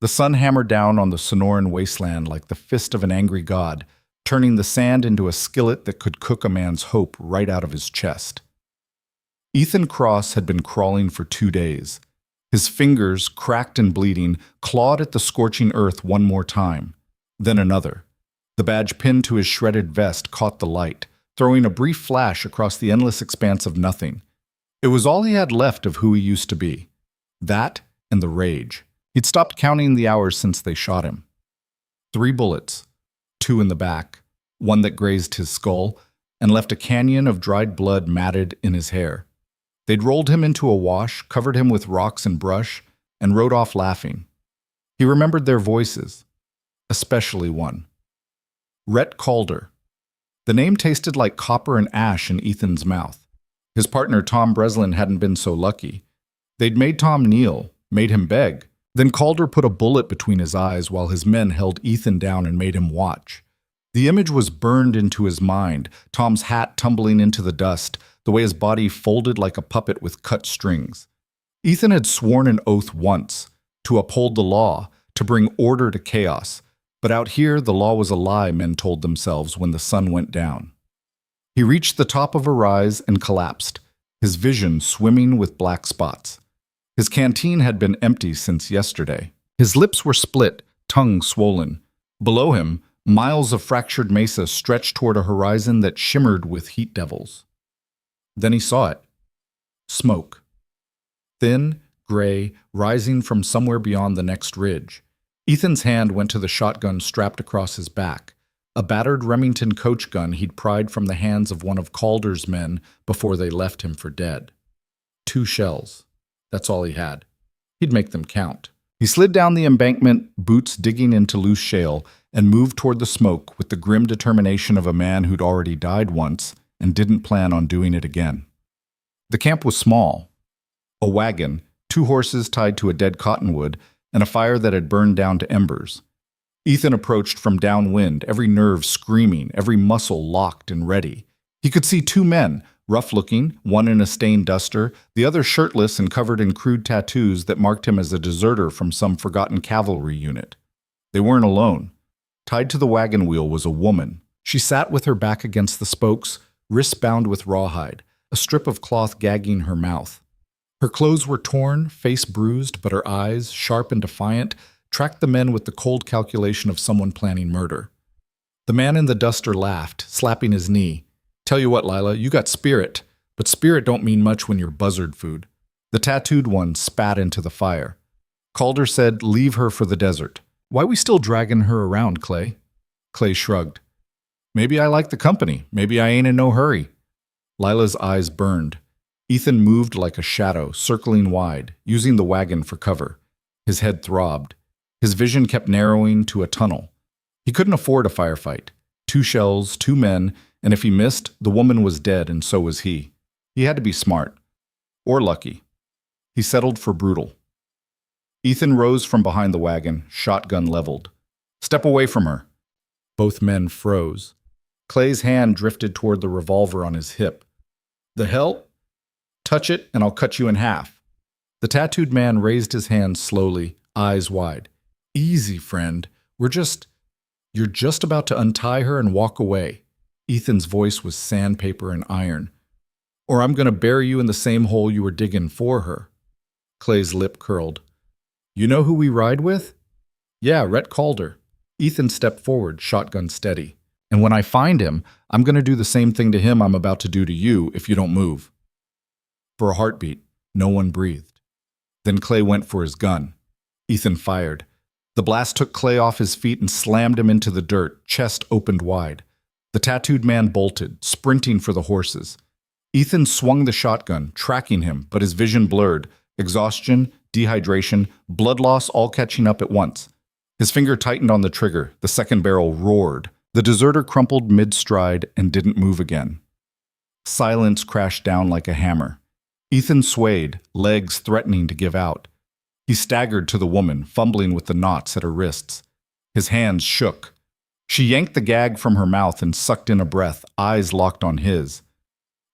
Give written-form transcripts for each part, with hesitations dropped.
The sun hammered down on the Sonoran wasteland like the fist of an angry god, turning the sand into a skillet that could cook a man's hope right out of his chest. Ethan Cross had been crawling for 2 days. His fingers, cracked and bleeding, clawed at the scorching earth one more time, then another. The badge pinned to his shredded vest caught the light, throwing a brief flash across the endless expanse of nothing. It was all he had left of who he used to be. That and the rage. He'd stopped counting the hours since they shot him. 3 bullets, 2 in the back, one that grazed his skull, and left a canyon of dried blood matted in his hair. They'd rolled him into a wash, covered him with rocks and brush, and rode off laughing. He remembered their voices, especially one. Rhett Calder. The name tasted like copper and ash in Ethan's mouth. His partner Tom Breslin hadn't been so lucky. They'd made Tom kneel, made him beg. Then Calder put a bullet between his eyes while his men held Ethan down and made him watch. The image was burned into his mind, Tom's hat tumbling into the dust, the way his body folded like a puppet with cut strings. Ethan had sworn an oath once, to uphold the law, to bring order to chaos. But out here, the law was a lie, men told themselves when the sun went down. He reached the top of a rise and collapsed, his vision swimming with black spots. His canteen had been empty since yesterday. His lips were split, tongue swollen. Below him, miles of fractured mesa stretched toward a horizon that shimmered with heat devils. Then he saw it. Smoke. Thin, gray, rising from somewhere beyond the next ridge. Ethan's hand went to the shotgun strapped across his back, a battered Remington coach gun he'd pried from the hands of one of Calder's men before they left him for dead. 2 shells. That's all he had. He'd make them count. He slid down the embankment, boots digging into loose shale, and moved toward the smoke with the grim determination of a man who'd already died once and didn't plan on doing it again. The camp was small. A wagon, 2 horses tied to a dead cottonwood, and a fire that had burned down to embers. Ethan approached from downwind, every nerve screaming, every muscle locked and ready. He could see 2 men, rough-looking, one in a stained duster, the other shirtless and covered in crude tattoos that marked him as a deserter from some forgotten cavalry unit. They weren't alone. Tied to the wagon wheel was a woman. She sat with her back against the spokes, wrists bound with rawhide, a strip of cloth gagging her mouth. Her clothes were torn, face bruised, but her eyes, sharp and defiant, tracked the men with the cold calculation of someone planning murder. The man in the duster laughed, slapping his knee. "Tell you what, Lila, you got spirit, but spirit don't mean much when you're buzzard food." The tattooed one spat into the fire. Calder said, "Leave her for the desert." "Why we still dragging her around, Clay?" Clay shrugged. "Maybe I like the company. Maybe I ain't in no hurry." Lila's eyes burned. Ethan moved like a shadow, circling wide, using the wagon for cover. His head throbbed. His vision kept narrowing to a tunnel. He couldn't afford a firefight. 2 shells, 2 men, and if he missed, the woman was dead and so was he. He had to be smart. Or lucky. He settled for brutal. Ethan rose from behind the wagon, shotgun leveled. "Step away from her." Both men froze. Clay's hand drifted toward the revolver on his hip. "The hell? Touch it and I'll cut you in half." The tattooed man raised his hand slowly, eyes wide. "Easy, friend. You're just about to untie her and walk away." Ethan's voice was sandpaper and iron. "Or I'm going to bury you in the same hole you were digging for her." Clay's lip curled. "You know who we ride with?" "Yeah, Rhett Calder." Ethan stepped forward, shotgun steady. "And when I find him, I'm going to do the same thing to him I'm about to do to you if you don't move." For a heartbeat, no one breathed. Then Clay went for his gun. Ethan fired. The blast took Clay off his feet and slammed him into the dirt, chest opened wide. The tattooed man bolted, sprinting for the horses. Ethan swung the shotgun, tracking him, but his vision blurred. Exhaustion, dehydration, blood loss all catching up at once. His finger tightened on the trigger. The second barrel roared. The deserter crumpled mid-stride and didn't move again. Silence crashed down like a hammer. Ethan swayed, legs threatening to give out. He staggered to the woman, fumbling with the knots at her wrists. His hands shook. She yanked the gag from her mouth and sucked in a breath, eyes locked on his.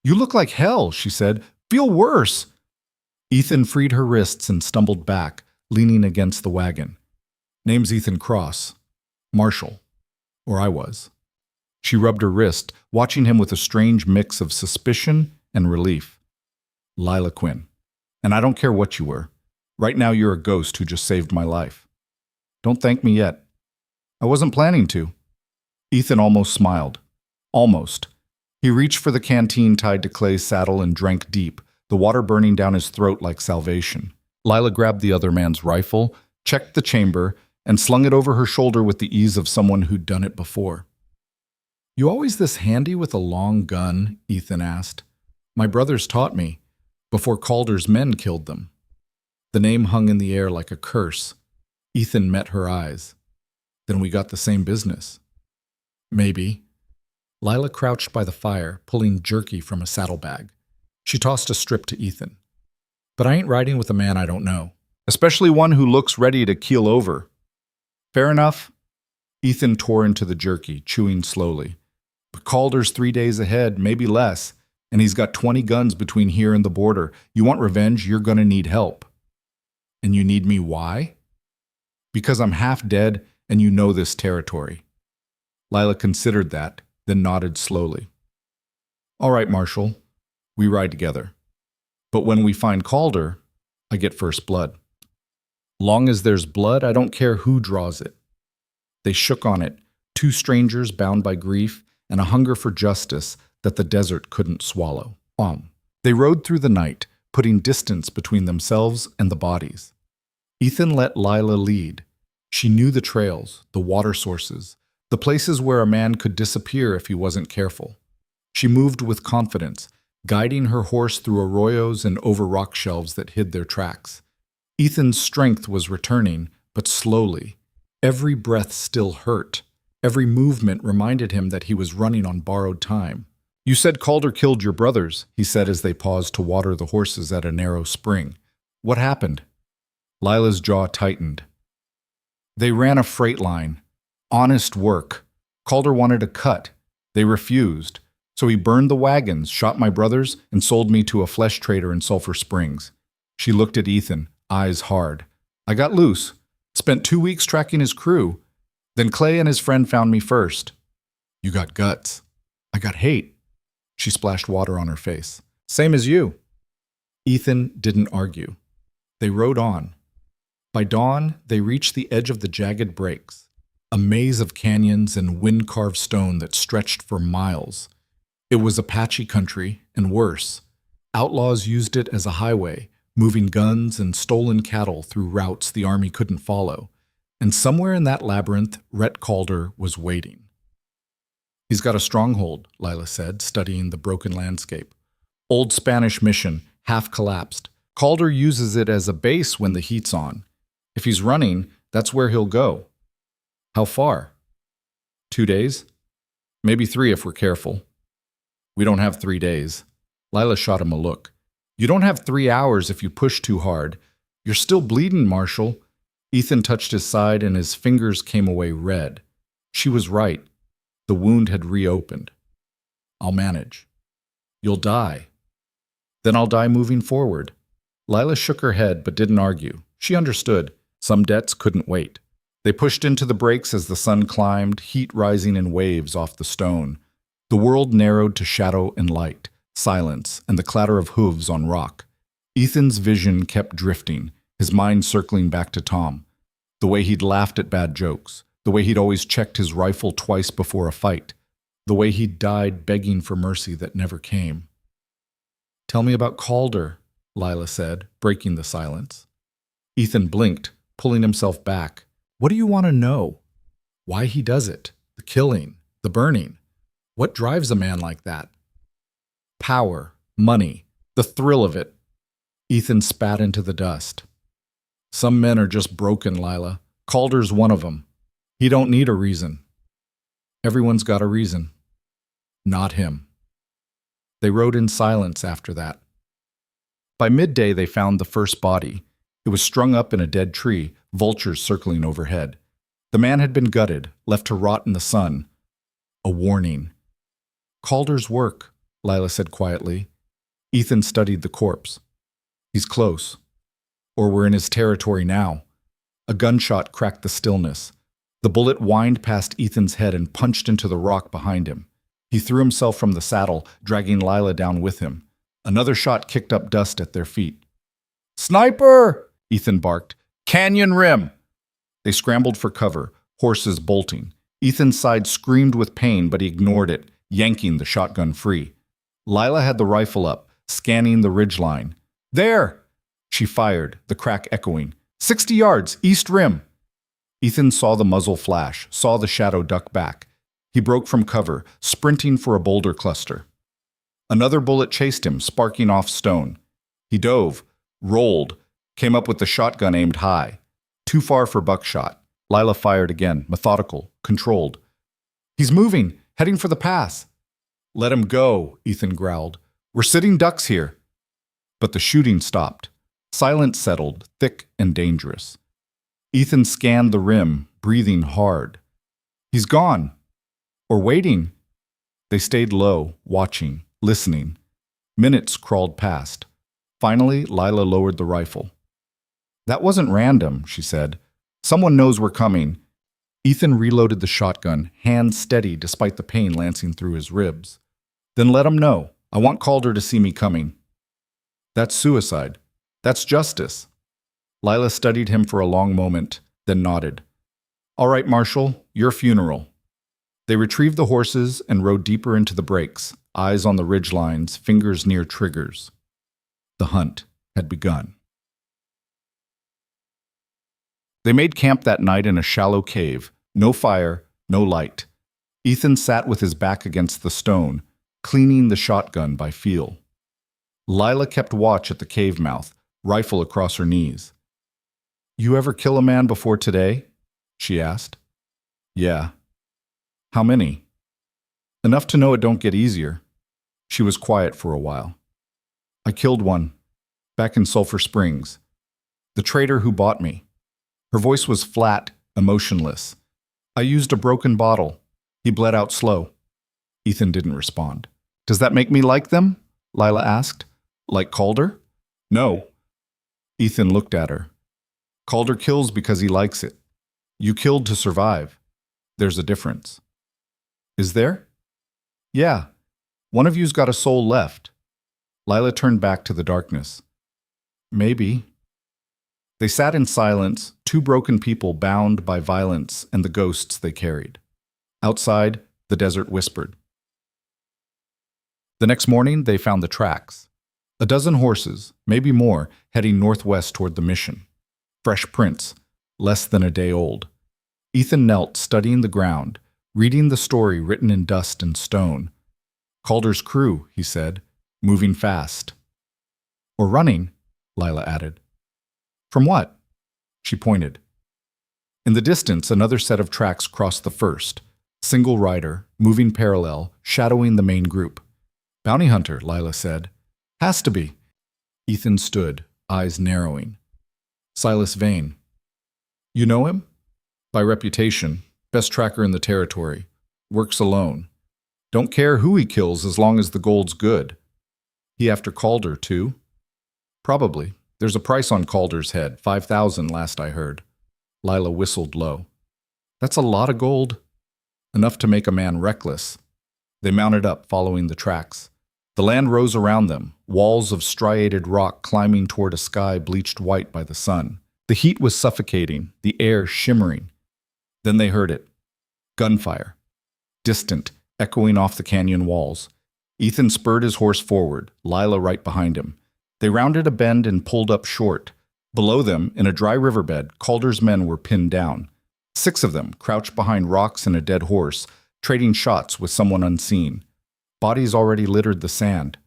"You look like hell," she said. "Feel worse." Ethan freed her wrists and stumbled back, leaning against the wagon. Name's Ethan Cross. Marshal. Or I was. She rubbed her wrist, watching him with a strange mix of suspicion and relief. Lila Quinn. And I don't care what you were. Right now you're a ghost who just saved my life. Don't thank me yet. I wasn't planning to. Ethan almost smiled. Almost. He reached for the canteen tied to Clay's saddle and drank deep, the water burning down his throat like salvation. Lila grabbed the other man's rifle, checked the chamber, and slung it over her shoulder with the ease of someone who'd done it before. You always this handy with a long gun? Ethan asked. My brothers taught me, before Calder's men killed them. The name hung in the air like a curse. Ethan met her eyes. Then we got the same business. Maybe. Lila crouched by the fire, pulling jerky from a saddlebag. She tossed a strip to Ethan. But I ain't riding with a man I don't know, especially one who looks ready to keel over. Fair enough? Ethan tore into the jerky, chewing slowly. But Calder's 3 days ahead, maybe less, and he's got 20 guns between here and the border. You want revenge, you're gonna need help. And you need me why? Because I'm half dead and you know this territory. Lila considered that, then nodded slowly. All right, Marshal, we ride together. But when we find Calder, I get first blood. Long as there's blood, I don't care who draws it. They shook on it, two strangers bound by grief and a hunger for justice that the desert couldn't swallow. They rode through the night, putting distance between themselves and the bodies. Ethan let Lila lead. She knew the trails, the water sources, the places where a man could disappear if he wasn't careful. She moved with confidence, guiding her horse through arroyos and over rock shelves that hid their tracks. Ethan's strength was returning, but slowly. Every breath still hurt. Every movement reminded him that he was running on borrowed time. You said Calder killed your brothers, he said as they paused to water the horses at a narrow spring. What happened? Lila's jaw tightened. They ran a freight line. Honest work. Calder wanted a cut. They refused. So he burned the wagons, shot my brothers, and sold me to a flesh trader in Sulphur Springs. She looked at Ethan, eyes hard. I got loose. Spent 2 weeks tracking his crew. Then Clay and his friend found me first. You got guts. I got hate. She splashed water on her face. Same as you. Ethan didn't argue. They rode on. By dawn, they reached the edge of the jagged breaks, a maze of canyons and wind-carved stone that stretched for miles. It was Apache country, and worse. Outlaws used it as a highway, moving guns and stolen cattle through routes the army couldn't follow. And somewhere in that labyrinth, Rhett Calder was waiting. He's got a stronghold, Lila said, studying the broken landscape. Old Spanish mission, half collapsed. Calder uses it as a base when the heat's on. If he's running, that's where he'll go. How far? 2 days? Maybe 3 if we're careful. We don't have 3 days. Lila shot him a look. You don't have 3 hours if you push too hard. You're still bleeding, Marshal. Ethan touched his side and his fingers came away red. She was right. The wound had reopened. I'll manage. You'll die. Then I'll die moving forward. Lila shook her head but didn't argue. She understood. Some debts couldn't wait. They pushed into the breaks as the sun climbed, heat rising in waves off the stone. The world narrowed to shadow and light, silence, and the clatter of hooves on rock. Ethan's vision kept drifting, his mind circling back to Tom. The way he'd laughed at bad jokes, the way he'd always checked his rifle twice before a fight, the way he'd died begging for mercy that never came. Tell me about Calder, Lila said, breaking the silence. Ethan blinked, pulling himself back. What do you want to know? Why he does it? The killing, the burning. What drives a man like that? Power, money, the thrill of it. Ethan spat into the dust. Some men are just broken, Lila. Calder's one of them. He don't need a reason. Everyone's got a reason. Not him. They rode in silence after that. By midday, they found the first body. It was strung up in a dead tree, vultures circling overhead. The man had been gutted, left to rot in the sun. A warning. Calder's work, Lila said quietly. Ethan studied the corpse. He's close. Or we're in his territory now. A gunshot cracked the stillness. The bullet whined past Ethan's head and punched into the rock behind him. He threw himself from the saddle, dragging Lila down with him. Another shot kicked up dust at their feet. "Sniper!" Ethan barked. "Canyon rim!" They scrambled for cover, horses bolting. Ethan's side screamed with pain, but he ignored it, yanking the shotgun free. Lila had the rifle up, scanning the ridgeline. "There!" She fired, the crack echoing. 60 yards, east rim. Ethan saw the muzzle flash, saw the shadow duck back. He broke from cover, sprinting for a boulder cluster. Another bullet chased him, sparking off stone. He dove, rolled, came up with the shotgun aimed high. Too far for buckshot. Lila fired again, methodical, controlled. "He's moving, heading for the pass." "Let him go," Ethan growled. "We're sitting ducks here." But the shooting stopped. Silence settled, thick and dangerous. Ethan scanned the rim, breathing hard. "He's gone. Or waiting." They stayed low, watching, listening. Minutes crawled past. Finally, Lila lowered the rifle. "That wasn't random," she said. "Someone knows we're coming." Ethan reloaded the shotgun, hand steady despite the pain lancing through his ribs. "Then let him know. I want Calder to see me coming." "That's suicide. That's justice." Lila studied him for a long moment, then nodded. "All right, Marshal, your funeral." They retrieved the horses and rode deeper into the breaks, eyes on the ridgelines, fingers near triggers. The hunt had begun. They made camp that night in a shallow cave, no fire, no light. Ethan sat with his back against the stone, cleaning the shotgun by feel. Lila kept watch at the cave mouth, rifle across her knees. "You ever kill a man before today?" she asked. "Yeah." "How many?" "Enough to know it don't get easier." She was quiet for a while. "I killed one, back in Sulphur Springs. The trader who bought me." Her voice was flat, emotionless. "I used a broken bottle. He bled out slow." Ethan didn't respond. "Does that make me like them?" Lila asked. "Like Calder?" "No." Ethan looked at her. "Calder kills because he likes it. You killed to survive. There's a difference." "Is there?" "Yeah. One of you's got a soul left." Lila turned back to the darkness. "Maybe." They sat in silence, two broken people bound by violence and the ghosts they carried. Outside, the desert whispered. The next morning, they found the tracks. A dozen horses, maybe more, heading northwest toward the mission. Fresh prints, less than a day old. Ethan knelt, studying the ground, reading the story written in dust and stone. "Calder's crew," he said, "moving fast." "Or running," Lila added. "From what?" She pointed. In the distance, another set of tracks crossed the first. Single rider, moving parallel, shadowing the main group. "Bounty hunter," Lila said. "Has to be." Ethan stood, eyes narrowing. "Silas Vane." "You know him?" "By reputation. Best tracker in the territory. Works alone. Don't care who he kills as long as the gold's good." "He after Calder, too?" "Probably. There's a price on Calder's head, 5,000 last I heard." Lila whistled low. "That's a lot of gold." "Enough to make a man reckless." They mounted up, following the tracks. The land rose around them, walls of striated rock climbing toward a sky bleached white by the sun. The heat was suffocating, the air shimmering. Then they heard it. Gunfire. Distant, echoing off the canyon walls. Ethan spurred his horse forward, Lila right behind him. They rounded a bend and pulled up short. Below them, in a dry riverbed, Calder's men were pinned down. 6 of them crouched behind rocks and a dead horse, trading shots with someone unseen. Bodies already littered the sand.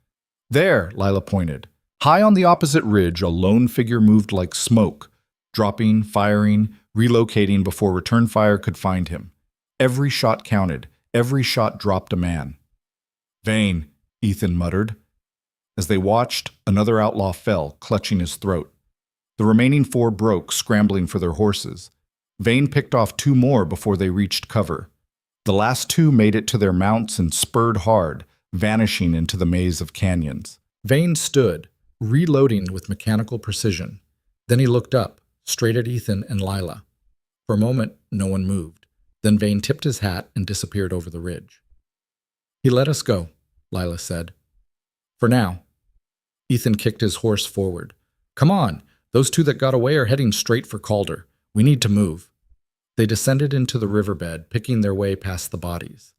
"There," Lila pointed. High on the opposite ridge, a lone figure moved like smoke, dropping, firing, relocating before return fire could find him. Every shot counted. Every shot dropped a man. "Vane," Ethan muttered. As they watched, another outlaw fell, clutching his throat. The remaining 4 broke, scrambling for their horses. Vane picked off 2 more before they reached cover. The last 2 made it to their mounts and spurred hard, vanishing into the maze of canyons. Vane stood, reloading with mechanical precision. Then he looked up, straight at Ethan and Lila. For a moment, no one moved. Then Vane tipped his hat and disappeared over the ridge. "He let us go," Lila said. "For now." Ethan kicked his horse forward. "Come on! Those two that got away are heading straight for Calder. We need to move." They descended into the riverbed, picking their way past the bodies.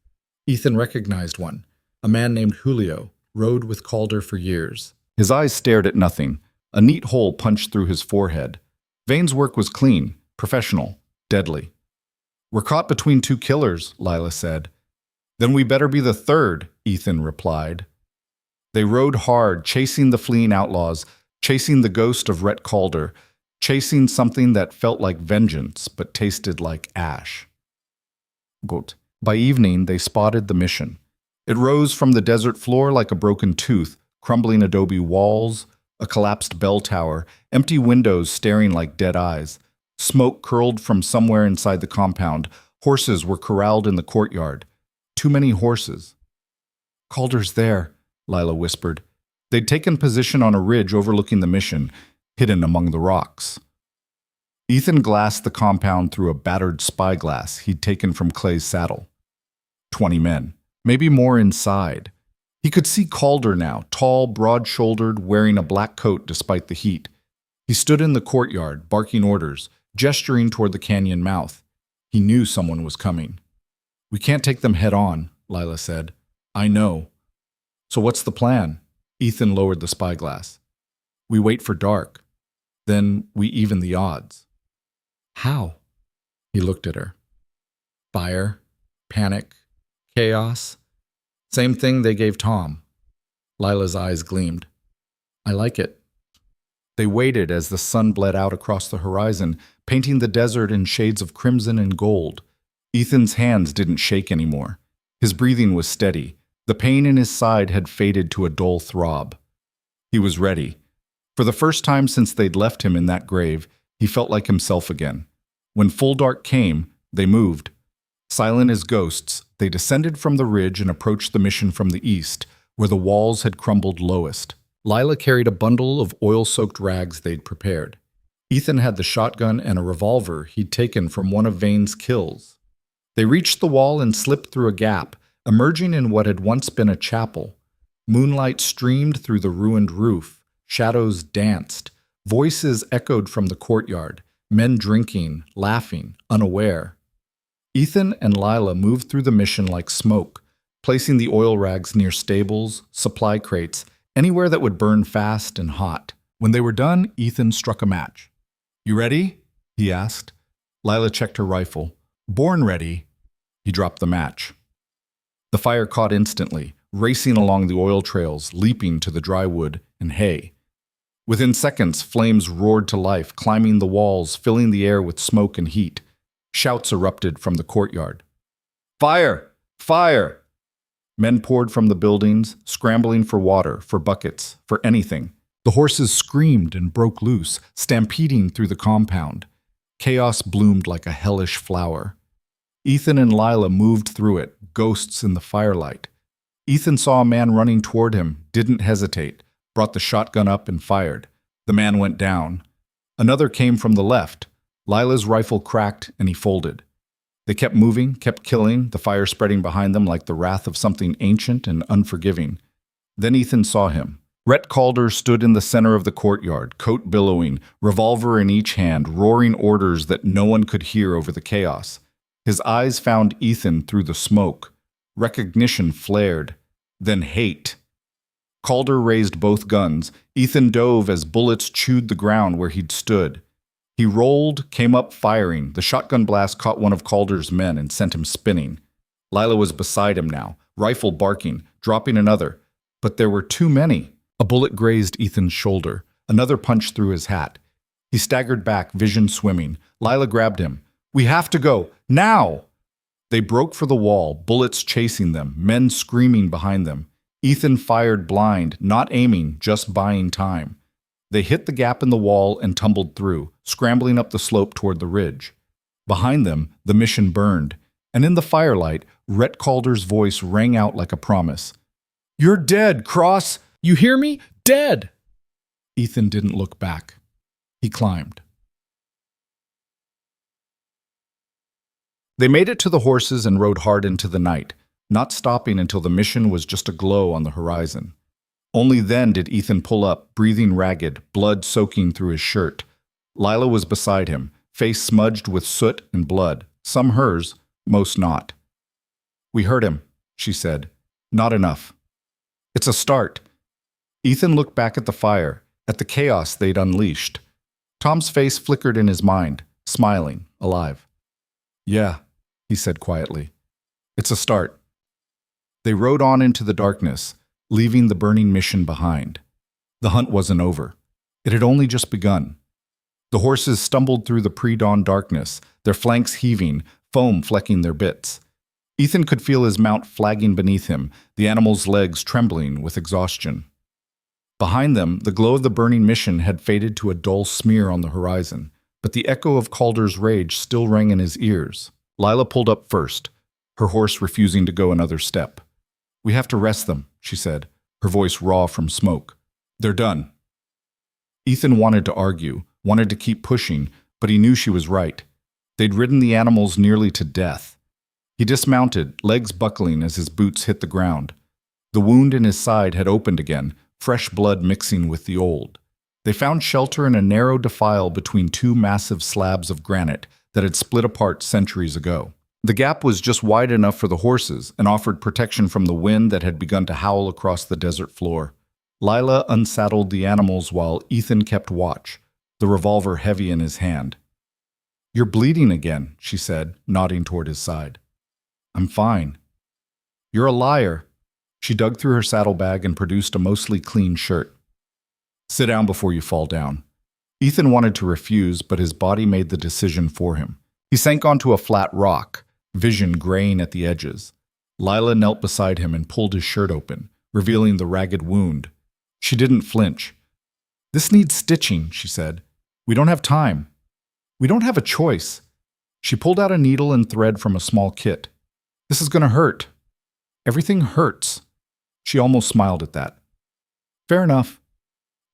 Ethan recognized one. A man named Julio rode with Calder for years. His eyes stared at nothing. A neat hole punched through his forehead. Vane's work was clean, professional, deadly. "We're caught between two killers," Lila said. "Then we better be the third," Ethan replied. They rode hard, chasing the fleeing outlaws, chasing the ghost of Rhett Calder, chasing something that felt like vengeance but tasted like ash. By evening, they spotted the mission. It rose from the desert floor like a broken tooth, crumbling adobe walls, a collapsed bell tower, empty windows staring like dead eyes. Smoke curled from somewhere inside the compound. Horses were corralled in the courtyard. Too many horses. "Calder's there," Lila whispered. They'd taken position on a ridge overlooking the mission, hidden among the rocks. Ethan glassed the compound through a battered spyglass he'd taken from Clay's saddle. 20 men, maybe more inside. He could see Calder now, tall, broad-shouldered, wearing a black coat despite the heat. He stood in the courtyard, barking orders, gesturing toward the canyon mouth. He knew someone was coming. "We can't take them head on," Lila said. "I know." "So what's the plan?" Ethan lowered the spyglass. "We wait for dark. Then we even the odds." "How?" He looked at her. "Fire, panic, chaos. Same thing they gave Tom." Lila's eyes gleamed. "I like it." They waited as the sun bled out across the horizon, painting the desert in shades of crimson and gold. Ethan's hands didn't shake anymore. His breathing was steady. The pain in his side had faded to a dull throb. He was ready. For the first time since they'd left him in that grave, he felt like himself again. When full dark came, they moved. Silent as ghosts, they descended from the ridge and approached the mission from the east, where the walls had crumbled lowest. Lila carried a bundle of oil-soaked rags they'd prepared. Ethan had the shotgun and a revolver he'd taken from one of Vane's kills. They reached the wall and slipped through a gap, emerging in what had once been a chapel. Moonlight streamed through the ruined roof. Shadows danced. Voices echoed from the courtyard. Men drinking, laughing, unaware. Ethan and Lila moved through the mission like smoke, placing the oil rags near stables, supply crates, anywhere that would burn fast and hot. When they were done, Ethan struck a match. "You ready?" he asked. Lila checked her rifle. "Born ready." He dropped the match. The fire caught instantly, racing along the oil trails, leaping to the dry wood and hay. Within seconds, flames roared to life, climbing the walls, filling the air with smoke and heat. Shouts erupted from the courtyard. "Fire! Fire!" Men poured from the buildings, scrambling for water, for buckets, for anything. The horses screamed and broke loose, stampeding through the compound. Chaos bloomed like a hellish flower. Ethan and Lila moved through it, ghosts in the firelight. Ethan saw a man running toward him, didn't hesitate, brought the shotgun up and fired. The man went down. Another came from the left. Lila's rifle cracked and he folded. They kept moving, kept killing, the fire spreading behind them like the wrath of something ancient and unforgiving. Then Ethan saw him. Rhett Calder stood in the center of the courtyard, coat billowing, revolver in each hand, roaring orders that no one could hear over the chaos. His eyes found Ethan through the smoke. Recognition flared. Then hate. Calder raised both guns. Ethan dove as bullets chewed the ground where he'd stood. He rolled, came up firing. The shotgun blast caught one of Calder's men and sent him spinning. Lila was beside him now, rifle barking, dropping another. But there were too many. A bullet grazed Ethan's shoulder. Another punched through his hat. He staggered back, vision swimming. Lila grabbed him. "We have to go. Now!" They broke for the wall, bullets chasing them, men screaming behind them. Ethan fired blind, not aiming, just buying time. They hit the gap in the wall and tumbled through, scrambling up the slope toward the ridge. Behind them, the mission burned, and in the firelight, Rhett Calder's voice rang out like a promise. "You're dead, Cross! You hear me? Dead!" Ethan didn't look back. He climbed. They made it to the horses and rode hard into the night, not stopping until the mission was just a glow on the horizon. Only then did Ethan pull up, breathing ragged, blood soaking through his shirt. Lila was beside him, face smudged with soot and blood, some hers, most not. "We hurt him," she said. "Not enough." "It's a start." Ethan looked back at the fire, at the chaos they'd unleashed. Tom's face flickered in his mind, smiling, alive. "Yeah," he said quietly. "It's a start." They rode on into the darkness, leaving the burning mission behind. The hunt wasn't over. It had only just begun. The horses stumbled through the pre-dawn darkness, their flanks heaving, foam flecking their bits. Ethan could feel his mount flagging beneath him, the animal's legs trembling with exhaustion. Behind them, the glow of the burning mission had faded to a dull smear on the horizon, but the echo of Calder's rage still rang in his ears. Lila pulled up first, her horse refusing to go another step. "We have to rest them," she said, her voice raw from smoke. "They're done." Ethan wanted to argue, wanted to keep pushing, but he knew she was right. They'd ridden the animals nearly to death. He dismounted, legs buckling as his boots hit the ground. The wound in his side had opened again, fresh blood mixing with the old. They found shelter in a narrow defile between two massive slabs of granite that had split apart centuries ago. The gap was just wide enough for the horses and offered protection from the wind that had begun to howl across the desert floor. Lila unsaddled the animals while Ethan kept watch, the revolver heavy in his hand. "You're bleeding again," she said, nodding toward his side. "I'm fine." "You're a liar." She dug through her saddlebag and produced a mostly clean shirt. "Sit down before you fall down." Ethan wanted to refuse, but his body made the decision for him. He sank onto a flat rock, vision graying at the edges. Lila knelt beside him and pulled his shirt open, revealing the ragged wound. She didn't flinch. "This needs stitching," she said. "We don't have time. We don't have a choice." She pulled out a needle and thread from a small kit. "This is going to hurt. Everything hurts." She almost smiled at that. "Fair enough."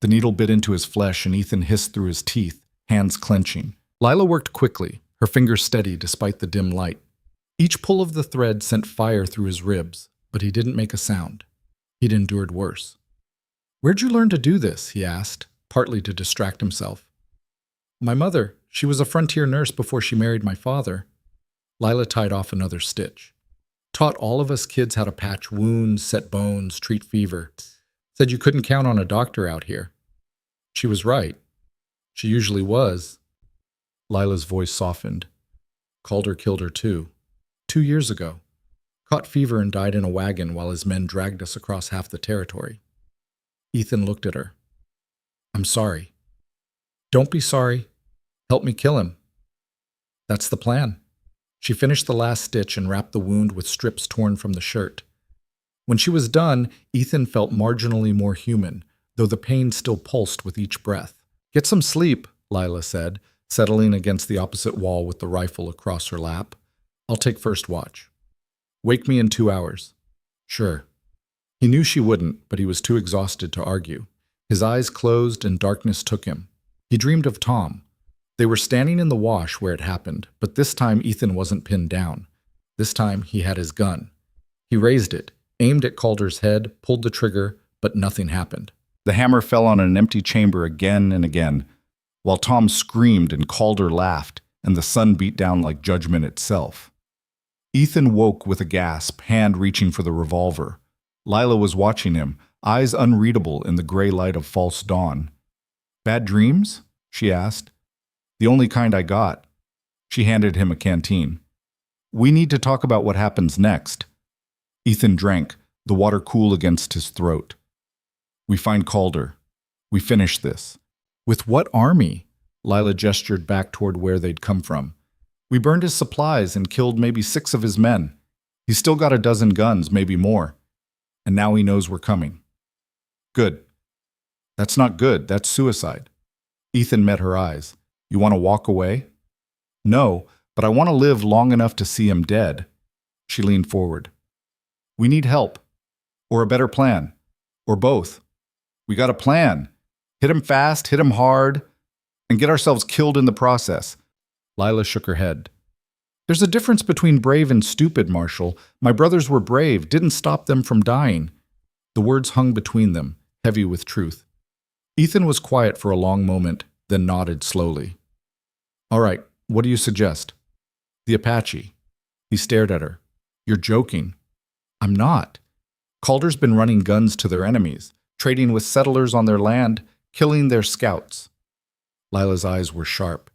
The needle bit into his flesh and Ethan hissed through his teeth, hands clenching. Lila worked quickly, her fingers steady despite the dim light. Each pull of the thread sent fire through his ribs, but he didn't make a sound. He'd endured worse. "Where'd you learn to do this?" he asked, partly to distract himself. "My mother. She was a frontier nurse before she married my father." Lila tied off another stitch. "Taught all of us kids how to patch wounds, set bones, treat fever. Said you couldn't count on a doctor out here." She was right. She usually was. Lila's voice softened. "Calder killed her too. 2 years ago. Caught fever and died in a wagon while his men dragged us across half the territory." Ethan looked at her. "I'm sorry." "Don't be sorry. Help me kill him." "That's the plan." She finished the last stitch and wrapped the wound with strips torn from the shirt. When she was done, Ethan felt marginally more human, though the pain still pulsed with each breath. "Get some sleep," Lila said, settling against the opposite wall with the rifle across her lap. "I'll take first watch. Wake me in 2 hours." "Sure." He knew she wouldn't, but he was too exhausted to argue. His eyes closed and darkness took him. He dreamed of Tom. They were standing in the wash where it happened, but this time Ethan wasn't pinned down. This time he had his gun. He raised it, aimed at Calder's head, pulled the trigger, but nothing happened. The hammer fell on an empty chamber again and again, while Tom screamed and Calder laughed, and the sun beat down like judgment itself. Ethan woke with a gasp, hand reaching for the revolver. Lila was watching him, eyes unreadable in the gray light of false dawn. "Bad dreams?" she asked. "The only kind I got." She handed him a canteen. "We need to talk about what happens next." Ethan drank, the water cool against his throat. "We find Calder. We finish this." "With what army?" Lila gestured back toward where they'd come from. "We burned his supplies and killed maybe 6 of his men. He's still got a dozen guns, maybe more. And now he knows we're coming." "Good." "That's not good. That's suicide." Ethan met her eyes. "You want to walk away?" "No, but I want to live long enough to see him dead." She leaned forward. "We need help. Or a better plan. Or both. We got a plan. Hit him fast, hit him hard, and get ourselves killed in the process." Lila shook her head. There's a difference between brave and stupid, Marshal. My brothers were brave, didn't stop them from dying. The words hung between them, heavy with truth. Ethan was quiet for a long moment, then nodded slowly. All right, what do you suggest? The Apache. He stared at her. You're joking. I'm not. Calder's been running guns to their enemies, trading with settlers on their land, killing their scouts. Lila's eyes were sharp.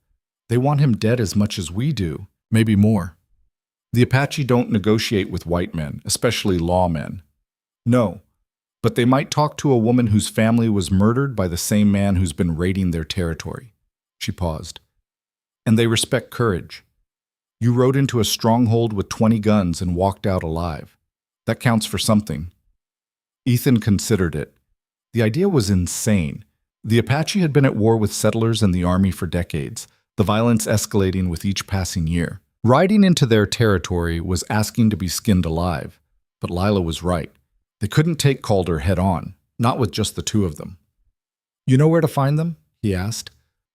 They want him dead as much as we do, maybe more. The Apache don't negotiate with white men, especially lawmen. No, but they might talk to a woman whose family was murdered by the same man who's been raiding their territory. She paused. And they respect courage. You rode into a stronghold with 20 guns and walked out alive. That counts for something. Ethan considered it. The idea was insane. The Apache had been at war with settlers and the army for decades, the violence escalating with each passing year. Riding into their territory was asking to be skinned alive. But Lila was right. They couldn't take Calder head on, not with just the two of them. You know where to find them? He asked.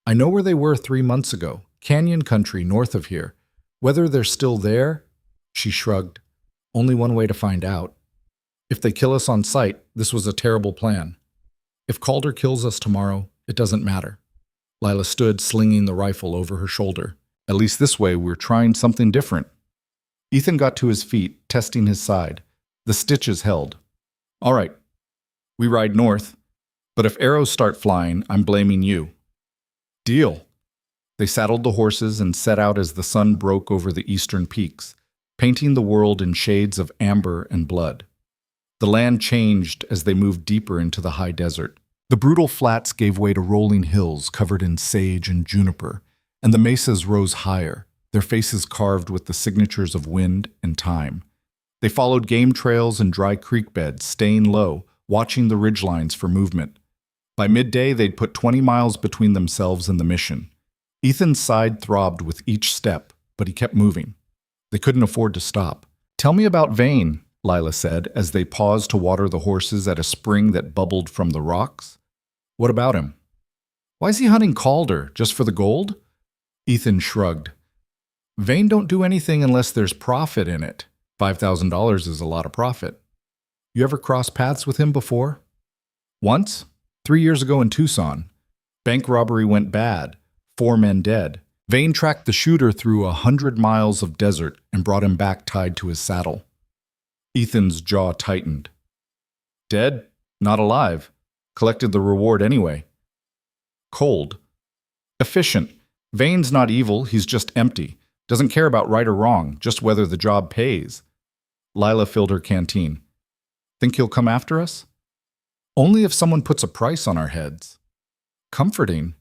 I know where they were 3 months ago, canyon country north of here. Whether they're still there? She shrugged. Only one way to find out. If they kill us on sight, this was a terrible plan. If Calder kills us tomorrow, it doesn't matter. Lila stood, slinging the rifle over her shoulder. At least this way, we're trying something different. Ethan got to his feet, testing his side. The stitches held. All right, we ride north, but if arrows start flying, I'm blaming you. Deal. They saddled the horses and set out as the sun broke over the eastern peaks, painting the world in shades of amber and blood. The land changed as they moved deeper into the high desert. The brutal flats gave way to rolling hills covered in sage and juniper, and the mesas rose higher, their faces carved with the signatures of wind and time. They followed game trails and dry creek beds, staying low, watching the ridgelines for movement. By midday, they'd put 20 miles between themselves and the mission. Ethan's side throbbed with each step, but he kept moving. They couldn't afford to stop. Tell me about Vane, Lila said, as they paused to water the horses at a spring that bubbled from the rocks. What about him? Why is he hunting Calder, just for the gold? Ethan shrugged. Vane don't do anything unless there's profit in it. $5,000 is a lot of profit. You ever crossed paths with him before? Once, 3 years ago in Tucson. Bank robbery went bad. 4 men dead. Vane tracked the shooter through 100 miles of desert and brought him back tied to his saddle. Ethan's jaw tightened. Dead? Not alive. Collected the reward anyway. Cold. Efficient. Vane's not evil, he's just empty. Doesn't care about right or wrong, just whether the job pays. Lila filled her canteen. Think he'll come after us? Only if someone puts a price on our heads. Comforting.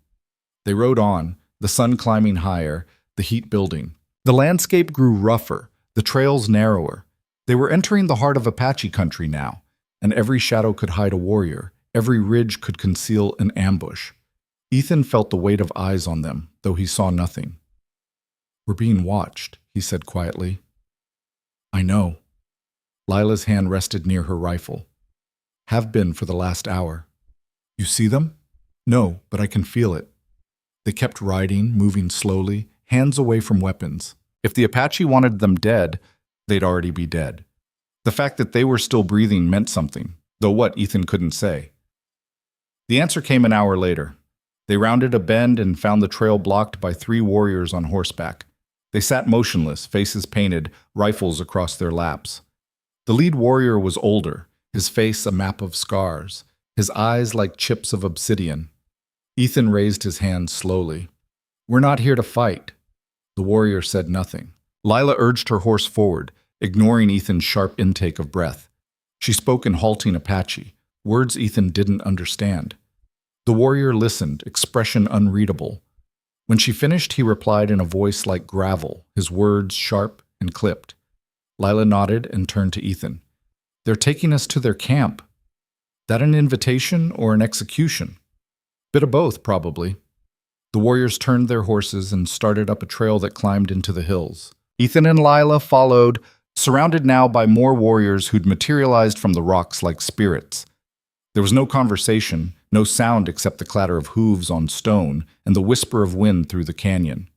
They rode on, the sun climbing higher, the heat building. The landscape grew rougher, the trails narrower. They were entering the heart of Apache country now, and every shadow could hide a warrior, every ridge could conceal an ambush. Ethan felt the weight of eyes on them, though he saw nothing. We're being watched, he said quietly. I know. Lila's hand rested near her rifle. Have been for the last hour. You see them? No, but I can feel it. They kept riding, moving slowly, hands away from weapons. If the Apache wanted them dead, they'd already be dead. The fact that they were still breathing meant something, though what Ethan couldn't say. The answer came an hour later. They rounded a bend and found the trail blocked by 3 warriors on horseback. They sat motionless, faces painted, rifles across their laps. The lead warrior was older, his face a map of scars, his eyes like chips of obsidian. Ethan raised his hand slowly. We're not here to fight. The warrior said nothing. Lila urged her horse forward, ignoring Ethan's sharp intake of breath. She spoke in halting Apache, words Ethan didn't understand. The warrior listened, expression unreadable. When she finished, he replied in a voice like gravel, his words sharp and clipped. Lila nodded and turned to Ethan. They're taking us to their camp. That an invitation or an execution? Bit of both, probably. The warriors turned their horses and started up a trail that climbed into the hills. Ethan and Lila followed, surrounded now by more warriors who'd materialized from the rocks like spirits. There was no conversation, no sound except the clatter of hooves on stone and the whisper of wind through the canyon.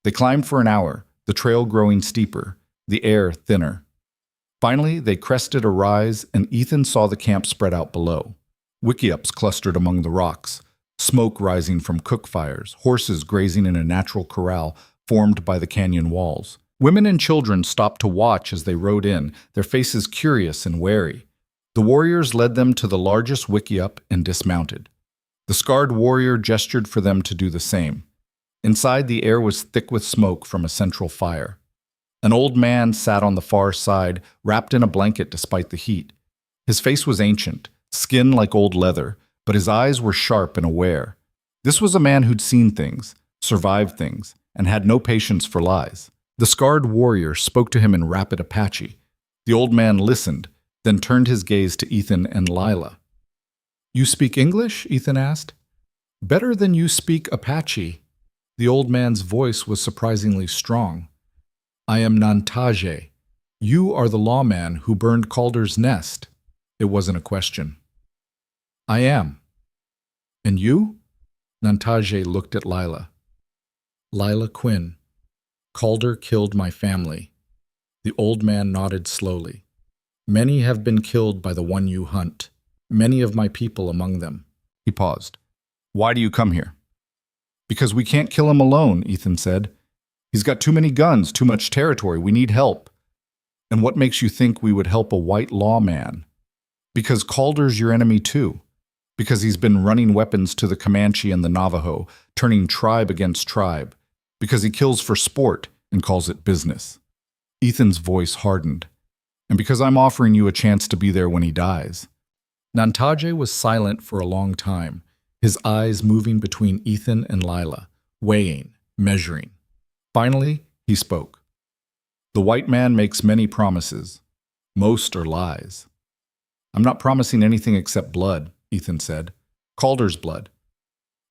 They climbed for an hour, the trail growing steeper, the air thinner. Finally, they crested a rise, and Ethan saw the camp spread out below. Wickiups clustered among the rocks, smoke rising from cook fires, horses grazing in a natural corral formed by the canyon walls. Women and children stopped to watch as they rode in, their faces curious and wary. The warriors led them to the largest wickiup and dismounted. The scarred warrior gestured for them to do the same. Inside, the air was thick with smoke from a central fire. An old man sat on the far side, wrapped in a blanket despite the heat. His face was ancient, skin like old leather, but his eyes were sharp and aware. This was a man who'd seen things, survived things, and had no patience for lies. The scarred warrior spoke to him in rapid Apache. The old man listened, then turned his gaze to Ethan and Lila. "You speak English?" Ethan asked. "Better than you speak Apache." The old man's voice was surprisingly strong. "I am Nantaje. You are the lawman who burned Calder's nest." It wasn't a question. "I am." "And you?" Nantaje looked at Lila. "Lila Quinn. Calder killed my family." The old man nodded slowly. "Many have been killed by the one you hunt. Many of my people among them." He paused. "Why do you come here?" "Because we can't kill him alone," Ethan said. "He's got too many guns, too much territory. We need help." "And what makes you think we would help a white lawman?" "Because Calder's your enemy too. Because he's been running weapons to the Comanche and the Navajo, turning tribe against tribe. Because he kills for sport and calls it business." Ethan's voice hardened. "And because I'm offering you a chance to be there when he dies." Nantaje was silent for a long time, his eyes moving between Ethan and Lila, weighing, measuring. Finally, he spoke. "The white man makes many promises. Most are lies." "I'm not promising anything except blood," Ethan said. "Calder's blood.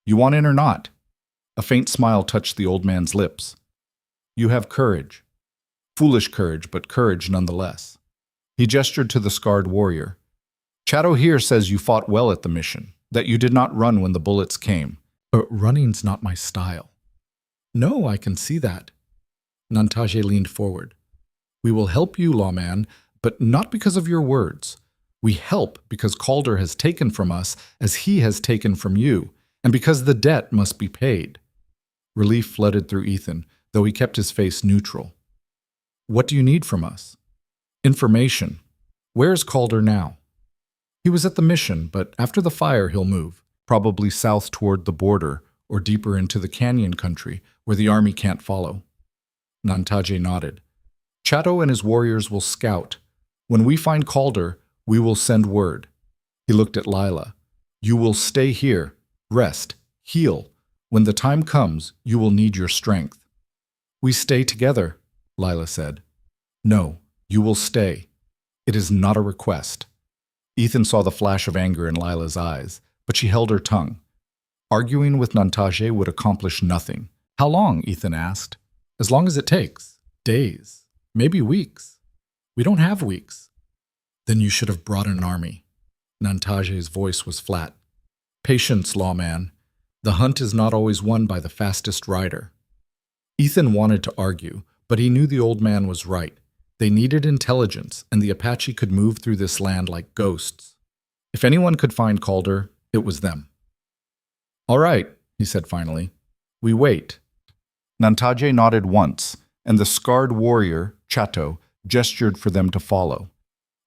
You want in or not?" A faint smile touched the old man's lips. "You have courage. Foolish courage, but courage nonetheless." He gestured to the scarred warrior. "Chato here says you fought well at the mission, that you did not run when the bullets came." "Running's not my style." "No, I can see that." Nantaje leaned forward. "We will help you, lawman, but not because of your words. We help because Calder has taken from us as he has taken from you, and because the debt must be paid." Relief flooded through Ethan, though he kept his face neutral. "What do you need from us?" "Information. Where's Calder now?" "He was at the mission, but after the fire he'll move, probably south toward the border or deeper into the canyon country where the army can't follow." Nantaje nodded. "Chato and his warriors will scout. When we find Calder, we will send word." He looked at Lila. "You will stay here, rest, heal. When the time comes, you will need your strength." "We stay together," Lila said. "No, you will stay. It is not a request." Ethan saw the flash of anger in Lila's eyes, but she held her tongue. Arguing with Nantaje would accomplish nothing. "How long?" Ethan asked. "As long as it takes. Days. Maybe weeks." "We don't have weeks." "Then you should have brought an army." Nantaje's voice was flat. "Patience, lawman. The hunt is not always won by the fastest rider." Ethan wanted to argue, but he knew the old man was right. They needed intelligence, and the Apache could move through this land like ghosts. If anyone could find Calder, it was them. "All right," he said finally. "We wait." Nantaje nodded once, and the scarred warrior, Chato, gestured for them to follow.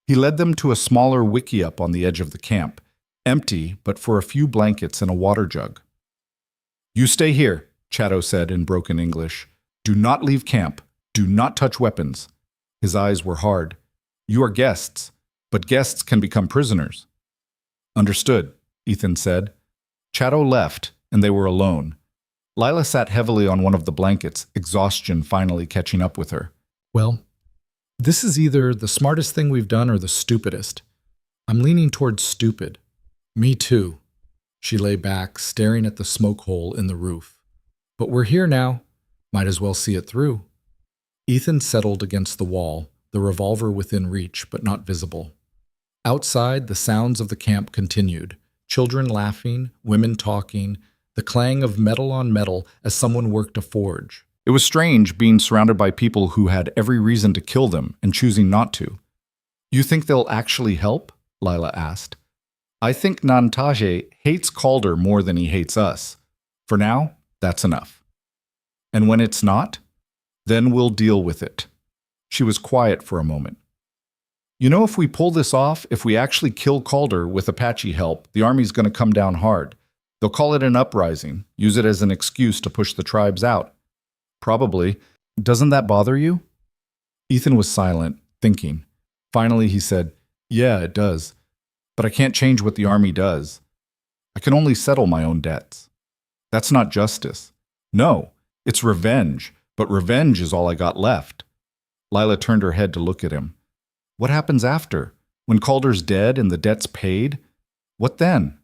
He led them to a smaller wickiup on the edge of the camp, empty but for a few blankets and a water jug. "You stay here," Chato said in broken English. "Do not leave camp. Do not touch weapons." His eyes were hard. "You are guests, but guests can become prisoners." "Understood," Ethan said. Chato left, and they were alone. Lila sat heavily on one of the blankets, exhaustion finally catching up with her. "Well, this is either the smartest thing we've done or the stupidest. I'm leaning towards stupid." "Me too." She lay back, staring at the smoke hole in the roof. "But we're here now. Might as well see it through." Ethan settled against the wall, the revolver within reach but not visible. Outside, the sounds of the camp continued. Children laughing, women talking, the clang of metal on metal as someone worked a forge. It was strange being surrounded by people who had every reason to kill them and choosing not to. You think they'll actually help? Lila asked. I think Nantaje hates Calder more than he hates us. For now, that's enough. And when it's not, then we'll deal with it. She was quiet for a moment. You know, if we pull this off, if we actually kill Calder with Apache help, the army's going to come down hard. They'll call it an uprising, use it as an excuse to push the tribes out. Probably. Doesn't that bother you? Ethan was silent, thinking. Finally, he said, Yeah, it does. But I can't change what the army does. I can only settle my own debts. That's not justice. No, it's revenge, but revenge is all I got left. Lila turned her head to look at him. What happens after? When Calder's dead and the debt's paid? What then?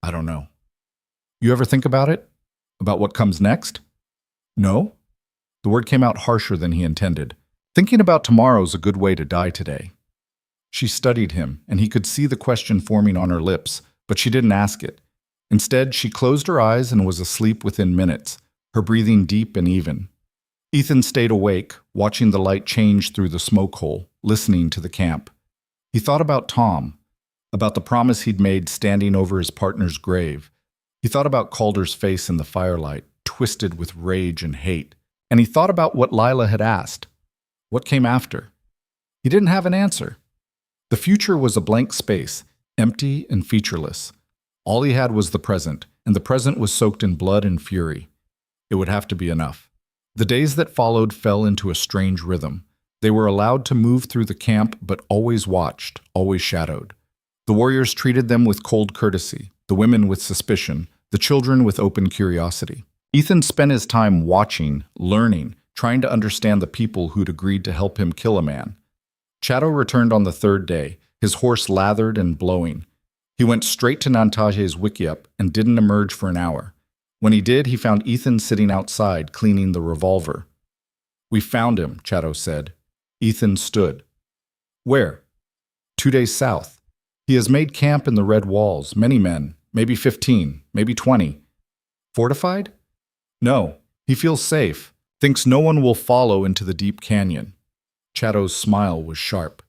I don't know. You ever think about it? About what comes next? No? The word came out harsher than he intended. Thinking about tomorrow's a good way to die today. She studied him, and he could see the question forming on her lips, but she didn't ask it. Instead, she closed her eyes and was asleep within minutes, her breathing deep and even. Ethan stayed awake, watching the light change through the smoke hole, listening to the camp. He thought about Tom, about the promise he'd made standing over his partner's grave. He thought about Calder's face in the firelight, twisted with rage and hate. And he thought about what Lila had asked. What came after? He didn't have an answer. The future was a blank space, empty and featureless. All he had was the present, and the present was soaked in blood and fury. It would have to be enough. The days that followed fell into a strange rhythm. They were allowed to move through the camp, but always watched, always shadowed. The warriors treated them with cold courtesy, the women with suspicion, the children with open curiosity. Ethan spent his time watching, learning, trying to understand the people who'd agreed to help him kill a man. Chato returned on the third day, his horse lathered and blowing. He went straight to Nantaje's wickiup and didn't emerge for an hour. When he did, he found Ethan sitting outside, cleaning the revolver. We found him, Chato said. Ethan stood. Where? 2 days south. He has made camp in the red walls, many men, maybe 15, maybe 20. Fortified? No, he feels safe, thinks no one will follow into the deep canyon. Chato's smile was sharp.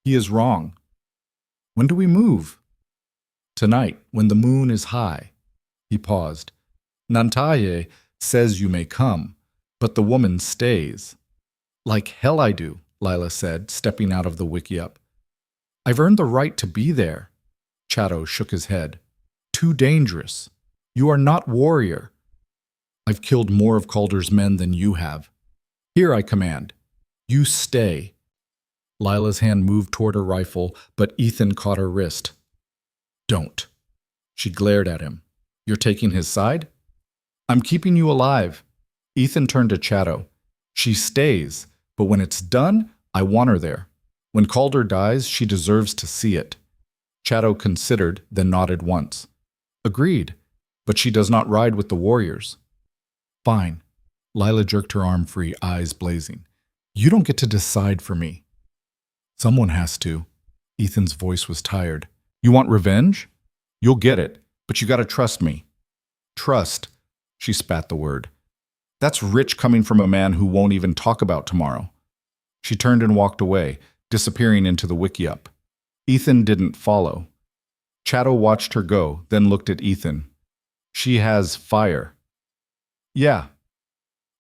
He is wrong. When do we move? Tonight, when the moon is high. He paused. Nantaje says you may come, but the woman stays. Like hell I do, Lila said, stepping out of the wickiup. I've earned the right to be there. Chato shook his head. Too dangerous. You are not warrior. I've killed more of Calder's men than you have. Here I command. You stay. Lila's hand moved toward her rifle, but Ethan caught her wrist. Don't. She glared at him. You're taking his side? I'm keeping you alive. Ethan turned to Chato. She stays, but when it's done, I want her there. When Calder dies, she deserves to see it. Chato considered, then nodded once. Agreed, but she does not ride with the warriors. Fine. Lila jerked her arm free, eyes blazing. You don't get to decide for me. Someone has to. Ethan's voice was tired. You want revenge? You'll get it, but you gotta trust me. Trust, she spat the word. That's rich coming from a man who won't even talk about tomorrow. She turned and walked away, disappearing into the wickiup. Ethan didn't follow. Chato watched her go, then looked at Ethan. She has fire. Yeah,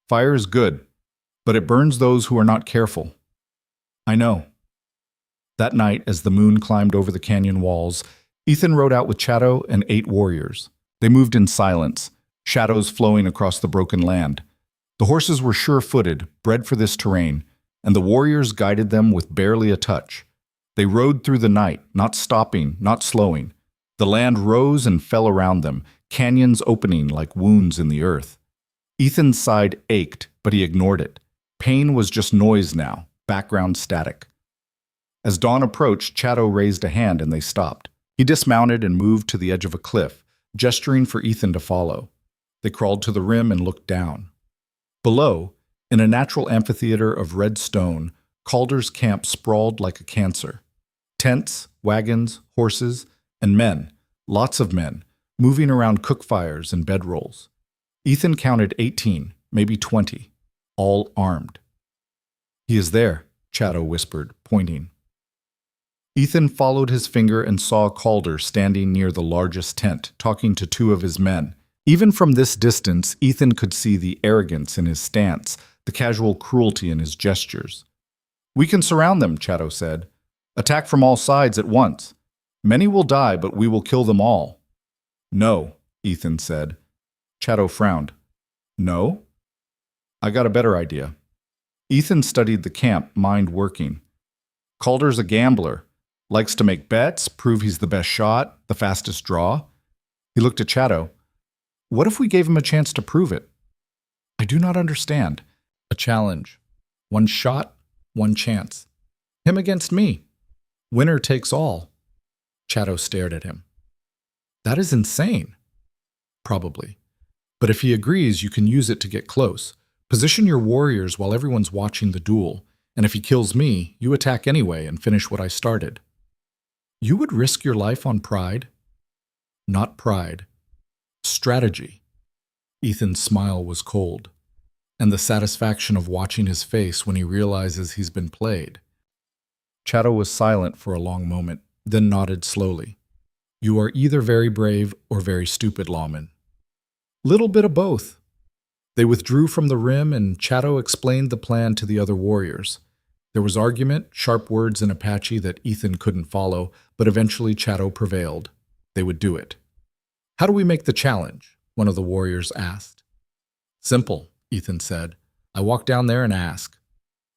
fire is good, but it burns those who are not careful. I know. That night, as the moon climbed over the canyon walls, Ethan rode out with Chato and 8 warriors. They moved in silence, shadows flowing across the broken land. The horses were sure-footed, bred for this terrain, and the warriors guided them with barely a touch. They rode through the night, not stopping, not slowing. The land rose and fell around them, canyons opening like wounds in the earth. Ethan's side ached, but he ignored it. Pain was just noise now, background static. As dawn approached, Chato raised a hand and they stopped. He dismounted and moved to the edge of a cliff, gesturing for Ethan to follow. They crawled to the rim and looked down. Below, in a natural amphitheater of red stone, Calder's camp sprawled like a cancer. Tents, wagons, horses, and men, lots of men, moving around cook fires and bedrolls. Ethan counted 18, maybe 20. all armed. "He is there," Chatto whispered, pointing. Ethan followed his finger and saw Calder standing near the largest tent, talking to two of his men. Even from this distance, Ethan could see the arrogance in his stance, the casual cruelty in his gestures. "We can surround them," Chatto said. "Attack from all sides at once. Many will die, but we will kill them all." "No," Ethan said. Chatto frowned. "No? I got a better idea." Ethan studied the camp, mind working. "Calder's a gambler. Likes to make bets, prove he's the best shot, the fastest draw." He looked at Chatto. "What if we gave him a chance to prove it?" "I do not understand." "A challenge. One shot, one chance. Him against me. Winner takes all." Chatto stared at him. "That is insane." "Probably. But if he agrees, you can use it to get close. Position your warriors while everyone's watching the duel, and if he kills me, you attack anyway and finish what I started." "You would risk your life on pride?" "Not pride. Strategy." Ethan's smile was cold, and the satisfaction of watching his face when he realizes he's been played. Chatto was silent for a long moment, then nodded slowly. "You are either very brave or very stupid, lawman." "Little bit of both." They withdrew from the rim, and Chatto explained the plan to the other warriors. There was argument, sharp words in Apache that Ethan couldn't follow, but eventually Chatto prevailed. They would do it. "How do we make the challenge?" one of the warriors asked. "Simple," Ethan said. "I walk down there and ask."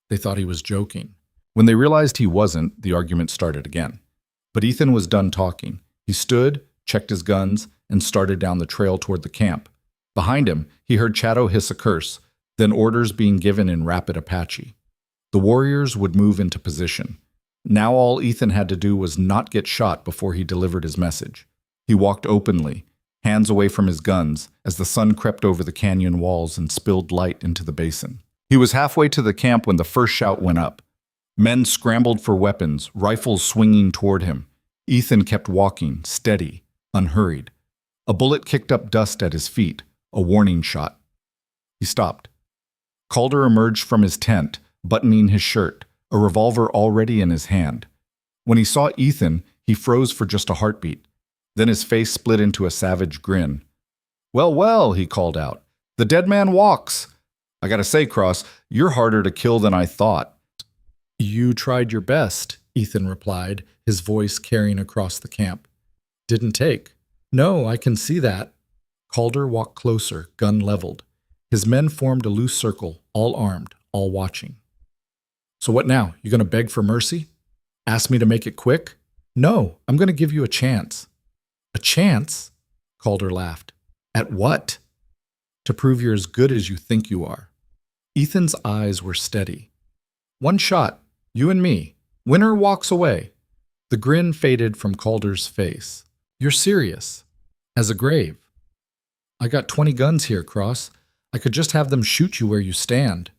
They thought he was joking. When they realized he wasn't, the argument started again. But Ethan was done talking. He stood, checked his guns, and started down the trail toward the camp. Behind him, he heard Chatto hiss a curse, then orders being given in rapid Apache. The warriors would move into position. Now all Ethan had to do was not get shot before he delivered his message. He walked openly, hands away from his guns, as the sun crept over the canyon walls and spilled light into the basin. He was halfway to the camp when the first shout went up. Men scrambled for weapons, rifles swinging toward him. Ethan kept walking, steady, unhurried. A bullet kicked up dust at his feet, a warning shot. He stopped. Calder emerged from his tent, buttoning his shirt, a revolver already in his hand. When he saw Ethan, he froze for just a heartbeat. Then his face split into a savage grin. "Well, well," he called out. "The dead man walks. I gotta say, Cross, you're harder to kill than I thought." "You tried your best," Ethan replied, his voice carrying across the camp. "Didn't take." "No, I can see that." Calder walked closer, gun leveled. His men formed a loose circle, all armed, all watching. "So what now? You gonna beg for mercy? Ask me to make it quick?" "No, I'm gonna give you a chance." "A chance?" Calder laughed. "At what?" "To prove you're as good as you think you are." Ethan's eyes were steady. "One shot, you and me. Winner walks away." The grin faded from Calder's face. "You're serious? As a grave?" "I got 20 guns here, Cross. I could just have them shoot you where you stand."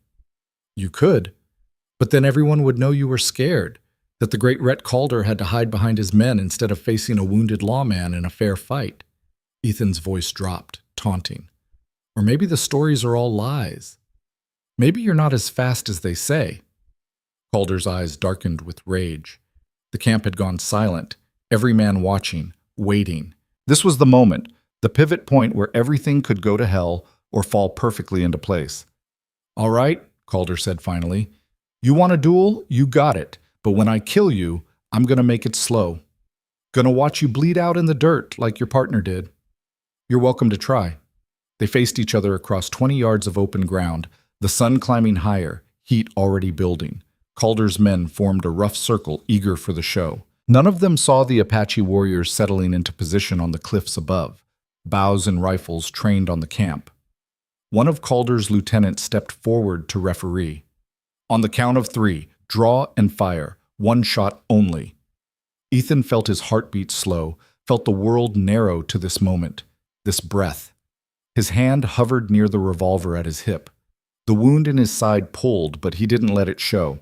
"You could, but then everyone would know you were scared, that the great Rhett Calder had to hide behind his men instead of facing a wounded lawman in a fair fight." Ethan's voice dropped, taunting. "Or maybe the stories are all lies. Maybe you're not as fast as they say." Calder's eyes darkened with rage. The camp had gone silent, every man watching, waiting. This was the moment, the pivot point where everything could go to hell or fall perfectly into place. "All right," Calder said finally. "You want a duel? You got it. But when I kill you, I'm going to make it slow. Gonna watch you bleed out in the dirt like your partner did." "You're welcome to try." They faced each other across 20 yards of open ground, the sun climbing higher, heat already building. Calder's men formed a rough circle, eager for the show. None of them saw the Apache warriors settling into position on the cliffs above, bows and rifles trained on the camp. One of Calder's lieutenants stepped forward to referee. "On the count of 3, draw and fire, 1 shot only." Ethan felt his heartbeat slow, felt the world narrow to this moment, this breath. His hand hovered near the revolver at his hip. The wound in his side pulled, but he didn't let it show.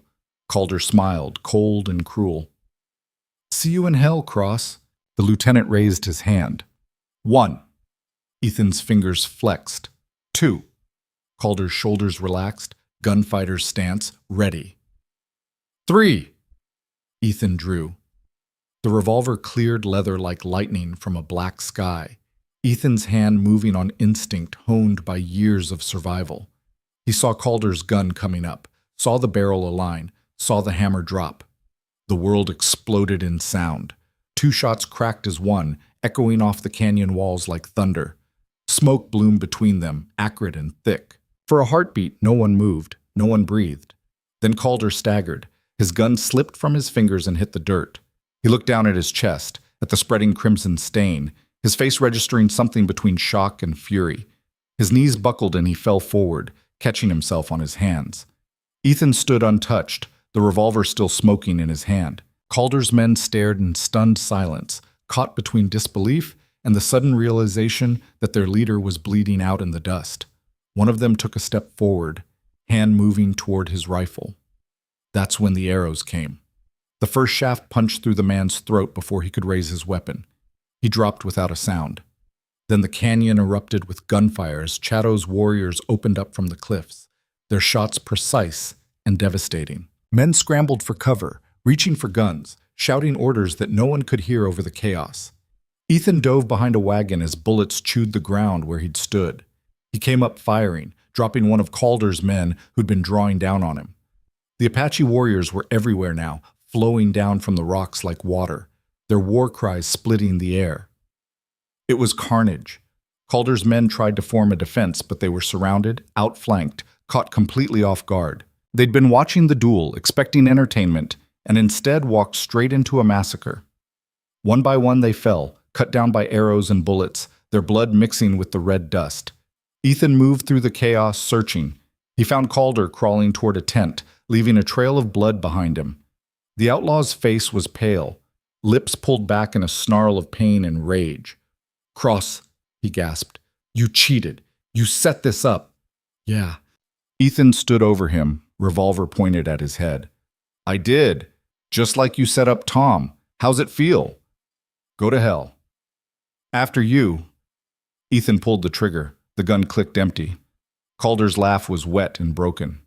Calder smiled, cold and cruel. "See you in hell, Cross." The lieutenant raised his hand. 1. Ethan's fingers flexed. 2. Calder's shoulders relaxed. gunfighter's stance, ready. 3. Ethan drew. The revolver cleared leather like lightning from a black sky, Ethan's hand moving on instinct honed by years of survival. He saw Calder's gun coming up, saw the barrel align, saw the hammer drop. The world exploded in sound. 2 shots cracked as one, echoing off the canyon walls like thunder. Smoke bloomed between them, acrid and thick. For a heartbeat, no one moved, no one breathed. Then Calder staggered. His gun slipped from his fingers and hit the dirt. He looked down at his chest, at the spreading crimson stain, his face registering something between shock and fury. His knees buckled and he fell forward, catching himself on his hands. Ethan stood untouched, the revolver still smoking in his hand. Calder's men stared in stunned silence, caught between disbelief and the sudden realization that their leader was bleeding out in the dust. One of them took a step forward, hand moving toward his rifle. That's when the arrows came. The first shaft punched through the man's throat before he could raise his weapon. He dropped without a sound. Then the canyon erupted with gunfire as Chatto's warriors opened up from the cliffs, their shots precise and devastating. Men scrambled for cover, reaching for guns, shouting orders that no one could hear over the chaos. Ethan dove behind a wagon as bullets chewed the ground where he'd stood. He came up firing, dropping one of Calder's men who'd been drawing down on him. The Apache warriors were everywhere now, flowing down from the rocks like water, their war cries splitting the air. It was carnage. Calder's men tried to form a defense, but they were surrounded, outflanked, caught completely off guard. They'd been watching the duel, expecting entertainment, and instead walked straight into a massacre. One by one they fell, cut down by arrows and bullets, their blood mixing with the red dust. Ethan moved through the chaos, searching. He found Calder crawling toward a tent, leaving a trail of blood behind him. The outlaw's face was pale, lips pulled back in a snarl of pain and rage. "Cross," he gasped. "You cheated. You set this up." "Yeah." Ethan stood over him, revolver pointed at his head. "I did. Just like you set up Tom. How's it feel?" "Go to hell." "After you." Ethan pulled the trigger. The gun clicked empty. Calder's laugh was wet and broken.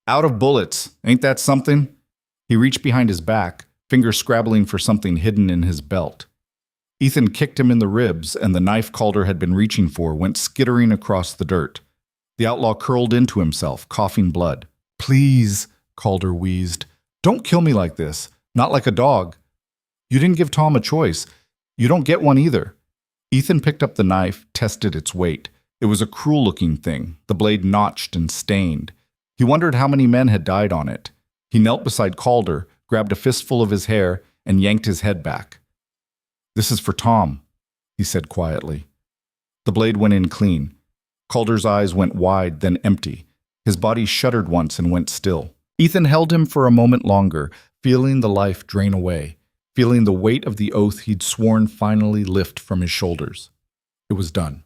"Out of bullets. Ain't that something?" He reached behind his back, fingers scrabbling for something hidden in his belt. Ethan kicked him in the ribs, and the knife Calder had been reaching for went skittering across the dirt. The outlaw curled into himself, coughing blood. "Please," Calder wheezed. "Don't kill me like this. Not like a dog. You didn't give Tom a choice. You don't get one either." Ethan picked up the knife, tested its weight. It was a cruel-looking thing, the blade notched and stained. He wondered how many men had died on it. He knelt beside Calder, grabbed a fistful of his hair, and yanked his head back. "This is for Tom," he said quietly. The blade went in clean. Calder's eyes went wide, then empty. His body shuddered once and went still. Ethan held him for a moment longer, feeling the life drain away, feeling the weight of the oath he'd sworn finally lift from his shoulders. It was done.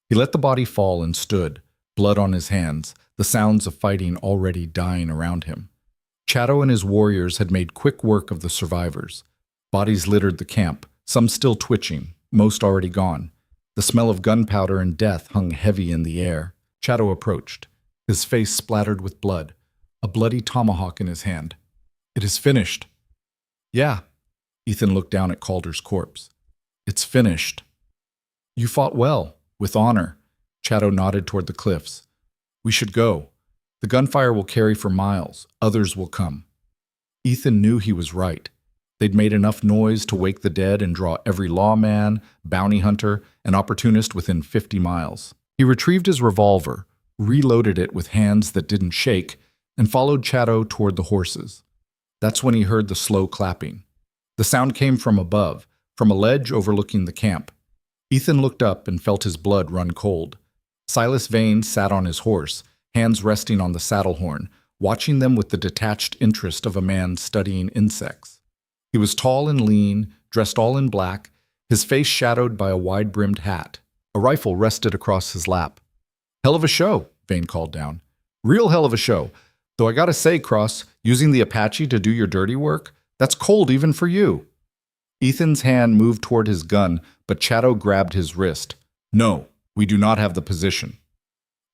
He let the body fall and stood, blood on his hands, the sounds of fighting already dying around him. Chatto and his warriors had made quick work of the survivors. Bodies littered the camp, some still twitching, most already gone. The smell of gunpowder and death hung heavy in the air. Chatto approached, his face splattered with blood, a bloody tomahawk in his hand. "It is finished." "Yeah." Ethan looked down at Calder's corpse. "It's finished." "You fought well, with honor." Chatto nodded toward the cliffs. "We should go. The gunfire will carry for miles. Others will come." Ethan knew he was right. They'd made enough noise to wake the dead and draw every lawman, bounty hunter, and opportunist within 50 miles. He retrieved his revolver, reloaded it with hands that didn't shake, and followed Chatto toward the horses. That's when he heard the slow clapping. The sound came from above, from a ledge overlooking the camp. Ethan looked up and felt his blood run cold. Silas Vane sat on his horse, hands resting on the saddle horn, watching them with the detached interest of a man studying insects. He was tall and lean, dressed all in black, his face shadowed by a wide-brimmed hat. A rifle rested across his lap. "Hell of a show," Vane called down. "Real hell of a show. Though I gotta say, Cross, using the Apache to do your dirty work, that's cold even for you." Ethan's hand moved toward his gun, but Chatto grabbed his wrist. "No, we do not have the position."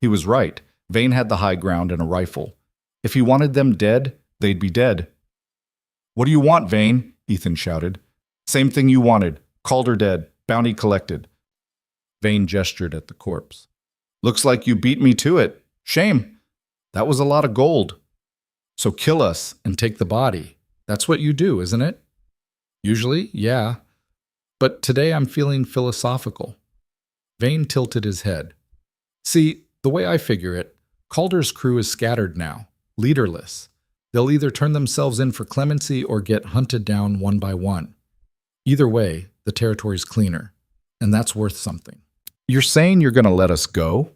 He was right. Vane had the high ground and a rifle. If he wanted them dead, they'd be dead. "What do you want, Vane?" Ethan shouted. "Same thing you wanted. Calder dead. Bounty collected." Vane gestured at the corpse. "Looks like you beat me to it. Shame. That was a lot of gold." "So kill us and take the body. That's what you do, isn't it?" "Usually, yeah. But today I'm feeling philosophical." Vane tilted his head. "See, the way I figure it, Calder's crew is scattered now, leaderless. They'll either turn themselves in for clemency or get hunted down one by one. Either way, the territory's cleaner, and that's worth something." "You're saying you're going to let us go?"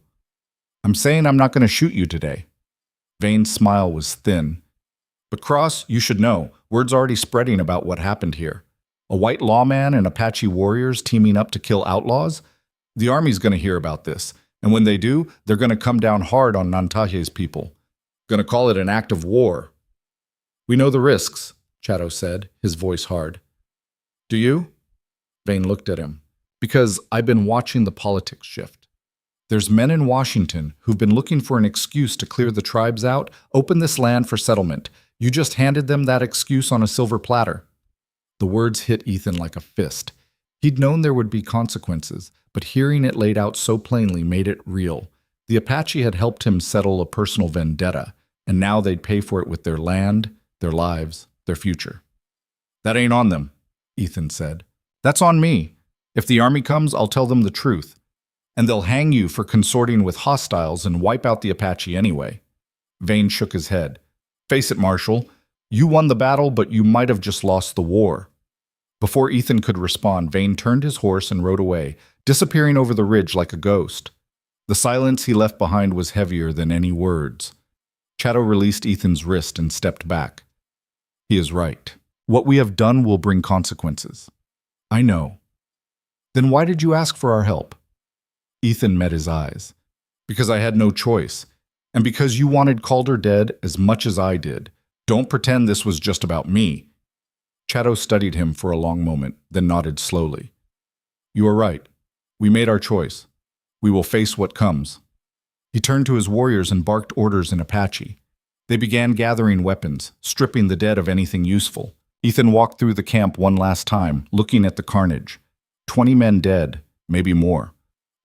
"I'm saying I'm not going to shoot you today." Vane's smile was thin. "But Cross, you should know, word's already spreading about what happened here. A white lawman and Apache warriors teaming up to kill outlaws? The army's going to hear about this, and when they do, they're going to come down hard on Nantaje's people. Going to call it an act of war." "We know the risks," Chato said, his voice hard. "Do you?" Vane looked at him. "Because I've been watching the politics shift. There's men in Washington who've been looking for an excuse to clear the tribes out, open this land for settlement. You just handed them that excuse on a silver platter." The words hit Ethan like a fist. He'd known there would be consequences, but hearing it laid out so plainly made it real. The Apache had helped him settle a personal vendetta, and now they'd pay for it with their land, their lives, their future. "That ain't on them," Ethan said. "That's on me. If the army comes, I'll tell them the truth. And they'll hang you for consorting with hostiles and wipe out the Apache anyway." Vane shook his head. "Face it, Marshal. You won the battle, but you might have just lost the war." Before Ethan could respond, Vane turned his horse and rode away, disappearing over the ridge like a ghost. The silence he left behind was heavier than any words. Chato released Ethan's wrist and stepped back. "He is right. What we have done will bring consequences." "I know." "Then why did you ask for our help?" Ethan met his eyes. "Because I had no choice. And because you wanted Calder dead as much as I did. Don't pretend this was just about me." Chato studied him for a long moment, then nodded slowly. "You are right. We made our choice. We will face what comes." He turned to his warriors and barked orders in Apache. They began gathering weapons, stripping the dead of anything useful. Ethan walked through the camp one last time, looking at the carnage. 20 men dead, maybe more.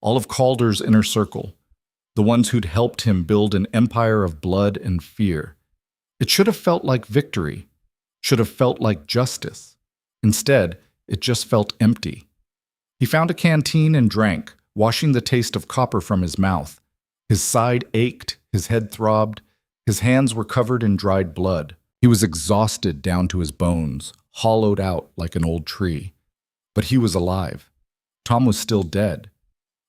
All of Calder's inner circle. The ones who'd helped him build an empire of blood and fear. It should have felt like victory. Should have felt like justice. Instead, it just felt empty. He found a canteen and drank, washing the taste of copper from his mouth. His side ached, his head throbbed, his hands were covered in dried blood. He was exhausted down to his bones, hollowed out like an old tree. But he was alive. Tom was still dead.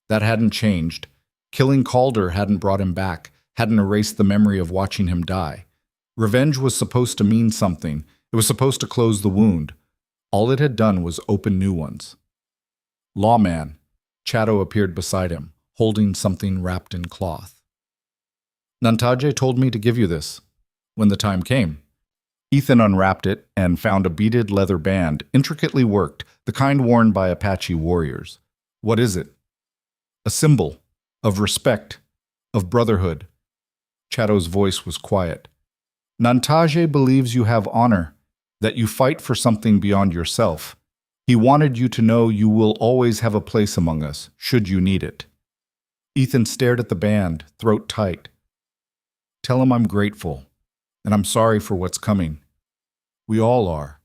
That hadn't changed. Killing Calder hadn't brought him back, hadn't erased the memory of watching him die. Revenge was supposed to mean something. It was supposed to close the wound. All it had done was open new ones. "Lawman," Chato appeared beside him, holding something wrapped in cloth. "Nantaje told me to give you this, when the time came." Ethan unwrapped it and found a beaded leather band, intricately worked, the kind worn by Apache warriors. "What is it?" "A symbol of respect, of brotherhood." Chato's voice was quiet. "Nantaje believes you have honor, that you fight for something beyond yourself. He wanted you to know you will always have a place among us, should you need it." Ethan stared at the band, throat tight. "Tell him I'm grateful, and I'm sorry for what's coming. We all are."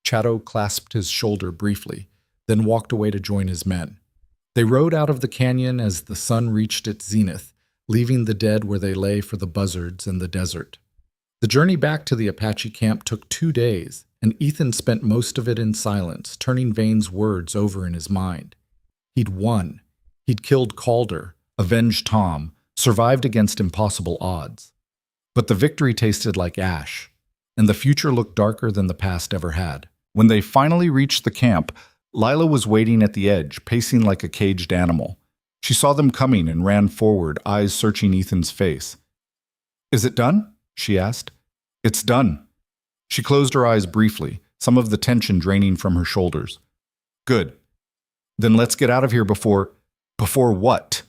Chato clasped his shoulder briefly, then walked away to join his men. They rode out of the canyon as the sun reached its zenith, leaving the dead where they lay for the buzzards and the desert. The journey back to the Apache camp took 2 days, and Ethan spent most of it in silence, turning Vane's words over in his mind. He'd won. He'd killed Calder, avenged Tom, survived against impossible odds. But the victory tasted like ash, and the future looked darker than the past ever had. When they finally reached the camp, Lila was waiting at the edge, pacing like a caged animal. She saw them coming and ran forward, eyes searching Ethan's face. "Is it done?" she asked. "It's done." She closed her eyes briefly, some of the tension draining from her shoulders. "Good. Then let's get out of here before..." "Before what?"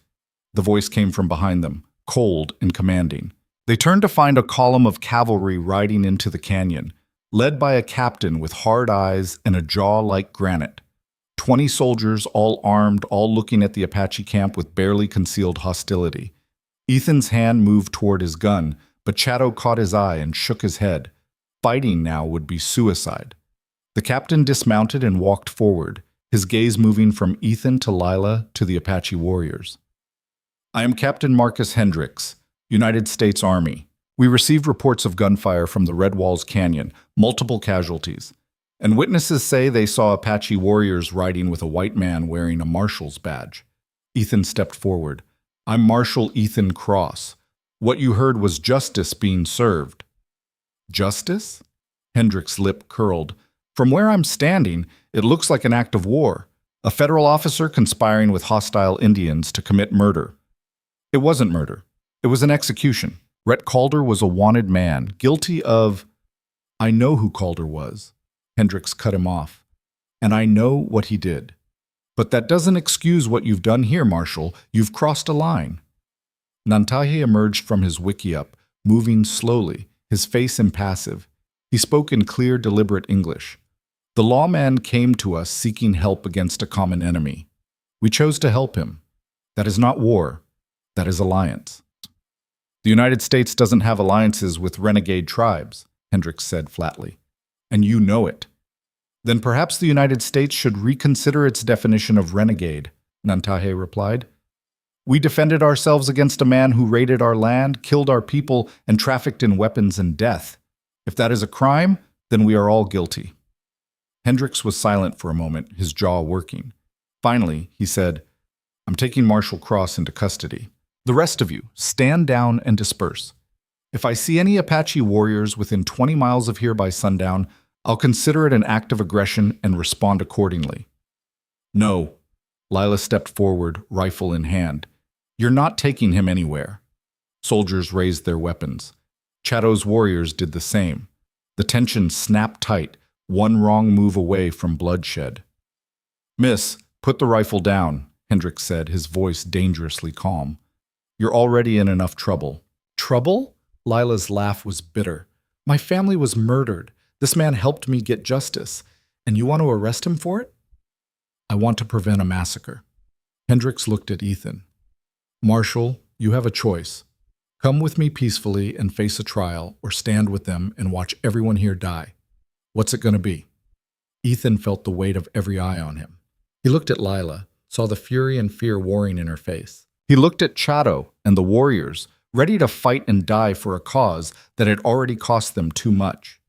The voice came from behind them. cold and commanding. They turned to find a column of cavalry riding into the canyon, led by a captain with hard eyes and a jaw like granite. 20 soldiers, all armed, all looking at the Apache camp with barely concealed hostility. Ethan's hand moved toward his gun, but Chatto caught his eye and shook his head. Fighting now would be suicide. The captain dismounted and walked forward, his gaze moving from Ethan to Lila to the Apache warriors. "I am Captain Marcus Hendricks, United States Army. We received reports of gunfire from the Red Walls Canyon, multiple casualties, and witnesses say they saw Apache warriors riding with a white man wearing a marshal's badge." Ethan stepped forward. "I'm Marshal Ethan Cross. What you heard was justice being served." "Justice?" Hendricks' lip curled. "From where I'm standing, it looks like an act of war. A federal officer conspiring with hostile Indians to commit murder." "It wasn't murder. It was an execution. Rhett Calder was a wanted man, guilty of—" "I know who Calder was." Hendricks cut him off. "And I know what he did. But that doesn't excuse what you've done here, Marshal. You've crossed a line." Nantahe emerged from his wickiup, moving slowly, his face impassive. He spoke in clear, deliberate English. "The lawman came to us seeking help against a common enemy. We chose to help him. That is not war. That is alliance." "The United States doesn't have alliances with renegade tribes," Hendricks said flatly. "And you know it." "Then perhaps the United States should reconsider its definition of renegade," Nantahe replied. "We defended ourselves against a man who raided our land, killed our people, and trafficked in weapons and death. If that is a crime, then we are all guilty." Hendricks was silent for a moment, his jaw working. Finally, he said, "I'm taking Marshal Cross into custody. The rest of you, stand down and disperse. If I see any Apache warriors within 20 miles of here by sundown, I'll consider it an act of aggression and respond accordingly." "No." Lila stepped forward, rifle in hand. "You're not taking him anywhere." Soldiers raised their weapons. Chatto's warriors did the same. The tension snapped tight, one wrong move away from bloodshed. "Miss, put the rifle down," Hendricks said, his voice dangerously calm. "You're already in enough trouble." "Trouble?" Lila's laugh was bitter. "My family was murdered. This man helped me get justice. And you want to arrest him for it?" "I want to prevent a massacre." Hendricks looked at Ethan. "Marshal, you have a choice. Come with me peacefully and face a trial, or stand with them and watch everyone here die. What's it going to be?" Ethan felt the weight of every eye on him. He looked at Lila, saw the fury and fear warring in her face. He looked at Chatto and the warriors, ready to fight and die for a cause that had already cost them too much.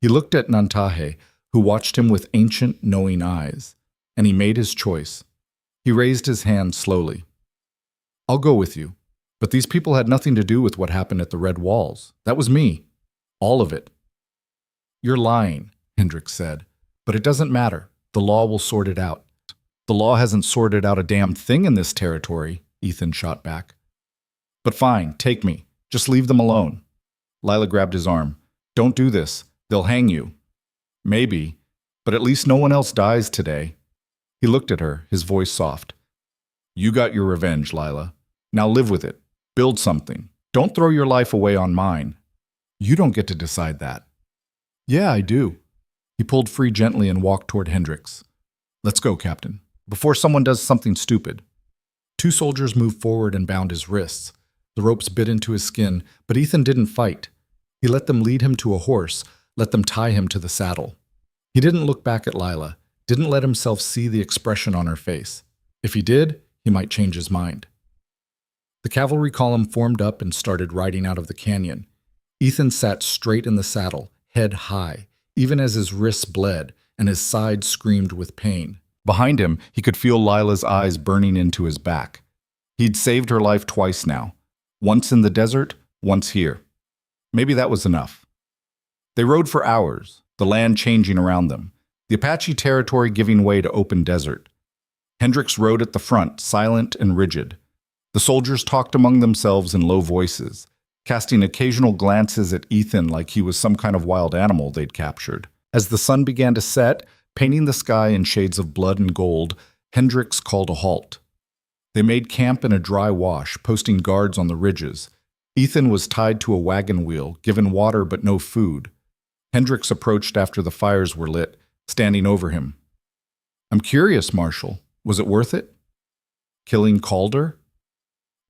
He looked at Nantahe, who watched him with ancient, knowing eyes, and he made his choice. He raised his hand slowly. "I'll go with you, but these people had nothing to do with what happened at the Red Walls. That was me. All of it." "You're lying," Hendricks said, "but it doesn't matter. The law will sort it out." "The law hasn't sorted out a damn thing in this territory," Ethan shot back. "But fine, take me. Just leave them alone." Lila grabbed his arm. "Don't do this. They'll hang you." "Maybe, but at least no one else dies today." He looked at her, his voice soft. "You got your revenge, Lila. Now live with it. Build something. Don't throw your life away on mine." "You don't get to decide that." "Yeah, I do." He pulled free gently and walked toward Hendricks. "Let's go, Captain, before someone does something stupid." 2 soldiers moved forward and bound his wrists. The ropes bit into his skin, but Ethan didn't fight. He let them lead him to a horse, let them tie him to the saddle. He didn't look back at Lila, didn't let himself see the expression on her face. If he did, he might change his mind. The cavalry column formed up and started riding out of the canyon. Ethan sat straight in the saddle, head high, even as his wrists bled and his side screamed with pain. Behind him, he could feel Lila's eyes burning into his back. He'd saved her life twice now. Once in the desert, once here. Maybe that was enough. They rode for hours, the land changing around them, the Apache territory giving way to open desert. Hendricks rode at the front, silent and rigid. The soldiers talked among themselves in low voices, casting occasional glances at Ethan like he was some kind of wild animal they'd captured. As the sun began to set, painting the sky in shades of blood and gold, Hendricks called a halt. They made camp in a dry wash, posting guards on the ridges. Ethan was tied to a wagon wheel, given water but no food. Hendricks approached after the fires were lit, standing over him. "I'm curious, Marshal. Was it worth it? Killing Calder?"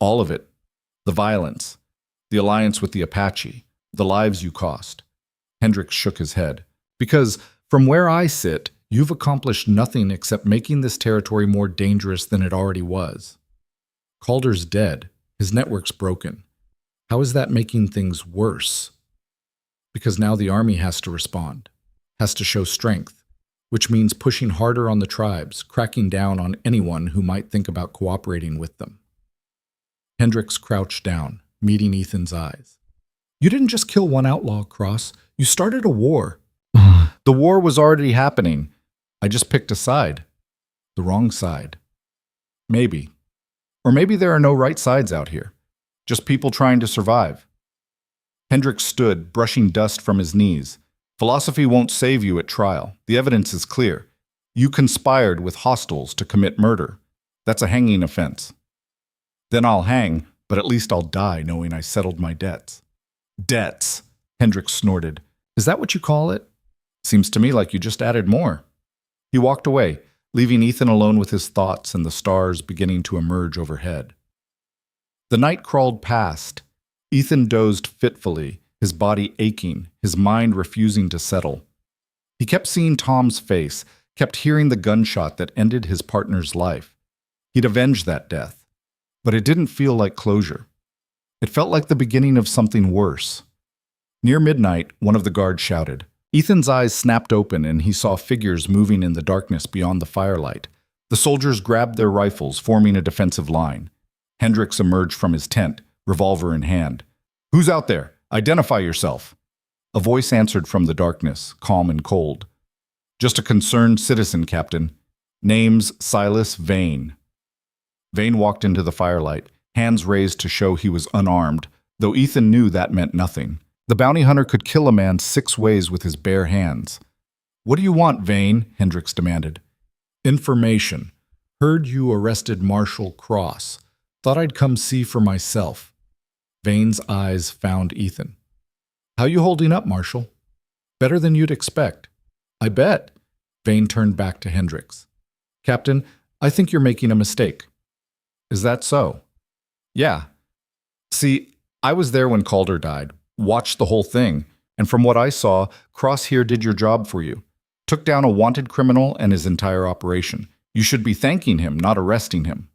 "All of it. The violence, the alliance with the Apache, the lives you cost." Hendricks shook his head. "Because, from where I sit, you've accomplished nothing except making this territory more dangerous than it already was. Calder's dead. His network's broken. How is that making things worse?" "Because now the army has to respond, has to show strength, which means pushing harder on the tribes, cracking down on anyone who might think about cooperating with them." Hendricks crouched down, meeting Ethan's eyes. "You didn't just kill one outlaw, Cross. You started a war." "The war was already happening. I just picked a side. The wrong side. Maybe. Or maybe there are no right sides out here. Just people trying to survive." Hendricks stood, brushing dust from his knees. "Philosophy won't save you at trial. The evidence is clear. You conspired with hostiles to commit murder. That's a hanging offense." "Then I'll hang, but at least I'll die knowing I settled my debts." "Debts," Hendricks snorted. "Is that what you call it? Seems to me like you just added more." He walked away, leaving Ethan alone with his thoughts and the stars beginning to emerge overhead. The night crawled past. Ethan dozed fitfully, his body aching, his mind refusing to settle. He kept seeing Tom's face, kept hearing the gunshot that ended his partner's life. He'd avenged that death. But it didn't feel like closure. It felt like the beginning of something worse. Near midnight, one of the guards shouted. Ethan's eyes snapped open and he saw figures moving in the darkness beyond the firelight. The soldiers grabbed their rifles, forming a defensive line. Hendricks emerged from his tent, revolver in hand. "Who's out there? Identify yourself." A voice answered from the darkness, calm and cold. "Just a concerned citizen, Captain. Name's Silas Vane." Vane walked into the firelight, hands raised to show he was unarmed, though Ethan knew that meant nothing. The bounty hunter could kill a man 6 ways with his bare hands. "What do you want, Vane?" Hendricks demanded. "Information. Heard you arrested Marshal Cross. Thought I'd come see for myself." Vane's eyes found Ethan. "How you holding up, Marshal?" "Better than you'd expect." "I bet." Vane turned back to Hendricks. "Captain, I think you're making a mistake." "Is that so?" "Yeah. See, I was there when Calder died, watched the whole thing, and from what I saw, Cross here did your job for you. Took down a wanted criminal and his entire operation. You should be thanking him, not arresting him."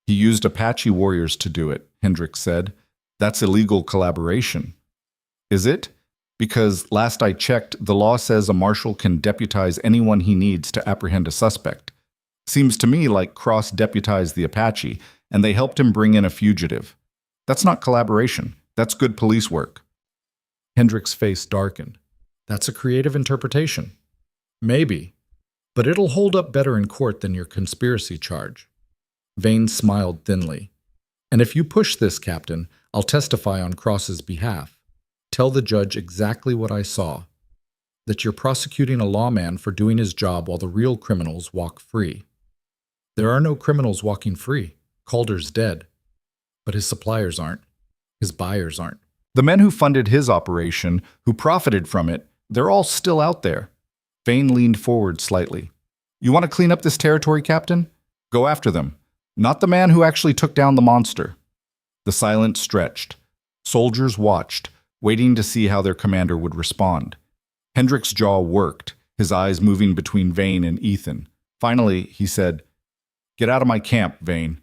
"He used Apache warriors to do it," Hendricks said. "That's illegal collaboration." "Is it? Because last I checked, the law says a marshal can deputize anyone he needs to apprehend a suspect. Seems to me like Cross deputized the Apache, and they helped him bring in a fugitive. That's not collaboration. That's good police work." Hendricks' face darkened. "That's a creative interpretation." "Maybe. But it'll hold up better in court than your conspiracy charge." Vane smiled thinly. "And if you push this, Captain, I'll testify on Cross's behalf. Tell the judge exactly what I saw. That you're prosecuting a lawman for doing his job while the real criminals walk free." "There are no criminals walking free. Calder's dead. But his suppliers aren't. His buyers aren't. The men who funded his operation, who profited from it, they're all still out there." Vane leaned forward slightly. "You want to clean up this territory, Captain? Go after them. Not the man who actually took down the monster." The silence stretched. Soldiers watched, waiting to see how their commander would respond. Hendricks' jaw worked, his eyes moving between Vane and Ethan. Finally, he said, "Get out of my camp, Vane."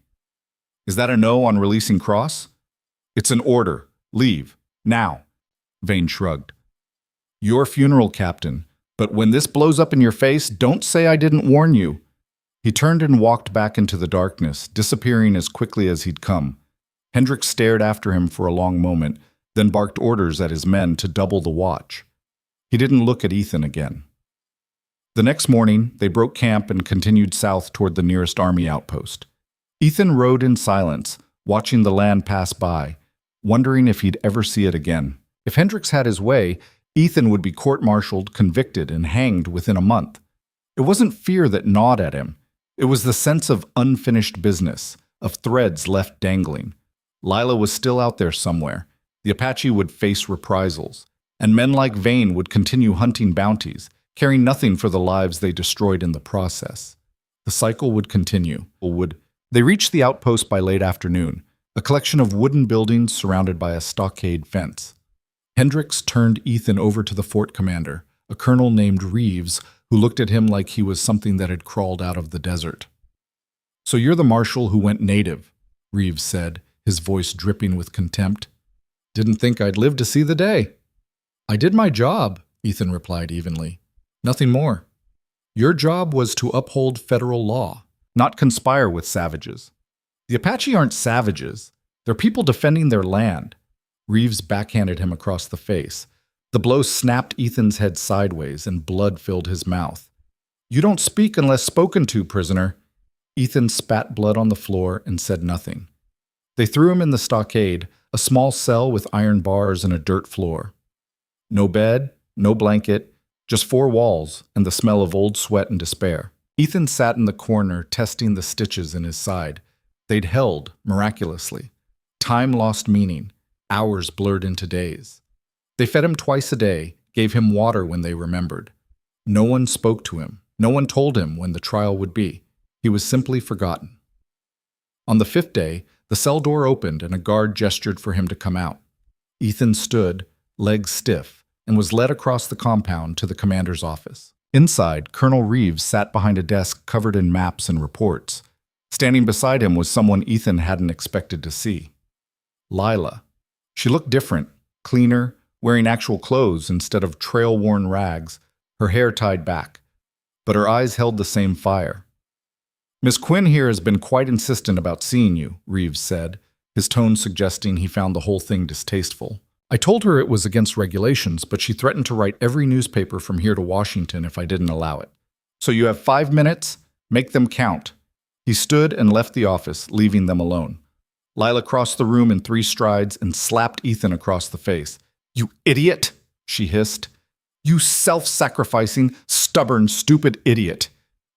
"Is that a no on releasing Cross?" "It's an order. Leave. Now." Vane shrugged. "Your funeral, Captain. But when this blows up in your face, don't say I didn't warn you." He turned and walked back into the darkness, disappearing as quickly as he'd come. Hendricks stared after him for a long moment, then barked orders at his men to double the watch. He didn't look at Ethan again. The next morning, they broke camp and continued south toward the nearest army outpost. Ethan rode in silence, watching the land pass by, wondering if he'd ever see it again. If Hendricks had his way, Ethan would be court-martialed, convicted, and hanged within a month. It wasn't fear that gnawed at him. It was the sense of unfinished business, of threads left dangling. Lila was still out there somewhere. The Apache would face reprisals, and men like Vane would continue hunting bounties, caring nothing for the lives they destroyed in the process. The cycle would continue. They reached the outpost by late afternoon, a collection of wooden buildings surrounded by a stockade fence. Hendricks turned Ethan over to the fort commander, a colonel named Reeves, who looked at him like he was something that had crawled out of the desert. "So you're the marshal who went native," Reeves said, his voice dripping with contempt. "Didn't think I'd live to see the day." "I did my job," Ethan replied evenly. "Nothing more. Your job was to uphold federal law, not conspire with savages. The Apache aren't savages. They're people defending their land." Reeves backhanded him across the face. The blow snapped Ethan's head sideways and blood filled his mouth. "You don't speak unless spoken to, prisoner." Ethan spat blood on the floor and said nothing. They threw him in the stockade, a small cell with iron bars and a dirt floor. No bed, no blanket, just four walls and the smell of old sweat and despair. Ethan sat in the corner, testing the stitches in his side. They'd held, miraculously. Time lost meaning. Hours blurred into days. They fed him twice a day, gave him water when they remembered. No one spoke to him. No one told him when the trial would be. He was simply forgotten. On the fifth day, the cell door opened and a guard gestured for him to come out. Ethan stood, legs stiff, and was led across the compound to the commander's office. Inside, Colonel Reeves sat behind a desk covered in maps and reports. Standing beside him was someone Ethan hadn't expected to see. Lila. She looked different, cleaner, wearing actual clothes instead of trail-worn rags, her hair tied back. But her eyes held the same fire. "Miss Quinn here has been quite insistent about seeing you," Reeves said, his tone suggesting he found the whole thing distasteful. "I told her it was against regulations, but she threatened to write every newspaper from here to Washington if I didn't allow it. So you have 5 minutes? Make them count." He stood and left the office, leaving them alone. Lila crossed the room in 3 strides and slapped Ethan across the face. "You idiot!" she hissed. "You self-sacrificing, stubborn, stupid idiot!"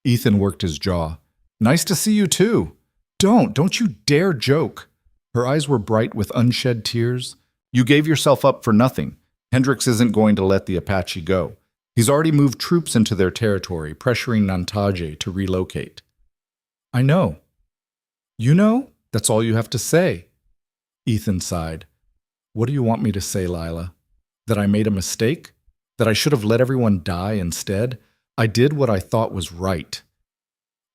Ethan worked his jaw. "Nice to see you too. Don't you dare joke." Her eyes were bright with unshed tears. "You gave yourself up for nothing. Hendricks isn't going to let the Apache go. He's already moved troops into their territory, pressuring Nantaje to relocate." "I know." "You know? That's all you have to say." Ethan sighed. "What do you want me to say, Lila? That I made a mistake? That I should have let everyone die instead? I did what I thought was right.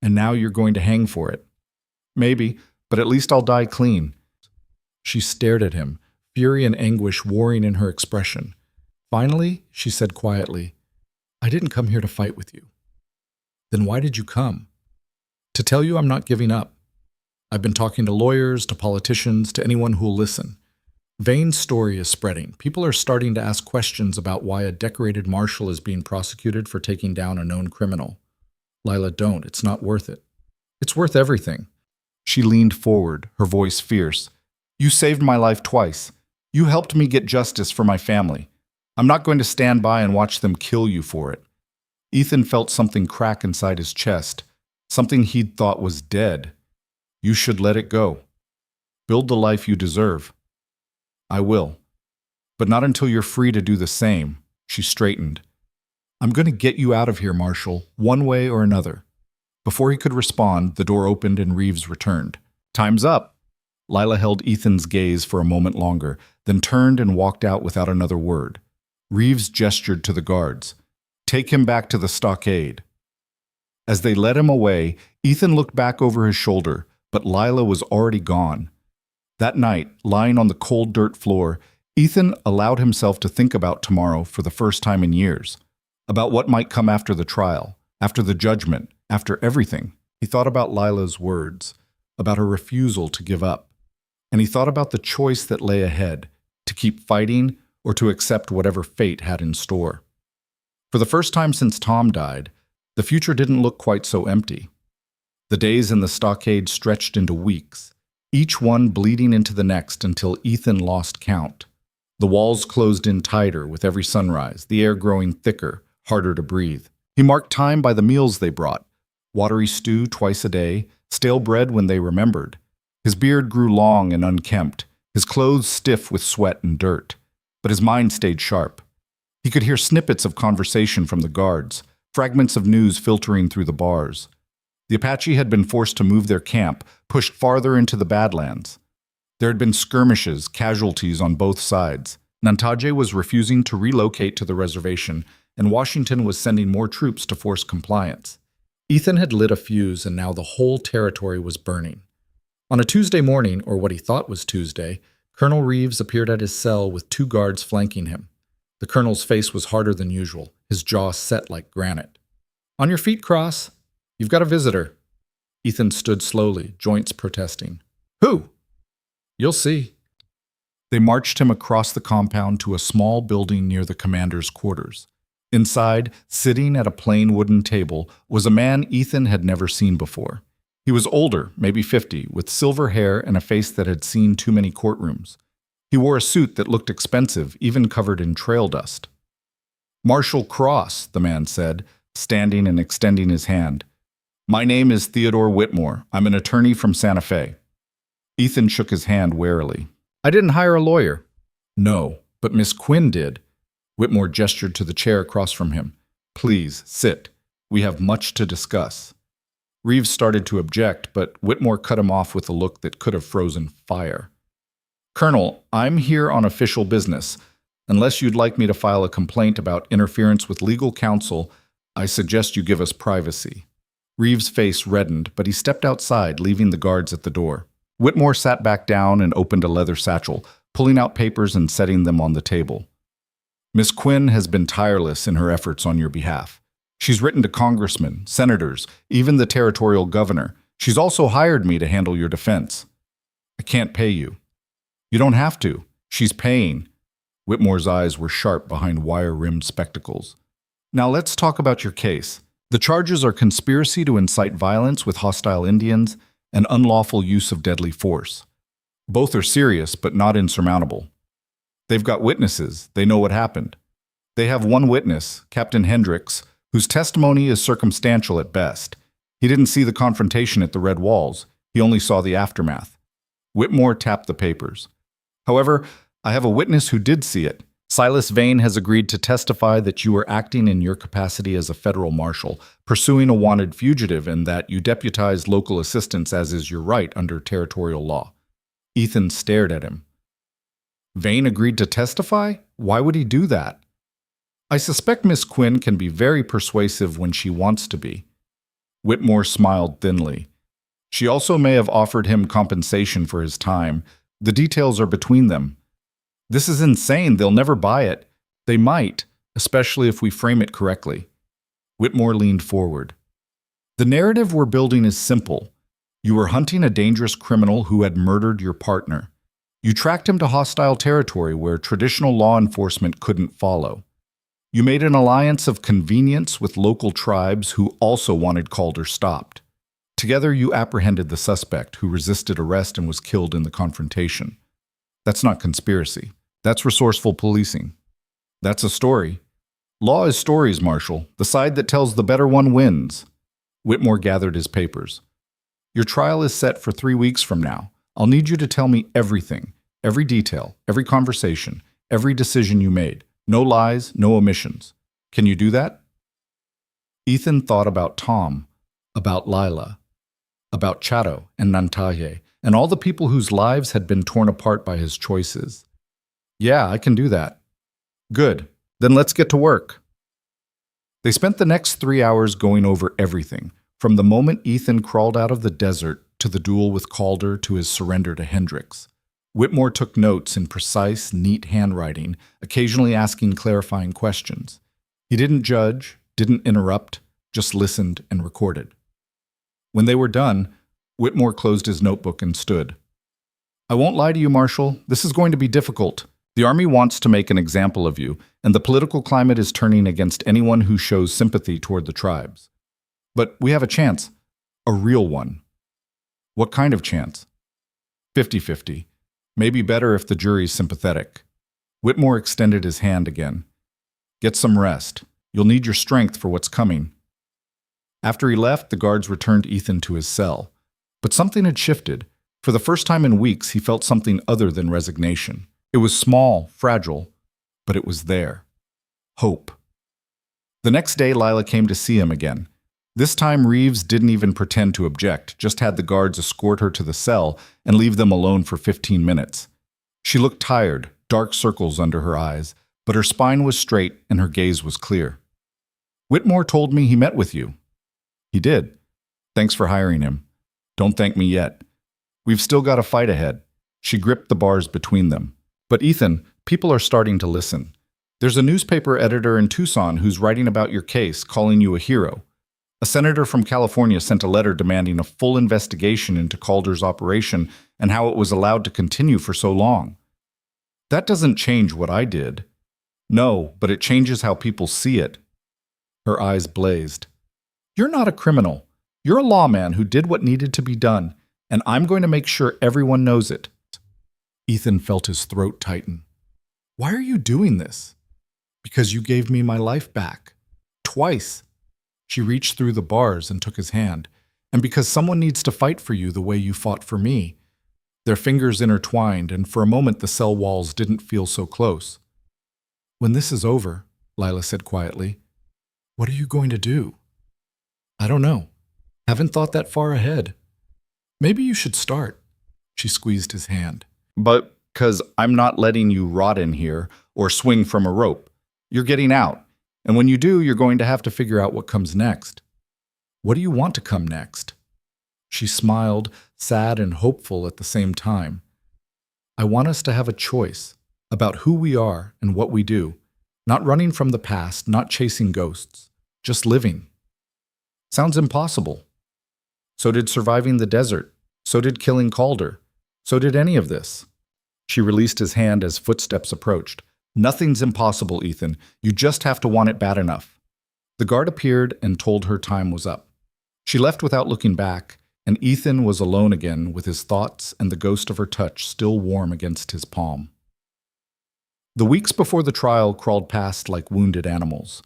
And now you're going to hang for it. Maybe, but at least I'll die clean." She stared at him, fury and anguish warring in her expression. Finally, she said quietly, "I didn't come here to fight with you." "Then why did you come?" "To tell you I'm not giving up. I've been talking to lawyers, to politicians, to anyone who'll listen. Vane's story is spreading. People are starting to ask questions about why a decorated marshal is being prosecuted for taking down a known criminal. Lila, don't. It's not worth it. It's worth everything." She leaned forward, her voice fierce. "You saved my life twice. You helped me get justice for my family. I'm not going to stand by and watch them kill you for it." Ethan felt something crack inside his chest, something he'd thought was dead. "You should let it go. Build the life you deserve." "I will. But not until you're free to do the same." She straightened. "I'm going to get you out of here, Marshal, one way or another." Before he could respond, the door opened and Reeves returned. "Time's up." Lila held Ethan's gaze for a moment longer, then turned and walked out without another word. Reeves gestured to the guards. "Take him back to the stockade." As they led him away, Ethan looked back over his shoulder, but Lila was already gone. That night, lying on the cold dirt floor, Ethan allowed himself to think about tomorrow for the first time in years. About what might come after the trial, after the judgment, after everything. He thought about Lila's words, about her refusal to give up. And he thought about the choice that lay ahead, to keep fighting or to accept whatever fate had in store. For the first time since Tom died, the future didn't look quite so empty. The days in the stockade stretched into weeks, each one bleeding into the next until Ethan lost count. The walls closed in tighter with every sunrise, the air growing thicker, harder to breathe. He marked time by the meals they brought, watery stew twice a day, stale bread when they remembered. His beard grew long and unkempt, his clothes stiff with sweat and dirt, but his mind stayed sharp. He could hear snippets of conversation from the guards, fragments of news filtering through the bars. The Apache had been forced to move their camp, pushed farther into the Badlands. There had been skirmishes, casualties on both sides. Nantaje was refusing to relocate to the reservation, and Washington was sending more troops to force compliance. Ethan had lit a fuse, and now the whole territory was burning. On a Tuesday morning, or what he thought was Tuesday, Colonel Reeves appeared at his cell with 2 guards flanking him. The colonel's face was harder than usual, his jaw set like granite. "On your feet, Cross. You've got a visitor." Ethan stood slowly, joints protesting. "Who?" "You'll see." They marched him across the compound to a small building near the commander's quarters. Inside, sitting at a plain wooden table, was a man Ethan had never seen before. He was older, maybe 50, with silver hair and a face that had seen too many courtrooms. He wore a suit that looked expensive, even covered in trail dust. "Marshal Cross," the man said, standing and extending his hand. "My name is Theodore Whitmore. I'm an attorney from Santa Fe." Ethan shook his hand warily. "I didn't hire a lawyer." "No, but Miss Quinn did." Whitmore gestured to the chair across from him. "Please, sit. We have much to discuss." Reeves started to object, but Whitmore cut him off with a look that could have frozen fire. "Colonel, I'm here on official business. Unless you'd like me to file a complaint about interference with legal counsel, I suggest you give us privacy." Reeves' face reddened, but he stepped outside, leaving the guards at the door. Whitmore sat back down and opened a leather satchel, pulling out papers and setting them on the table. "Miss Quinn has been tireless in her efforts on your behalf. She's written to congressmen, senators, even the territorial governor. She's also hired me to handle your defense." "I can't pay you." "You don't have to. She's paying." Whitmore's eyes were sharp behind wire-rimmed spectacles. "Now let's talk about your case. The charges are conspiracy to incite violence with hostile Indians and unlawful use of deadly force. Both are serious, but not insurmountable. They've got witnesses. They know what happened. They have one witness, Captain Hendricks, whose testimony is circumstantial at best. He didn't see the confrontation at the Red Walls. He only saw the aftermath." Whitmore tapped the papers. "However, I have a witness who did see it. Silas Vane has agreed to testify that you were acting in your capacity as a federal marshal, pursuing a wanted fugitive, and that you deputized local assistance as is your right under territorial law." Ethan stared at him. "Vane agreed to testify? Why would he do that?" "I suspect Miss Quinn can be very persuasive when she wants to be." Whitmore smiled thinly. "She also may have offered him compensation for his time. The details are between them. This is insane. They'll never buy it. They might, especially if we frame it correctly." Whitmore leaned forward. "The narrative we're building is simple. You were hunting a dangerous criminal who had murdered your partner. You tracked him to hostile territory where traditional law enforcement couldn't follow. You made an alliance of convenience with local tribes who also wanted Calder stopped. Together you apprehended the suspect who resisted arrest and was killed in the confrontation. That's not conspiracy. That's resourceful policing. That's a story. Law is stories, Marshal. The side that tells the better one wins." Whitmore gathered his papers. "Your trial is set for 3 weeks from now. I'll need you to tell me everything, every detail, every conversation, every decision you made. No lies, no omissions. Can you do that?" Ethan thought about Tom, about Lila, about Chato and Nantaje, and all the people whose lives had been torn apart by his choices. "Yeah, I can do that." "Good. Then let's get to work." They spent the next 3 hours going over everything, from the moment Ethan crawled out of the desert to the duel with Calder to his surrender to Hendricks. Whitmore took notes in precise, neat handwriting, occasionally asking clarifying questions. He didn't judge, didn't interrupt, just listened and recorded. When they were done, Whitmore closed his notebook and stood. "I won't lie to you, Marshal. This is going to be difficult. The Army wants to make an example of you, and the political climate is turning against anyone who shows sympathy toward the tribes. But we have a chance. A real one." "What kind of chance?" 50-50. Maybe better if the jury's sympathetic." Whitmore extended his hand again. "Get some rest. You'll need your strength for what's coming." After he left, the guards returned Ethan to his cell. But something had shifted. For For the first time in weeks, he felt something other than resignation. It was small, fragile, but it was there. Hope. The next day, Lila came to see him again. This time, Reeves didn't even pretend to object, just had the guards escort her to the cell and leave them alone for 15 minutes. She looked tired, dark circles under her eyes, but her spine was straight and her gaze was clear. "Whitmore told me he met with you." "He did. Thanks for hiring him. Don't thank me yet. We've still got a fight ahead." She gripped the bars between them. "But Ethan, people are starting to listen. There's a newspaper editor in Tucson who's writing about your case, calling you a hero. A senator from California sent a letter demanding a full investigation into Calder's operation and how it was allowed to continue for so long. That doesn't change what I did." "No, but it changes how people see it." Her eyes blazed. "You're not a criminal. You're a lawman who did what needed to be done, and I'm going to make sure everyone knows it." Ethan felt his throat tighten. "Why are you doing this?" "Because you gave me my life back. Twice." She reached through the bars and took his hand. "And because someone needs to fight for you the way you fought for me." Their fingers intertwined, and for a moment the cell walls didn't feel so close. "When this is over," Lila said quietly, "what are you going to do?" "I don't know. Haven't thought that far ahead. Maybe you should start." She squeezed his hand. "But because I'm not letting you rot in here or swing from a rope. You're getting out. And when you do, you're going to have to figure out what comes next." "What do you want to come next?" She smiled, sad and hopeful at the same time. "I want us to have a choice about who we are and what we do. Not running from the past, not chasing ghosts, just living." "Sounds impossible." "So did surviving the desert. So did killing Calder. So did any of this." She released his hand as footsteps approached. "Nothing's impossible, Ethan. You just have to want it bad enough." The guard appeared and told her time was up. She left without looking back, and Ethan was alone again with his thoughts and the ghost of her touch still warm against his palm. The weeks before the trial crawled past like wounded animals.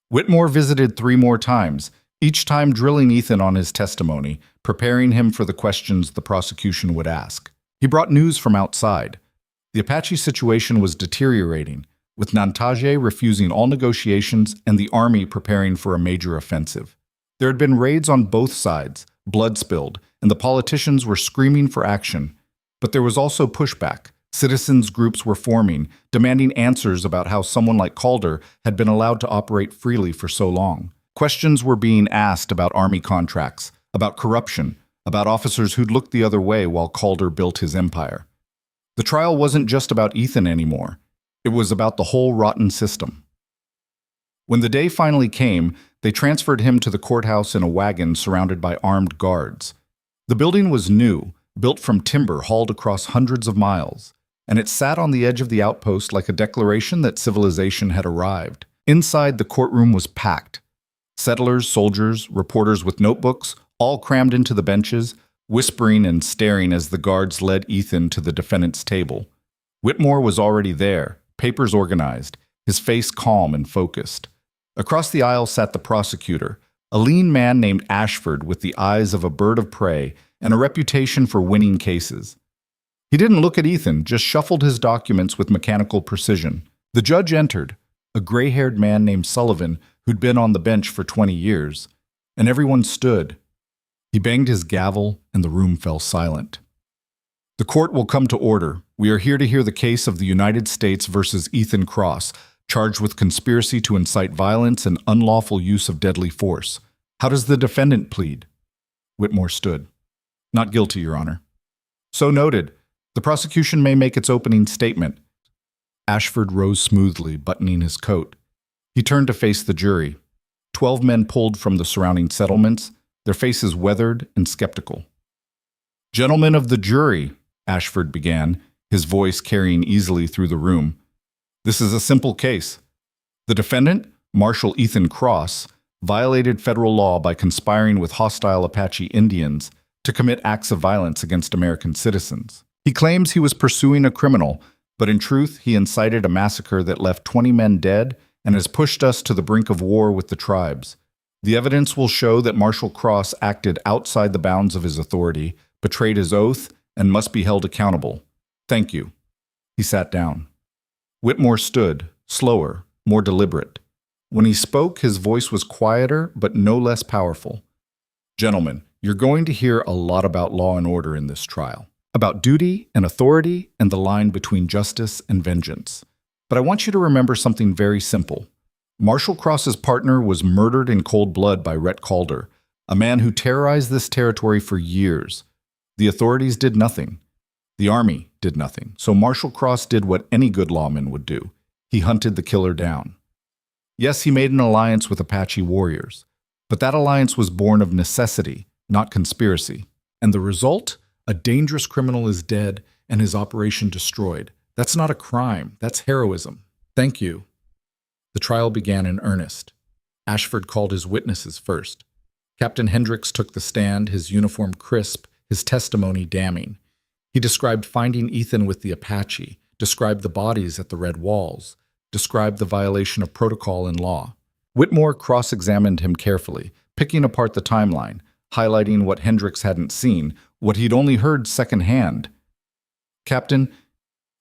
Whitmore visited 3 more times, each time drilling Ethan on his testimony, preparing him for the questions the prosecution would ask. He brought news from outside. The Apache situation was deteriorating, with Nantaje refusing all negotiations and the army preparing for a major offensive. There had been raids on both sides, blood spilled, and the politicians were screaming for action. But there was also pushback. Citizens groups were forming, demanding answers about how someone like Calder had been allowed to operate freely for so long. Questions were being asked about army contracts, about corruption, about officers who'd looked the other way while Calder built his empire. The trial wasn't just about Ethan anymore. It was about the whole rotten system. When the day finally came, they transferred him to the courthouse in a wagon surrounded by armed guards. The building was new, built from timber hauled across hundreds of miles, and it sat on the edge of the outpost like a declaration that civilization had arrived. Inside, the courtroom was packed. Settlers, soldiers, reporters with notebooks, all crammed into the benches, whispering and staring as the guards led Ethan to the defendant's table. Whitmore was already there, papers organized, his face calm and focused. Across the aisle sat the prosecutor, a lean man named Ashford with the eyes of a bird of prey and a reputation for winning cases. He didn't look at Ethan, just shuffled his documents with mechanical precision. The judge entered, a gray-haired man named Sullivan who'd been on the bench for 20 years, and everyone stood. He banged his gavel, and the room fell silent. "The court will come to order. We are here to hear the case of the United States versus Ethan Cross, charged with conspiracy to incite violence and unlawful use of deadly force. How does the defendant plead?" Whitmore stood. "Not guilty, Your Honor." "So noted. The prosecution may make its opening statement." Ashford rose smoothly, buttoning his coat. He turned to face the jury. 12 men pulled from the surrounding settlements, their faces weathered and skeptical. "Gentlemen of the jury," Ashford began, his voice carrying easily through the room. "This is a simple case. The defendant, Marshal Ethan Cross, violated federal law by conspiring with hostile Apache Indians to commit acts of violence against American citizens. He claims he was pursuing a criminal, but in truth, he incited a massacre that left 20 men dead and has pushed us to the brink of war with the tribes. The evidence will show that Marshal Cross acted outside the bounds of his authority, betrayed his oath, and must be held accountable. Thank you." He sat down. Whitmore stood, slower, more deliberate. When he spoke, his voice was quieter, but no less powerful. "Gentlemen, you're going to hear a lot about law and order in this trial, about duty and authority and the line between justice and vengeance. But I want you to remember something very simple. Marshal Cross's partner was murdered in cold blood by Rhett Calder, a man who terrorized this territory for years. The authorities did nothing. The army did nothing. So Marshal Cross did what any good lawman would do. He hunted the killer down. Yes, he made an alliance with Apache warriors, but that alliance was born of necessity, not conspiracy. And the result? A dangerous criminal is dead and his operation destroyed. That's not a crime. That's heroism. Thank you." The trial began in earnest. Ashford called his witnesses first. Captain Hendricks took the stand, his uniform crisp, his testimony damning. He described finding Ethan with the Apache, described the bodies at the red walls, described the violation of protocol and law. Whitmore cross-examined him carefully, picking apart the timeline, highlighting what Hendricks hadn't seen, what he'd only heard secondhand. "Captain,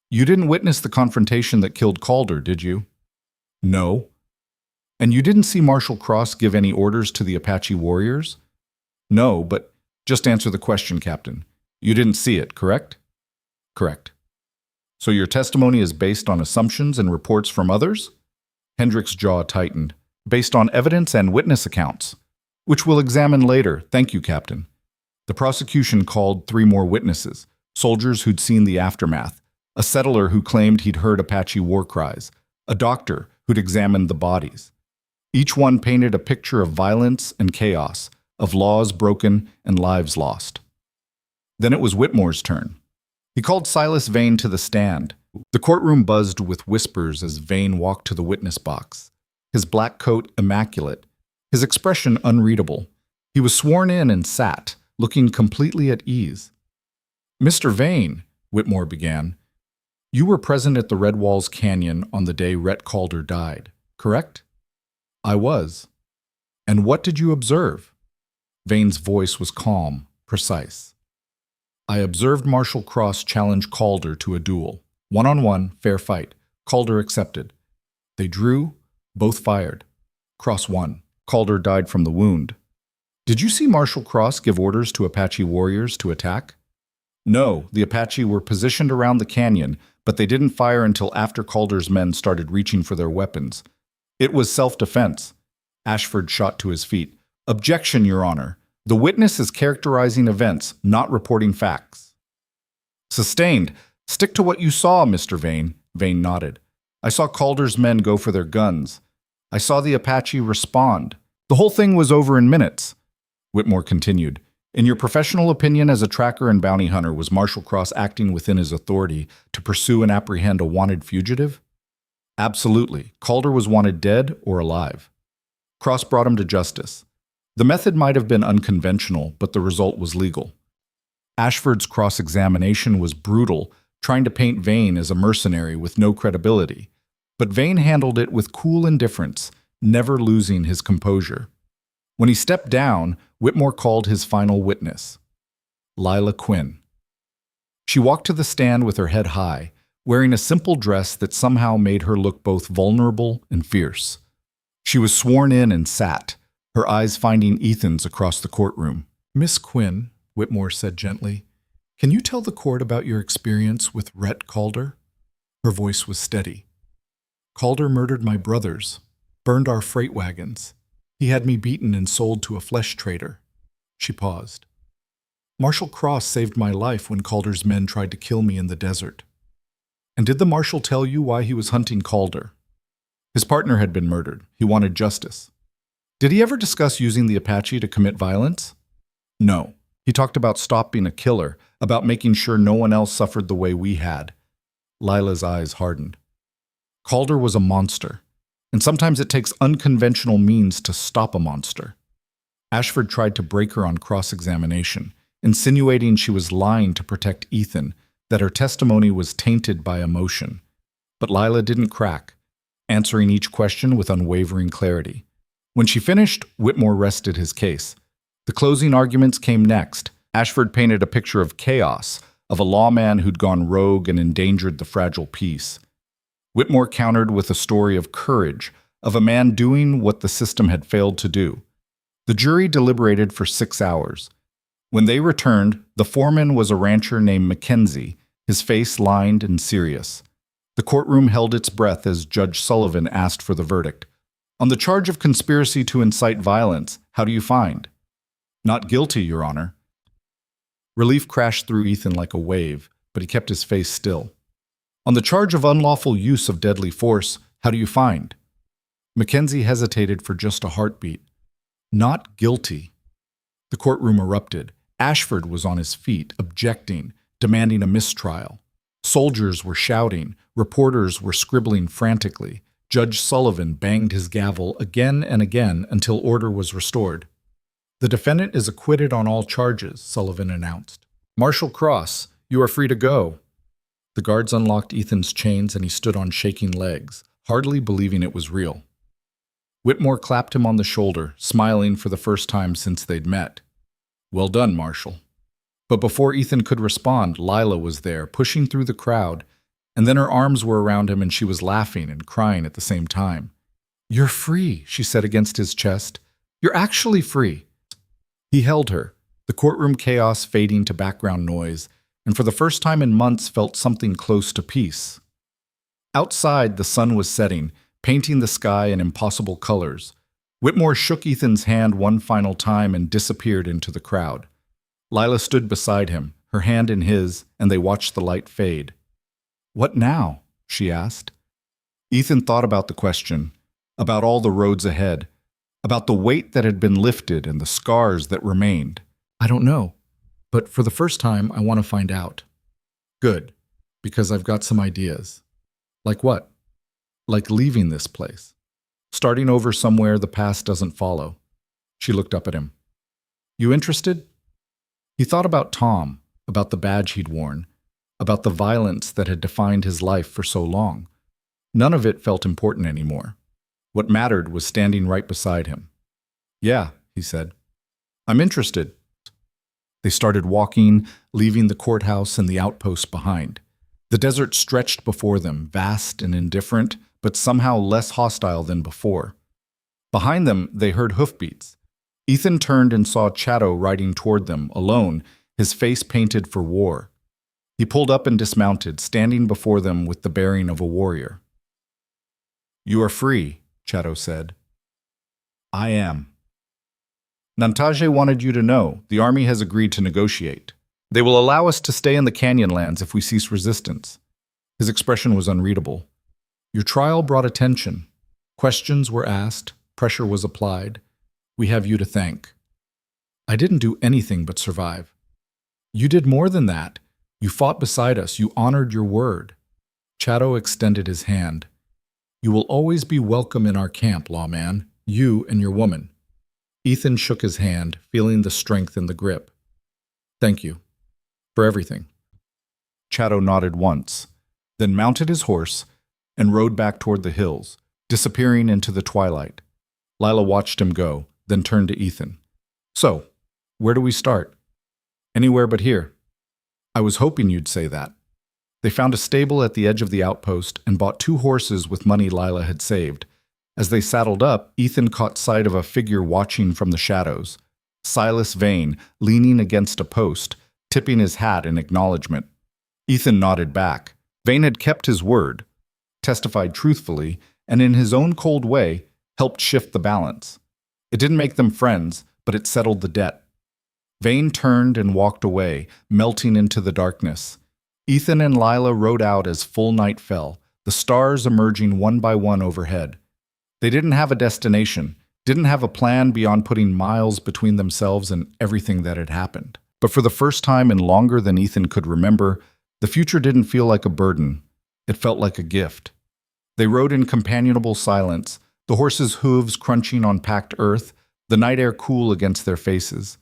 you didn't witness the confrontation that killed Calder, did you?" "No." "And you didn't see Marshal Cross give any orders to the Apache warriors?" "No, but just answer the question, Captain. You didn't see it, correct?" "Correct." "So your testimony is based on assumptions and reports from others?" Hendricks' jaw tightened. "Based on evidence and witness accounts, which we'll examine later. Thank you, Captain." The prosecution called 3 more witnesses, soldiers who'd seen the aftermath, a settler who claimed he'd heard Apache war cries, a doctor who'd examined the bodies. Each one painted a picture of violence and chaos, of laws broken and lives lost. Then it was Whitmore's turn. He called Silas Vane to the stand. The courtroom buzzed with whispers as Vane walked to the witness box, his black coat immaculate, his expression unreadable. He was sworn in and sat, looking completely at ease. "Mr. Vane," Whitmore began, "you were present at the Red Walls Canyon on the day Rhett Calder died, correct?" "I was." "And what did you observe?" Vane's voice was calm, precise. "I observed Marshal Cross challenge Calder to a duel. One-on-one, fair fight. Calder accepted. They drew, both fired. Cross won. Calder died from the wound. Did you see Marshal Cross give orders to Apache warriors to attack?" "No, the Apache were positioned around the canyon, but they didn't fire until after Calder's men started reaching for their weapons. It was self-defense." Ashford shot to his feet. "Objection, Your Honor. The witness is characterizing events, not reporting facts." "Sustained. Stick to what you saw, Mr. Vane." Vane nodded. "I saw Calder's men go for their guns. I saw the Apache respond. The whole thing was over in minutes." Whitmore continued. "In your professional opinion as a tracker and bounty hunter, was Marshal Cross acting within his authority to pursue and apprehend a wanted fugitive?" "Absolutely. Calder was wanted dead or alive. Cross brought him to justice. The method might have been unconventional, but the result was legal." Ashford's cross-examination was brutal, trying to paint Vane as a mercenary with no credibility. But Vane handled it with cool indifference, never losing his composure. When he stepped down, Whitmore called his final witness, Lila Quinn. She walked to the stand with her head high, wearing a simple dress that somehow made her look both vulnerable and fierce. She was sworn in and sat, her eyes finding Ethan's across the courtroom. "Miss Quinn," Whitmore said gently, "can you tell the court about your experience with Rhett Calder?" Her voice was steady. "Calder murdered my brothers, burned our freight wagons. He had me beaten and sold to a flesh trader." She paused. "Marshal Cross saved my life when Calder's men tried to kill me in the desert." "And did the marshal tell you why he was hunting Calder?" "His partner had been murdered. He wanted justice." "Did he ever discuss using the Apache to commit violence?" "No. He talked about stopping a killer, about making sure no one else suffered the way we had." Lila's eyes hardened. "Calder was a monster, and sometimes it takes unconventional means to stop a monster." Ashford tried to break her on cross-examination, insinuating she was lying to protect Ethan, that her testimony was tainted by emotion. But Lila didn't crack, answering each question with unwavering clarity. When she finished, Whitmore rested his case. The closing arguments came next. Ashford painted a picture of chaos, of a lawman who'd gone rogue and endangered the fragile peace. Whitmore countered with a story of courage, of a man doing what the system had failed to do. The jury deliberated for 6 hours. When they returned, the foreman was a rancher named Mackenzie, his face lined and serious. The courtroom held its breath as Judge Sullivan asked for the verdict. On the charge of conspiracy to incite violence, how do you find? Not guilty, Your Honor. Relief crashed through Ethan like a wave, but he kept his face still. On the charge of unlawful use of deadly force, how do you find? Mackenzie hesitated for just a heartbeat. Not guilty. The courtroom erupted. Ashford was on his feet, objecting, demanding a mistrial. Soldiers were shouting. Reporters were scribbling frantically. Judge Sullivan banged his gavel again and again until order was restored. The defendant is acquitted on all charges, Sullivan announced. Marshal Cross, you are free to go. The guards unlocked Ethan's chains and he stood on shaking legs, hardly believing it was real. Whitmore clapped him on the shoulder, smiling for the first time since they'd met. Well done, Marshal. But before Ethan could respond, Lila was there, pushing through the crowd, and then her arms were around him and she was laughing and crying at the same time. You're free, she said against his chest. You're actually free. He held her, the courtroom chaos fading to background noise, and for the first time in months felt something close to peace. Outside, the sun was setting, painting the sky in impossible colors. Whitmore shook Ethan's hand one final time and disappeared into the crowd. Lila stood beside him, her hand in his, and they watched the light fade. What now? She asked. Ethan thought about the question, about all the roads ahead, about the weight that had been lifted and the scars that remained. I don't know, but for the first time, I want to find out. Good, because I've got some ideas. Like what? Like leaving this place. Starting over somewhere the past doesn't follow. She looked up at him. You interested? He thought about Tom, about the badge he'd worn, about the violence that had defined his life for so long. None of it felt important anymore. What mattered was standing right beside him. Yeah, he said. I'm interested. They started walking, leaving the courthouse and the outpost behind. The desert stretched before them, vast and indifferent, but somehow less hostile than before. Behind them, they heard hoofbeats. Ethan turned and saw Chatto riding toward them, alone, his face painted for war. He pulled up and dismounted, standing before them with the bearing of a warrior. You are free, Chatto said. I am. Nantaje wanted you to know the army has agreed to negotiate. They will allow us to stay in the Canyonlands if we cease resistance. His expression was unreadable. Your trial brought attention. Questions were asked. Pressure was applied. We have you to thank. I didn't do anything but survive. You did more than that. You fought beside us. You honored your word. Chatto extended his hand. You will always be welcome in our camp, lawman, you and your woman. Ethan shook his hand, feeling the strength in the grip. Thank you. For everything. Chatto nodded once, then mounted his horse and rode back toward the hills, disappearing into the twilight. Lila watched him go, then turned to Ethan. So, where do we start? Anywhere but here. I was hoping you'd say that. They found a stable at the edge of the outpost and bought 2 horses with money Lila had saved. As they saddled up, Ethan caught sight of a figure watching from the shadows. Silas Vane, leaning against a post, tipping his hat in acknowledgement. Ethan nodded back. Vane had kept his word, testified truthfully, and in his own cold way, helped shift the balance. It didn't make them friends, but it settled the debt. Vane turned and walked away, melting into the darkness. Ethan and Lila rode out as full night fell, the stars emerging one by one overhead. They didn't have a destination, didn't have a plan beyond putting miles between themselves and everything that had happened. But for the first time in longer than Ethan could remember, the future didn't feel like a burden. It felt like a gift. They rode in companionable silence, the horses' hooves crunching on packed earth, the night air cool against their faces.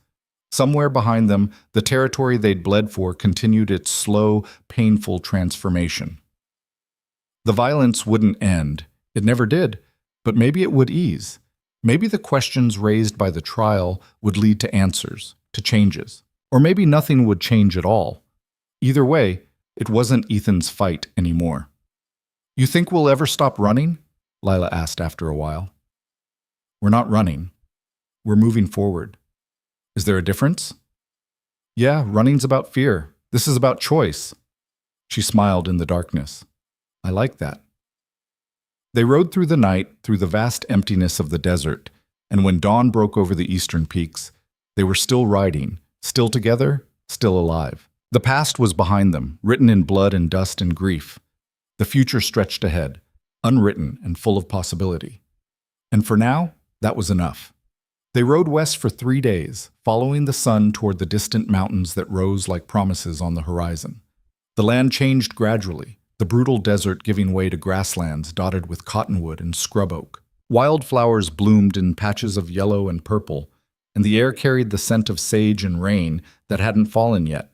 Somewhere behind them, the territory they'd bled for continued its slow, painful transformation. The violence wouldn't end. It never did, but maybe it would ease. Maybe the questions raised by the trial would lead to answers, to changes. Or maybe nothing would change at all. Either way, it wasn't Ethan's fight anymore. "You think we'll ever stop running?" Lila asked after a while. "We're not running. We're moving forward. Is there a difference?" "Yeah, running's about fear. This is about choice." She smiled in the darkness. "I like that." They rode through the night, through the vast emptiness of the desert, and when dawn broke over the eastern peaks, they were still riding, still together, still alive. The past was behind them, written in blood and dust and grief. The future stretched ahead, unwritten and full of possibility. And for now, that was enough. They rode west for 3 days, following the sun toward the distant mountains that rose like promises on the horizon. The land changed gradually, the brutal desert giving way to grasslands dotted with cottonwood and scrub oak. Wildflowers bloomed in patches of yellow and purple, and the air carried the scent of sage and rain that hadn't fallen yet.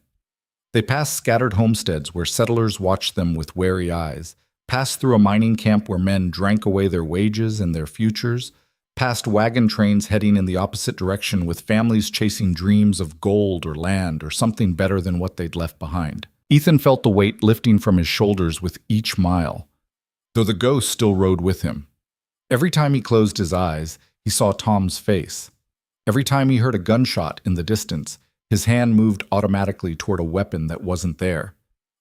They passed scattered homesteads where settlers watched them with wary eyes, passed through a mining camp where men drank away their wages and their futures, past wagon trains heading in the opposite direction with families chasing dreams of gold or land or something better than what they'd left behind. Ethan felt the weight lifting from his shoulders with each mile, though the ghost still rode with him. Every time he closed his eyes, he saw Tom's face. Every time he heard a gunshot in the distance, his hand moved automatically toward a weapon that wasn't there.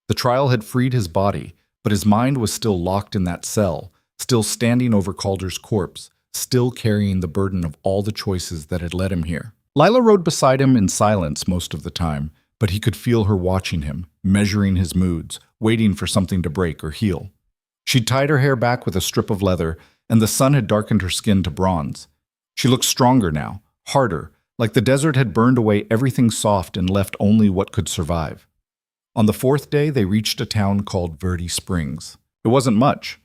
The trial had freed his body, but his mind was still locked in that cell, still standing over Calder's corpse, still carrying the burden of all the choices that had led him here. Lila rode beside him in silence most of the time, but he could feel her watching him, measuring his moods, waiting for something to break or heal. She'd tied her hair back with a strip of leather, and the sun had darkened her skin to bronze. She looked stronger now, harder, like the desert had burned away everything soft and left only what could survive. On the 4th day, they reached a town called Verde Springs. It wasn't much.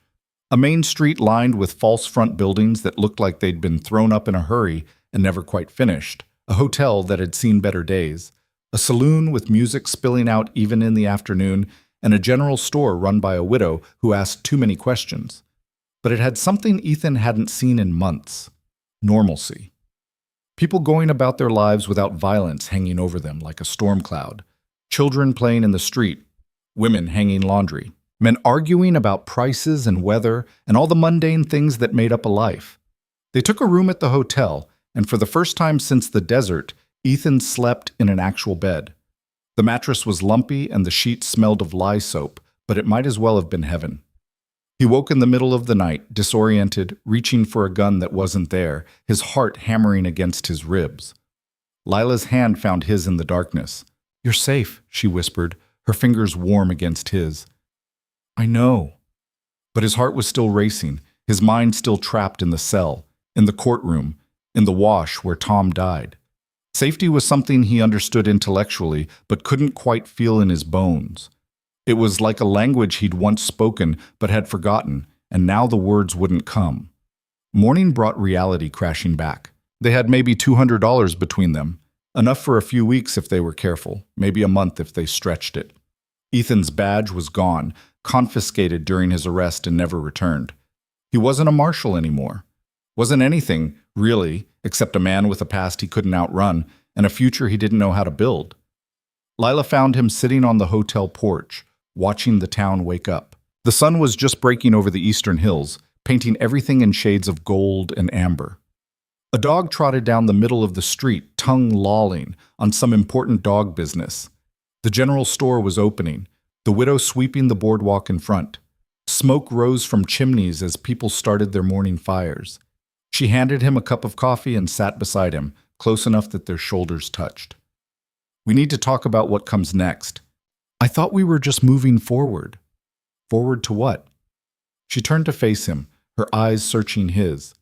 A main street lined with false front buildings that looked like they'd been thrown up in a hurry and never quite finished. A hotel that had seen better days. A saloon with music spilling out even in the afternoon, and a general store run by a widow who asked too many questions. But it had something Ethan hadn't seen in months. Normalcy. People going about their lives without violence hanging over them like a storm cloud. Children playing in the street. Women hanging laundry. Men arguing about prices and weather and all the mundane things that made up a life. They took a room at the hotel, and for the first time since the desert, Ethan slept in an actual bed. The mattress was lumpy and the sheets smelled of lye soap, but it might as well have been heaven. He woke in the middle of the night, disoriented, reaching for a gun that wasn't there, his heart hammering against his ribs. Lila's hand found his in the darkness. "You're safe," she whispered, her fingers warm against his. "I know." But his heart was still racing, his mind still trapped in the cell, in the courtroom, in the wash where Tom died. Safety was something he understood intellectually, but couldn't quite feel in his bones. It was like a language he'd once spoken but had forgotten, and now the words wouldn't come. Morning brought reality crashing back. They had maybe $200 between them, enough for a few weeks if they were careful, maybe a month if they stretched it. Ethan's badge was gone, confiscated during his arrest and never returned. He wasn't a marshal anymore. Wasn't anything, really, except a man with a past he couldn't outrun and a future he didn't know how to build. Lila found him sitting on the hotel porch, watching the town wake up. The sun was just breaking over the eastern hills, painting everything in shades of gold and amber. A dog trotted down the middle of the street, tongue lolling, on some important dog business. The general store was opening, the widow sweeping the boardwalk in front. Smoke rose from chimneys as people started their morning fires. She handed him a cup of coffee and sat beside him, close enough that their shoulders touched. "We need to talk about what comes next. I thought we were just moving forward." "Forward to what?" She turned to face him, her eyes searching his.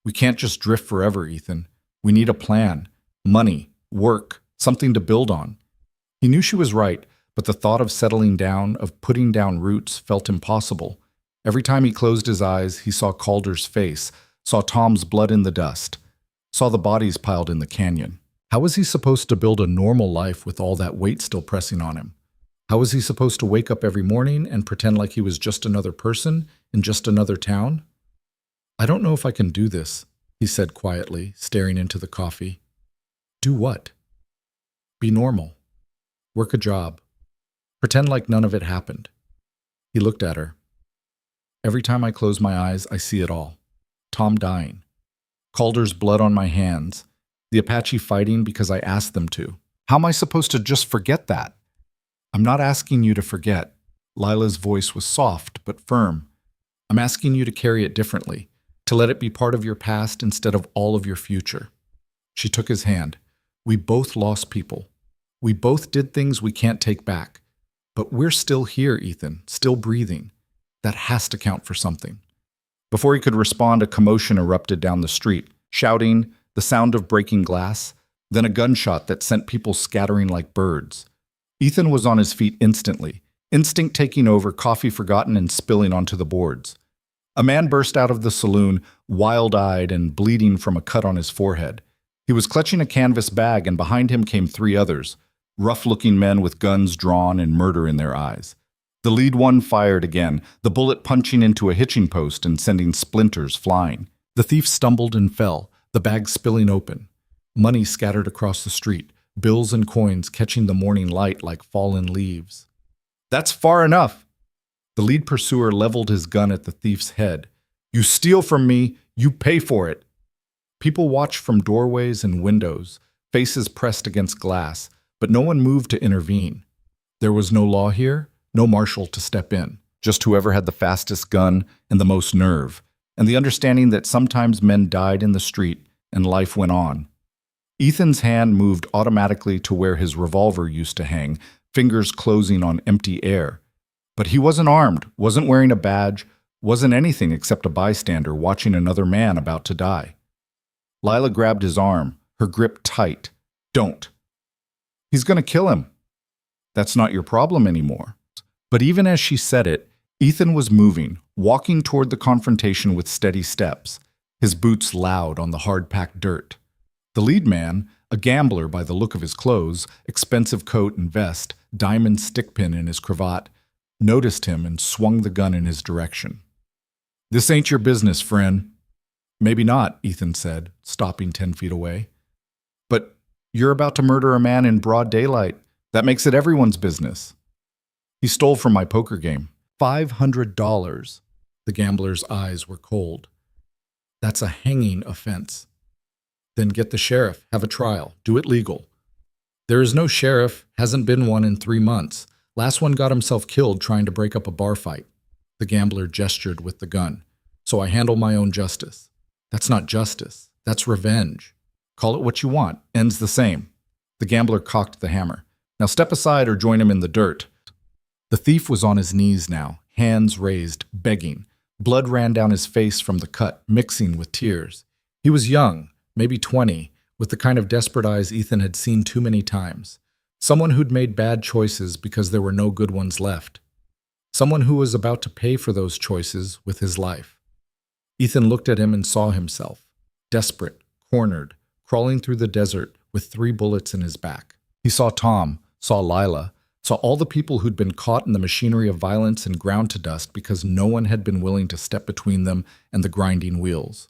"We can't just drift forever, Ethan. We need a plan. Money, work, something to build on." He knew she was right, but the thought of settling down, of putting down roots, felt impossible. Every time he closed his eyes, he saw Calder's face, saw Tom's blood in the dust, saw the bodies piled in the canyon. How was he supposed to build a normal life with all that weight still pressing on him? How was he supposed to wake up every morning and pretend like he was just another person in just another town? "I don't know if I can do this," he said quietly, staring into the coffee. "Do what?" "Be normal. Work a job. Pretend like none of it happened. He looked at her. Every time I close my eyes, I see it all. Tom dying. Calder's blood on my hands. The Apache fighting because I asked them to. How am I supposed to just forget that? I'm not asking you to forget. Lila's voice was soft but firm. I'm asking you to carry it differently, to let it be part of your past instead of all of your future. She took his hand. We both lost people. We both did things we can't take back. But we're still here, Ethan, still breathing. That has to count for something. Before he could respond, a commotion erupted down the street. Shouting, the sound of breaking glass, then a gunshot that sent people scattering like birds. Ethan was on his feet instantly, instinct taking over, coffee forgotten and spilling onto the boards. A man burst out of the saloon, wild-eyed and bleeding from a cut on his forehead. He was clutching a canvas bag, and behind him came three others, rough-looking men with guns drawn and murder in their eyes. The lead one fired again, the bullet punching into a hitching post and sending splinters flying. The thief stumbled and fell, the bag spilling open. Money scattered across the street, bills and coins catching the morning light like fallen leaves. That's far enough! The lead pursuer leveled his gun at the thief's head. You steal from me, you pay for it! People watched from doorways and windows, faces pressed against glass, but no one moved to intervene. There was no law here, no marshal to step in, just whoever had the fastest gun and the most nerve, and the understanding that sometimes men died in the street and life went on. Ethan's hand moved automatically to where his revolver used to hang, fingers closing on empty air. But he wasn't armed, wasn't wearing a badge, wasn't anything except a bystander watching another man about to die. Lila grabbed his arm, her grip tight. Don't. He's going to kill him. That's not your problem anymore. But even as she said it, Ethan was moving, walking toward the confrontation with steady steps, his boots loud on the hard-packed dirt. The lead man, a gambler by the look of his clothes, expensive coat and vest, diamond stickpin in his cravat, noticed him and swung the gun in his direction. This ain't your business, friend. Maybe not, Ethan said, stopping 10 feet away. But you're about to murder a man in broad daylight. That makes it everyone's business. He stole from my poker game. $500. The gambler's eyes were cold. That's a hanging offense. Then get the sheriff, have a trial, do it legal. There is no sheriff, hasn't been one in 3 months. Last one got himself killed trying to break up a bar fight. The gambler gestured with the gun. So I handle my own justice. That's not justice, that's revenge. Call it what you want, ends the same. The gambler cocked the hammer. Now step aside or join him in the dirt. The thief was on his knees now, hands raised, begging. Blood ran down his face from the cut, mixing with tears. He was young, maybe 20, with the kind of desperate eyes Ethan had seen too many times. Someone who'd made bad choices because there were no good ones left. Someone who was about to pay for those choices with his life. Ethan looked at him and saw himself, desperate, cornered, crawling through the desert with 3 bullets in his back. He saw Tom, saw Lila, saw all the people who'd been caught in the machinery of violence and ground to dust because no one had been willing to step between them and the grinding wheels.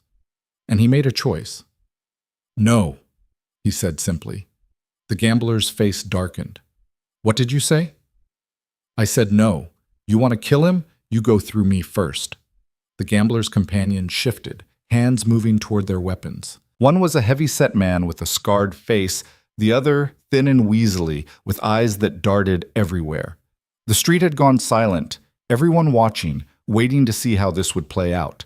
And he made a choice. No, he said simply. The gambler's face darkened. What did you say? I said no. You want to kill him? You go through me first. The gambler's companions shifted, hands moving toward their weapons. One was a heavy-set man with a scarred face, the other thin and weaselly, with eyes that darted everywhere. The street had gone silent, everyone watching, waiting to see how this would play out.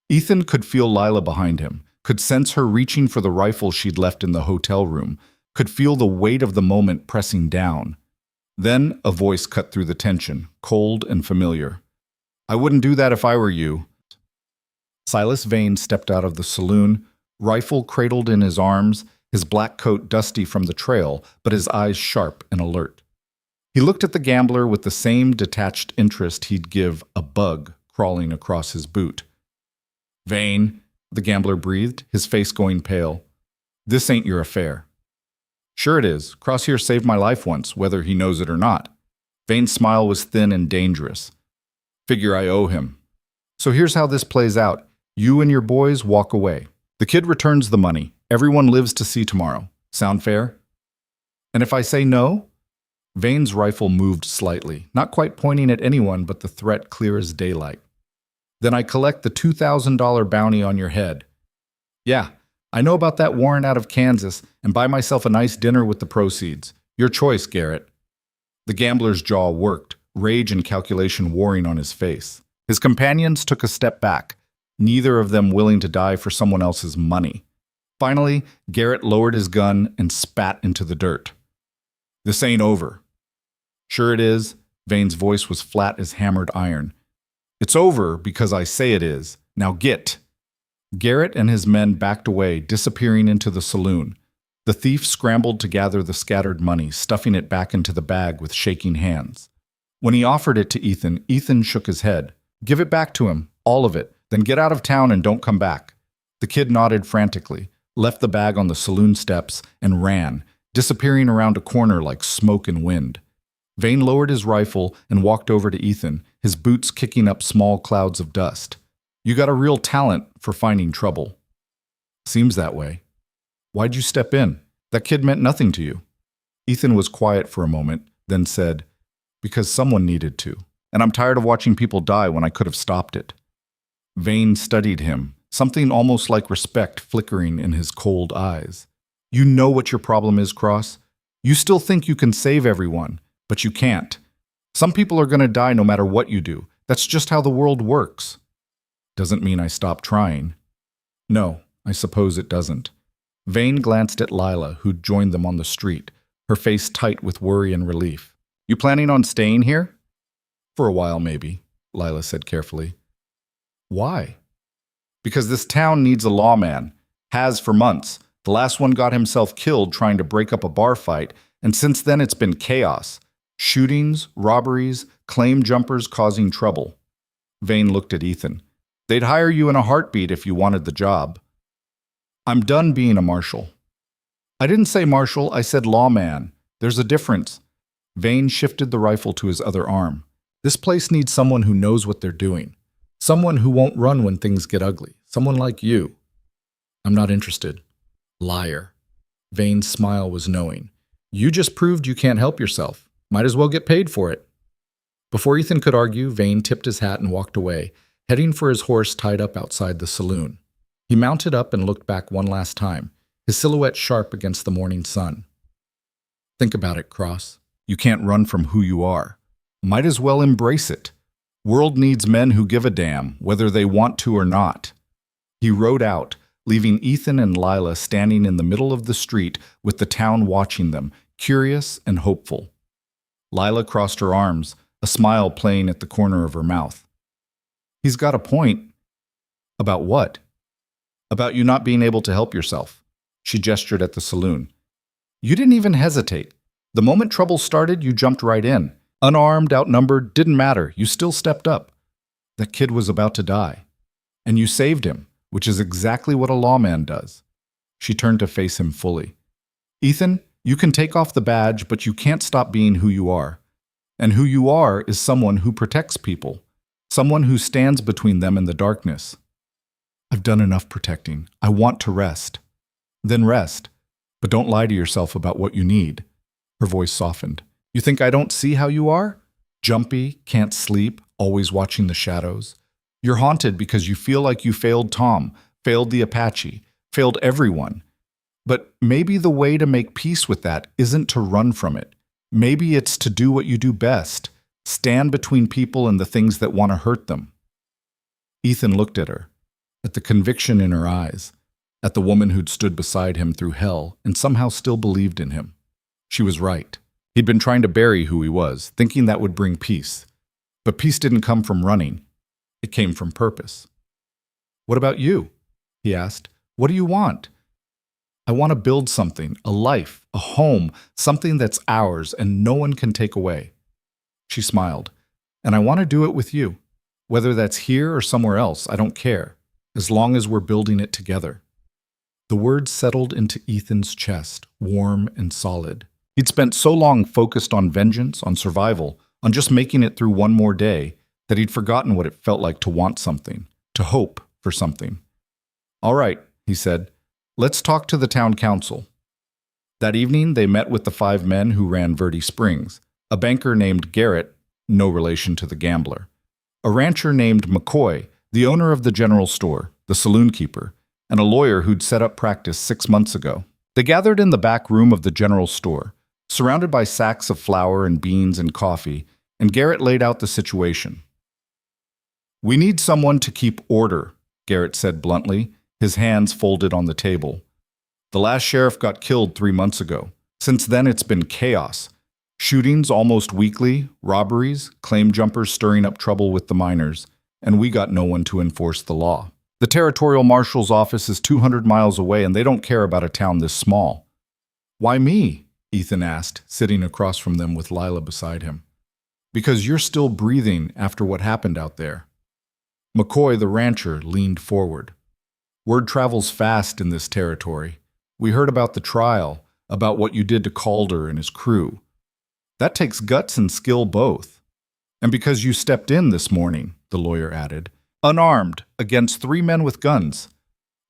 Ethan could feel Lila behind him, could sense her reaching for the rifle she'd left in the hotel room, could feel the weight of the moment pressing down. Then a voice cut through the tension, cold and familiar. I wouldn't do that if I were you. Silas Vane stepped out of the saloon, rifle cradled in his arms, his black coat dusty from the trail, but his eyes sharp and alert. He looked at the gambler with the same detached interest he'd give a bug crawling across his boot. Vane, the gambler breathed, his face going pale. This ain't your affair. Sure it is. Cross here saved my life once, whether he knows it or not. Vane's smile was thin and dangerous. Figure I owe him. So here's how this plays out. You and your boys walk away. The kid returns the money. Everyone lives to see tomorrow. Sound fair? And if I say no? Vane's rifle moved slightly, not quite pointing at anyone but the threat clear as daylight. Then I collect the $2,000 bounty on your head. Yeah, I know about that warrant out of Kansas and buy myself a nice dinner with the proceeds. Your choice, Garrett. The gambler's jaw worked, rage and calculation warring on his face. His companions took a step back, neither of them willing to die for someone else's money. Finally, Garrett lowered his gun and spat into the dirt. This ain't over. Sure it is. Vane's voice was flat as hammered iron. It's over because I say it is. Now get. Garrett and his men backed away, disappearing into the saloon. The thief scrambled to gather the scattered money, stuffing it back into the bag with shaking hands. When he offered it to Ethan, Ethan shook his head. Give it back to him, all of it, then get out of town and don't come back. The kid nodded frantically, left the bag on the saloon steps, and ran, disappearing around a corner like smoke and wind. Vane lowered his rifle and walked over to Ethan, his boots kicking up small clouds of dust. You got a real talent for finding trouble. Seems that way. Why'd you step in? That kid meant nothing to you. Ethan was quiet for a moment, then said, because someone needed to, and I'm tired of watching people die when I could have stopped it. Vane studied him, something almost like respect flickering in his cold eyes. You know what your problem is, Cross. You still think you can save everyone, but you can't. Some people are going to die no matter what you do. That's just how the world works. Doesn't mean I stop trying. No, I suppose it doesn't. Vane glanced at Lila, who'd joined them on the street, her face tight with worry and relief. You planning on staying here? For a while, maybe, Lila said carefully. Why? Because this town needs a lawman. Has for months. The last one got himself killed trying to break up a bar fight, and since then it's been chaos. Shootings, robberies, claim jumpers causing trouble. Vane looked at Ethan. They'd hire you in a heartbeat if you wanted the job. I'm done being a marshal. I didn't say marshal, I said lawman. There's a difference. Vane shifted the rifle to his other arm. This place needs someone who knows what they're doing. Someone who won't run when things get ugly. Someone like you. I'm not interested. Liar. Vane's smile was knowing. You just proved you can't help yourself. Might as well get paid for it. Before Ethan could argue, Vane tipped his hat and walked away, heading for his horse tied up outside the saloon. He mounted up and looked back one last time, his silhouette sharp against the morning sun. Think about it, Cross. You can't run from who you are. Might as well embrace it. World needs men who give a damn, whether they want to or not. He rode out, leaving Ethan and Lila standing in the middle of the street with the town watching them, curious and hopeful. Lila crossed her arms, a smile playing at the corner of her mouth. He's got a point. About what? About you not being able to help yourself. She gestured at the saloon. You didn't even hesitate. The moment trouble started, you jumped right in. Unarmed, outnumbered, didn't matter. You still stepped up. That kid was about to die. And you saved him, which is exactly what a lawman does. She turned to face him fully. Ethan, you can take off the badge, but you can't stop being who you are. And who you are is someone who protects people. Someone who stands between them and the darkness. I've done enough protecting. I want to rest. Then rest. But don't lie to yourself about what you need. Her voice softened. You think I don't see how you are? Jumpy, can't sleep, always watching the shadows. You're haunted because you feel like you failed Tom, failed the Apache, failed everyone. But maybe the way to make peace with that isn't to run from it. Maybe it's to do what you do best. Stand between people and the things that want to hurt them. Ethan looked at her, at the conviction in her eyes, at the woman who'd stood beside him through hell and somehow still believed in him. She was right. He'd been trying to bury who he was, thinking that would bring peace. But peace didn't come from running. It came from purpose. What about you? He asked. What do you want? I want to build something, a life, a home, something that's ours and no one can take away. She smiled. And I want to do it with you. Whether that's here or somewhere else, I don't care, as long as we're building it together. The words settled into Ethan's chest, warm and solid. He'd spent so long focused on vengeance, on survival, on just making it through one more day, that he'd forgotten what it felt like to want something, to hope for something. All right, he said, let's talk to the town council. That evening, they met with the 5 men who ran Verde Springs, a banker named Garrett, no relation to the gambler, a rancher named McCoy, the owner of the general store, the saloon keeper, and a lawyer who'd set up practice 6 months ago. They gathered in the back room of the general store, surrounded by sacks of flour and beans and coffee, and Garrett laid out the situation. "We need someone to keep order," Garrett said bluntly, his hands folded on the table. "The last sheriff got killed 3 months ago. Since then, it's been chaos. Shootings almost weekly, robberies, claim jumpers stirring up trouble with the miners, and we got no one to enforce the law. The territorial marshal's office is 200 miles away, and they don't care about a town this small." "Why me?" Ethan asked, sitting across from them with Lila beside him. "Because you're still breathing after what happened out there." McCoy, the rancher, leaned forward. "Word travels fast in this territory. We heard about the trial, about what you did to Calder and his crew. That takes guts and skill both. And because you stepped in this morning," the lawyer added, "unarmed, against 3 men with guns.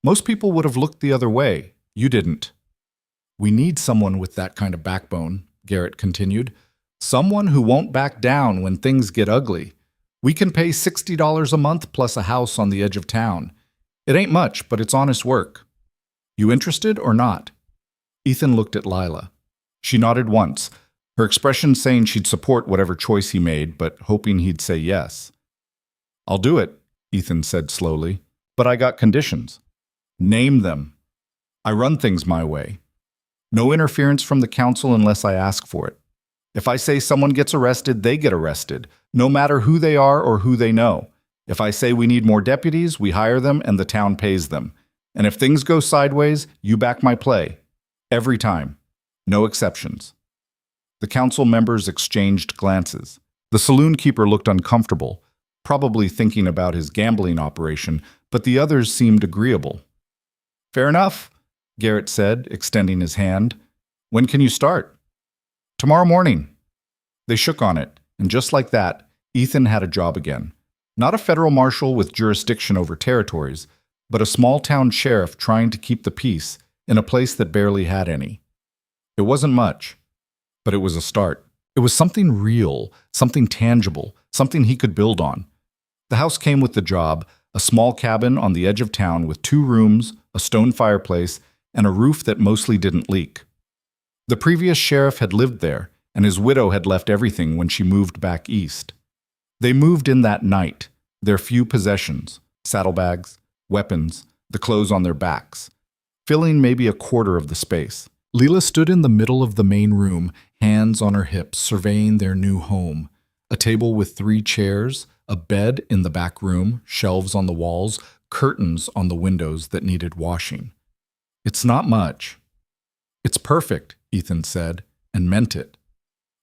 Most people would have looked the other way. You didn't." "We need someone with that kind of backbone," Garrett continued. "Someone who won't back down when things get ugly. We can pay $60 a month plus a house on the edge of town. It ain't much, but it's honest work. You interested or not?" Ethan looked at Lila. She nodded once, her expression saying she'd support whatever choice he made, but hoping he'd say yes. "I'll do it," Ethan said slowly, "but I got conditions." "Name them." "I run things my way. No interference from the council unless I ask for it. If I say someone gets arrested, they get arrested, no matter who they are or who they know. If I say we need more deputies, we hire them and the town pays them. And if things go sideways, you back my play. Every time. No exceptions." The council members exchanged glances. The saloon keeper looked uncomfortable, probably thinking about his gambling operation, but the others seemed agreeable. "Fair enough," Garrett said, extending his hand. "When can you start?" "Tomorrow morning." They shook on it, and just like that, Ethan had a job again. Not a federal marshal with jurisdiction over territories, but a small-town sheriff trying to keep the peace in a place that barely had any. It wasn't much, but it was a start. It was something real, something tangible, something he could build on. The house came with the job, a small cabin on the edge of town with 2 rooms, a stone fireplace, and a roof that mostly didn't leak. The previous sheriff had lived there, and his widow had left everything when she moved back east. They moved in that night, their few possessions, saddlebags, weapons, the clothes on their backs, filling maybe a quarter of the space. Lila stood in the middle of the main room, hands on her hips, surveying their new home. A table with 3 chairs, a bed in the back room, shelves on the walls, curtains on the windows that needed washing. "It's not much." "It's perfect," Ethan said, and meant it.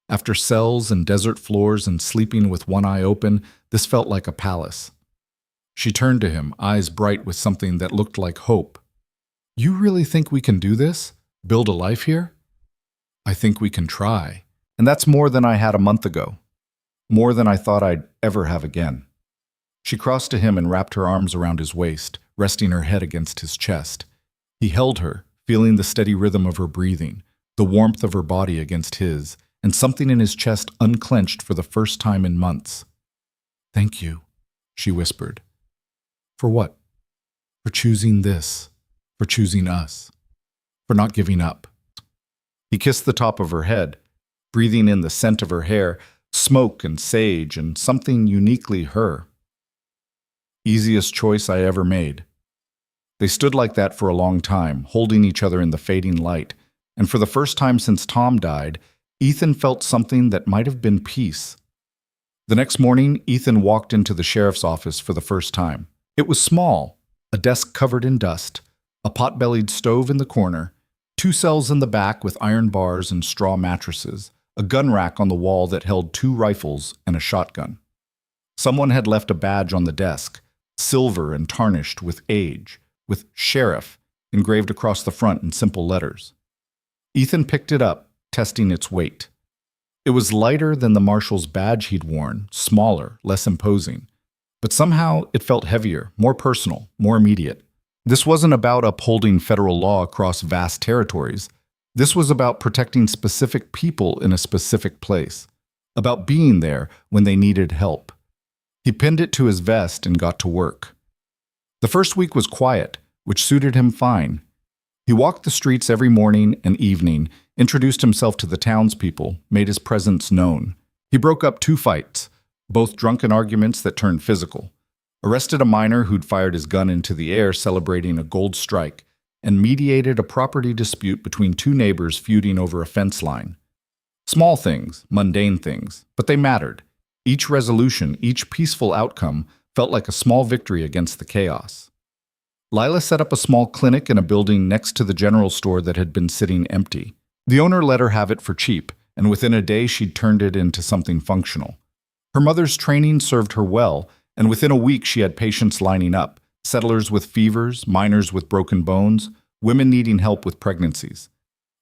After cells and desert floors and sleeping with one eye open, this felt like a palace. She turned to him, eyes bright with something that looked like hope. "You really think we can do this? Build a life here?" "I think we can try. And that's more than I had a month ago. More than I thought I'd ever have again." She crossed to him and wrapped her arms around his waist, resting her head against his chest. He held her, feeling the steady rhythm of her breathing, the warmth of her body against his, and something in his chest unclenched for the first time in months. "Thank you," she whispered. "For what?" "For choosing this. For choosing us. For not giving up." He kissed the top of her head, breathing in the scent of her hair, smoke and sage, and something uniquely her. "Easiest choice I ever made." They stood like that for a long time, holding each other in the fading light, and for the first time since Tom died, Ethan felt something that might have been peace. The next morning, Ethan walked into the sheriff's office for the first time. It was small, a desk covered in dust, a pot-bellied stove in the corner, 2 cells in the back with iron bars and straw mattresses, a gun rack on the wall that held 2 rifles and a shotgun. Someone had left a badge on the desk, silver and tarnished with age, with sheriff engraved across the front in simple letters. Ethan picked it up, testing its weight. It was lighter than the marshal's badge he'd worn, smaller, less imposing. But somehow it felt heavier, more personal, more immediate. This wasn't about upholding federal law across vast territories. This was about protecting specific people in a specific place. about being there when they needed help. He pinned it to his vest and got to work. The first week was quiet, which suited him fine. He walked the streets every morning and evening, introduced himself to the townspeople, made his presence known. He broke up 2 fights, both drunken arguments that turned physical, arrested a miner who'd fired his gun into the air celebrating a gold strike, and mediated a property dispute between 2 neighbors feuding over a fence line. Small things, mundane things, but they mattered. Each resolution, each peaceful outcome felt like a small victory against the chaos. Lila set up a small clinic in a building next to the general store that had been sitting empty. The owner let her have it for cheap, and within a day she'd turned it into something functional. Her mother's training served her well, and within a week she had patients lining up, settlers with fevers, miners with broken bones, women needing help with pregnancies.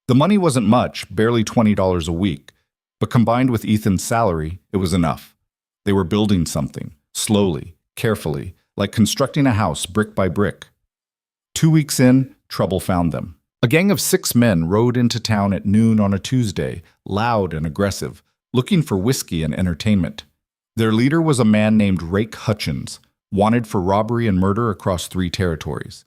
The money wasn't much, barely $20 a week, but combined with Ethan's salary, it was enough. They were building something, slowly, carefully, like constructing a house brick by brick. 2 weeks in, trouble found them. A gang of 6 men rode into town at noon on a Tuesday, loud and aggressive, looking for whiskey and entertainment. Their leader was a man named Rhett Calder, wanted for robbery and murder across 3 territories.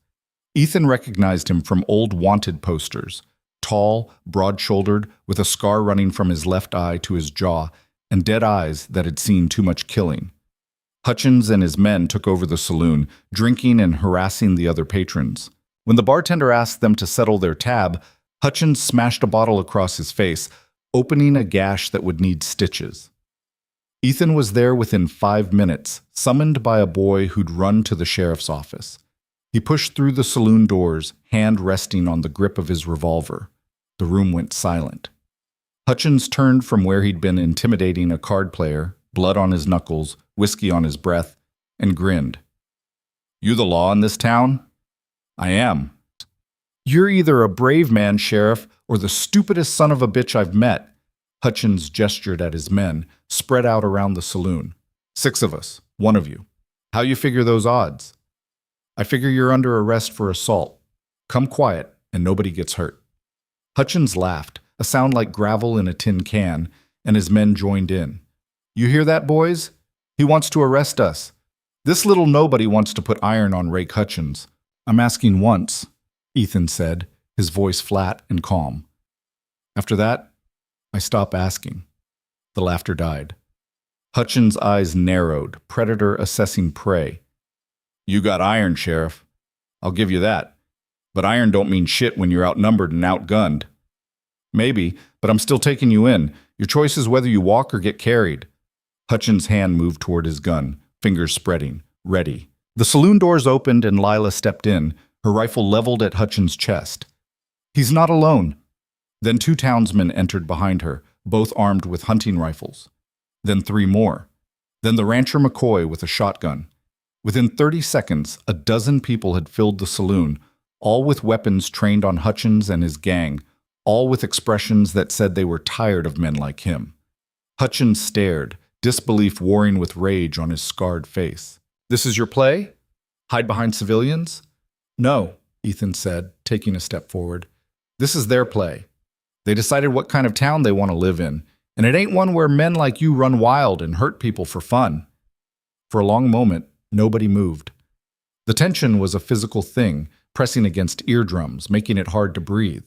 Ethan recognized him from old wanted posters, tall, broad-shouldered, with a scar running from his left eye to his jaw, and dead eyes that had seen too much killing. Hutchins and his men took over the saloon, drinking and harassing the other patrons. When the bartender asked them to settle their tab, Hutchins smashed a bottle across his face, opening a gash that would need stitches. Ethan was there within 5 minutes, summoned by a boy who'd run to the sheriff's office. He pushed through the saloon doors, hand resting on the grip of his revolver. The room went silent. Hutchins turned from where he'd been intimidating a card player, blood on his knuckles, whiskey on his breath, and grinned. "You the law in this town?" "I am." "You're either a brave man, Sheriff, or the stupidest son of a bitch I've met." Hutchins gestured at his men, spread out around the saloon. 6 of us, 1 of you. How you figure those odds?" "I figure you're under arrest for assault. Come quiet, and nobody gets hurt." Hutchins laughed, a sound like gravel in a tin can, and his men joined in. "You hear that, boys? He wants to arrest us. This little nobody wants to put iron on Rhett Calder." "I'm asking once," Ethan said, his voice flat and calm. "After that, I stop asking." The laughter died. Hutchins' eyes narrowed, predator assessing prey. "You got iron, Sheriff. I'll give you that. But iron don't mean shit when you're outnumbered and outgunned." "Maybe, but I'm still taking you in. Your choice is whether you walk or get carried." Hutchins' hand moved toward his gun, fingers spreading, ready. The saloon doors opened and Lila stepped in, her rifle leveled at Hutchins' chest. "He's not alone." Then 2 townsmen entered behind her, both armed with hunting rifles. Then 3 more. Then the rancher McCoy with a shotgun. Within 30 seconds, a dozen people had filled the saloon, all with weapons trained on Hutchins and his gang, all with expressions that said they were tired of men like him. Hutchins stared, disbelief warring with rage on his scarred face. "This is your play? Hide behind civilians?" "No," Ethan said, taking a step forward. "This is their play. They decided what kind of town they want to live in, and it ain't one where men like you run wild and hurt people for fun." For a long moment, nobody moved. The tension was a physical thing, pressing against eardrums, making it hard to breathe.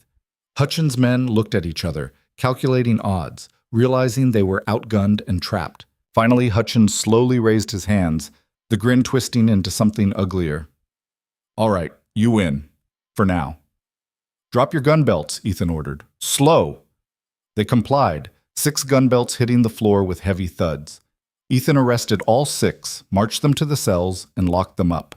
Hutchins' men looked at each other, calculating odds, realizing they were outgunned and trapped. Finally, Hutchins slowly raised his hands, the grin twisting into something uglier. "All right, you win. For now." "Drop your gun belts," Ethan ordered. "Slow!" They complied, 6 gun belts hitting the floor with heavy thuds. Ethan arrested all 6, marched them to the cells, and locked them up.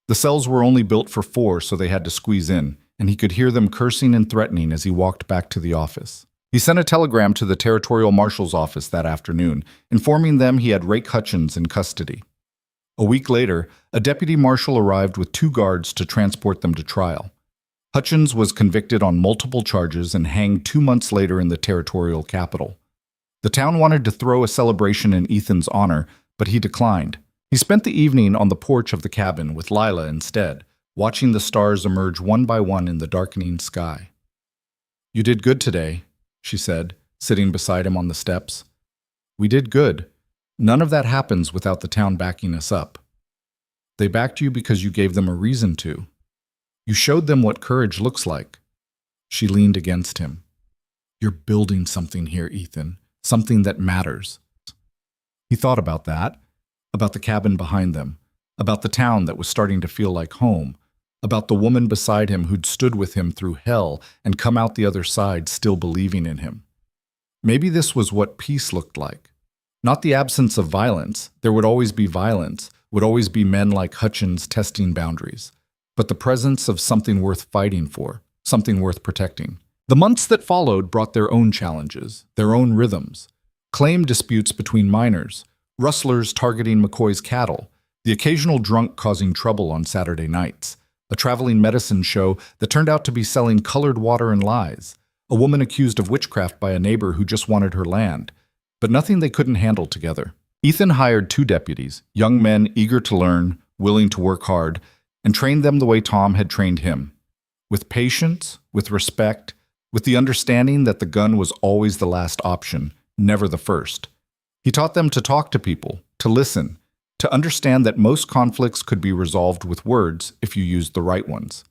The cells were only built for 4, so they had to squeeze in, and he could hear them cursing and threatening as he walked back to the office. He sent a telegram to the territorial marshal's office that afternoon, informing them he had Rhett Hutchins in custody. A week later, a deputy marshal arrived with 2 guards to transport them to trial. Hutchins was convicted on multiple charges and hanged 2 months later in the territorial capital. The town wanted to throw a celebration in Ethan's honor, but he declined. He spent the evening on the porch of the cabin with Lila instead, watching the stars emerge one by one in the darkening sky. "You did good today," she said, sitting beside him on the steps. We did good. None of that happens without the town backing us up. They backed you because you gave them a reason to. You showed them what courage looks like." She leaned against him. "You're building something here, Ethan. Something that matters." He thought about that, about the cabin behind them, about the town that was starting to feel like home, about the woman beside him who'd stood with him through hell and come out the other side still believing in him. Maybe this was what peace looked like. Not the absence of violence. There would always be violence, would always be men like Hutchins testing boundaries, but the presence of something worth fighting for, something worth protecting. The months that followed brought their own challenges, their own rhythms. Claim disputes between miners, rustlers targeting McCoy's cattle, the occasional drunk causing trouble on Saturday nights, a traveling medicine show that turned out to be selling colored water and lies, a woman accused of witchcraft by a neighbor who just wanted her land, but nothing they couldn't handle together. Ethan hired 2 deputies, young men eager to learn, willing to work hard, and trained them the way Tom had trained him. With patience, with respect, with the understanding that the gun was always the last option, never the first. He taught them to talk to people, to listen, to understand that most conflicts could be resolved with words if you used the right ones.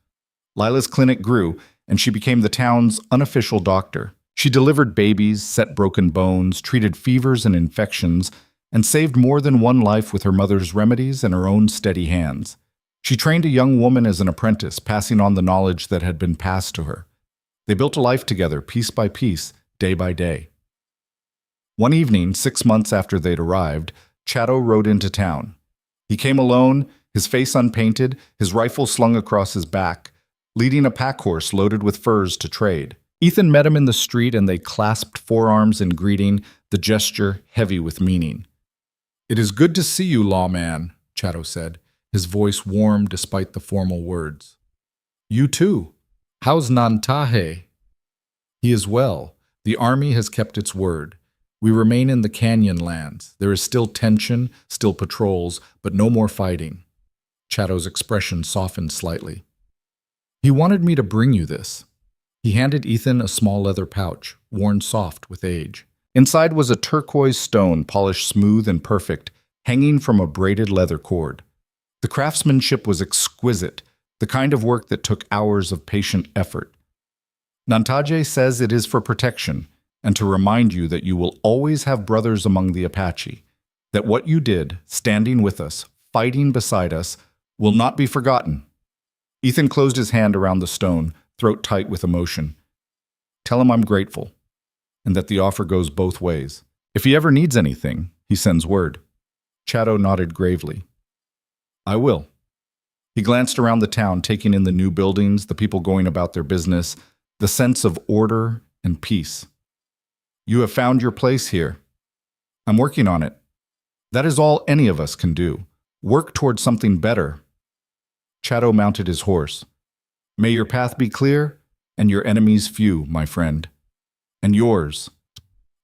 Lila's clinic grew, and she became the town's unofficial doctor. She delivered babies, set broken bones, treated fevers and infections, and saved more than one life with her mother's remedies and her own steady hands. She trained a young woman as an apprentice, passing on the knowledge that had been passed to her. They built a life together, piece by piece, day by day. One evening, 6 months after they'd arrived, Chatto rode into town. He came alone, his face unpainted, his rifle slung across his back, leading a pack horse loaded with furs to trade. Ethan met him in the street and they clasped forearms in greeting, the gesture heavy with meaning. "It is good to see you, lawman," Chatto said, his voice warm despite the formal words. "You too. How's Nantahe?" "He is well. The army has kept its word. We remain in the canyon lands. There is still tension, still patrols, but no more fighting." Chatto's expression softened slightly. "He wanted me to bring you this." He handed Ethan a small leather pouch, worn soft with age. Inside was a turquoise stone polished smooth and perfect, hanging from a braided leather cord. The craftsmanship was exquisite, the kind of work that took hours of patient effort. "Nantaje says it is for protection, and to remind you that you will always have brothers among the Apache, that what you did, standing with us, fighting beside us, will not be forgotten." Ethan closed his hand around the stone, throat tight with emotion. "Tell him I'm grateful, and that the offer goes both ways. If he ever needs anything, he sends word." Chatto nodded gravely. "I will." He glanced around the town, taking in the new buildings, the people going about their business, the sense of order and peace. "You have found your place here. I'm working on it. That is all any of us can do. Work towards something better." Chatto mounted his horse. "May your path be clear, and your enemies few, my friend. And yours."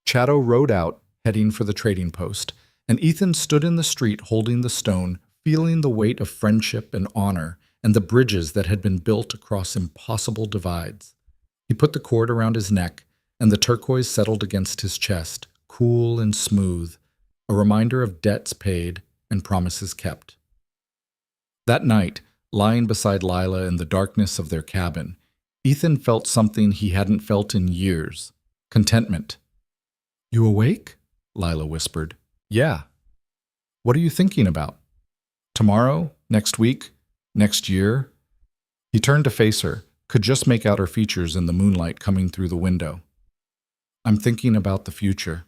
Chatto rode out, heading for the trading post, and Ethan stood in the street holding the stone, feeling the weight of friendship and honor and the bridges that had been built across impossible divides. He put the cord around his neck, and the turquoise settled against his chest, cool and smooth, a reminder of debts paid and promises kept. That night, lying beside Lila in the darkness of their cabin, Ethan felt something he hadn't felt in years: contentment. "You awake?" Lila whispered. "Yeah." "What are you thinking about? Tomorrow? Next week? Next year?" He turned to face her, could just make out her features in the moonlight coming through the window. "I'm thinking about the future."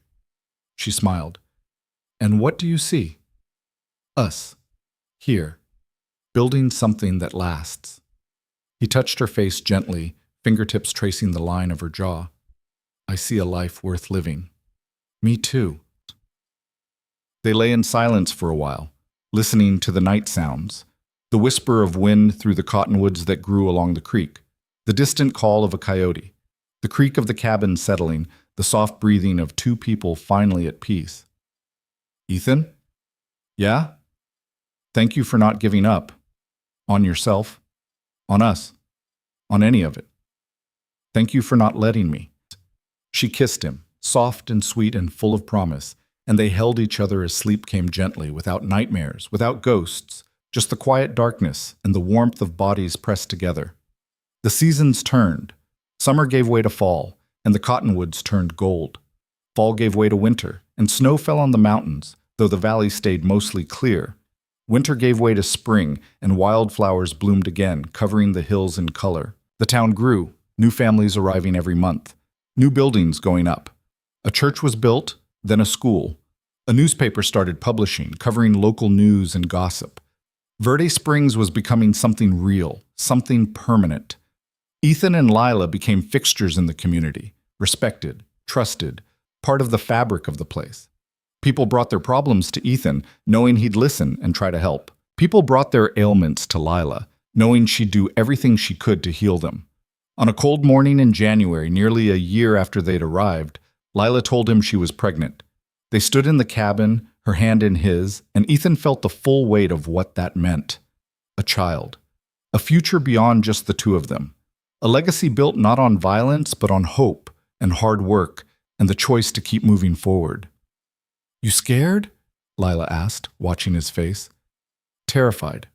She smiled. "And what do you see?" "Us. Here. Building something that lasts." He touched her face gently, fingertips tracing the line of her jaw. "I see a life worth living." "Me too." They lay in silence for a while, listening to the night sounds, the whisper of wind through the cottonwoods that grew along the creek, the distant call of a coyote, the creak of the cabin settling, the soft breathing of 2 people finally at peace. "Ethan?" "Yeah?" "Thank you for not giving up. On yourself. On us. On any of it. Thank you for not letting me." She kissed him, soft and sweet and full of promise, and they held each other as sleep came gently, without nightmares, without ghosts, just the quiet darkness and the warmth of bodies pressed together. The seasons turned. Summer gave way to fall, and the cottonwoods turned gold. Fall gave way to winter, and snow fell on the mountains, though the valley stayed mostly clear. Winter gave way to spring, and wildflowers bloomed again, covering the hills in color. The town grew, new families arriving every month, new buildings going up. A church was built, then a school. A newspaper started publishing, covering local news and gossip. Verde Springs was becoming something real, something permanent. Ethan and Lila became fixtures in the community, respected, trusted, part of the fabric of the place. People brought their problems to Ethan, knowing he'd listen and try to help. People brought their ailments to Lila, knowing she'd do everything she could to heal them. On a cold morning in January, nearly a year after they'd arrived, Lila told him she was pregnant. They stood in the cabin, her hand in his, and Ethan felt the full weight of what that meant. A child. A future beyond just the two of them. A legacy built not on violence, but on hope and hard work and the choice to keep moving forward. "You scared?" Lila asked, watching his face. "Terrified."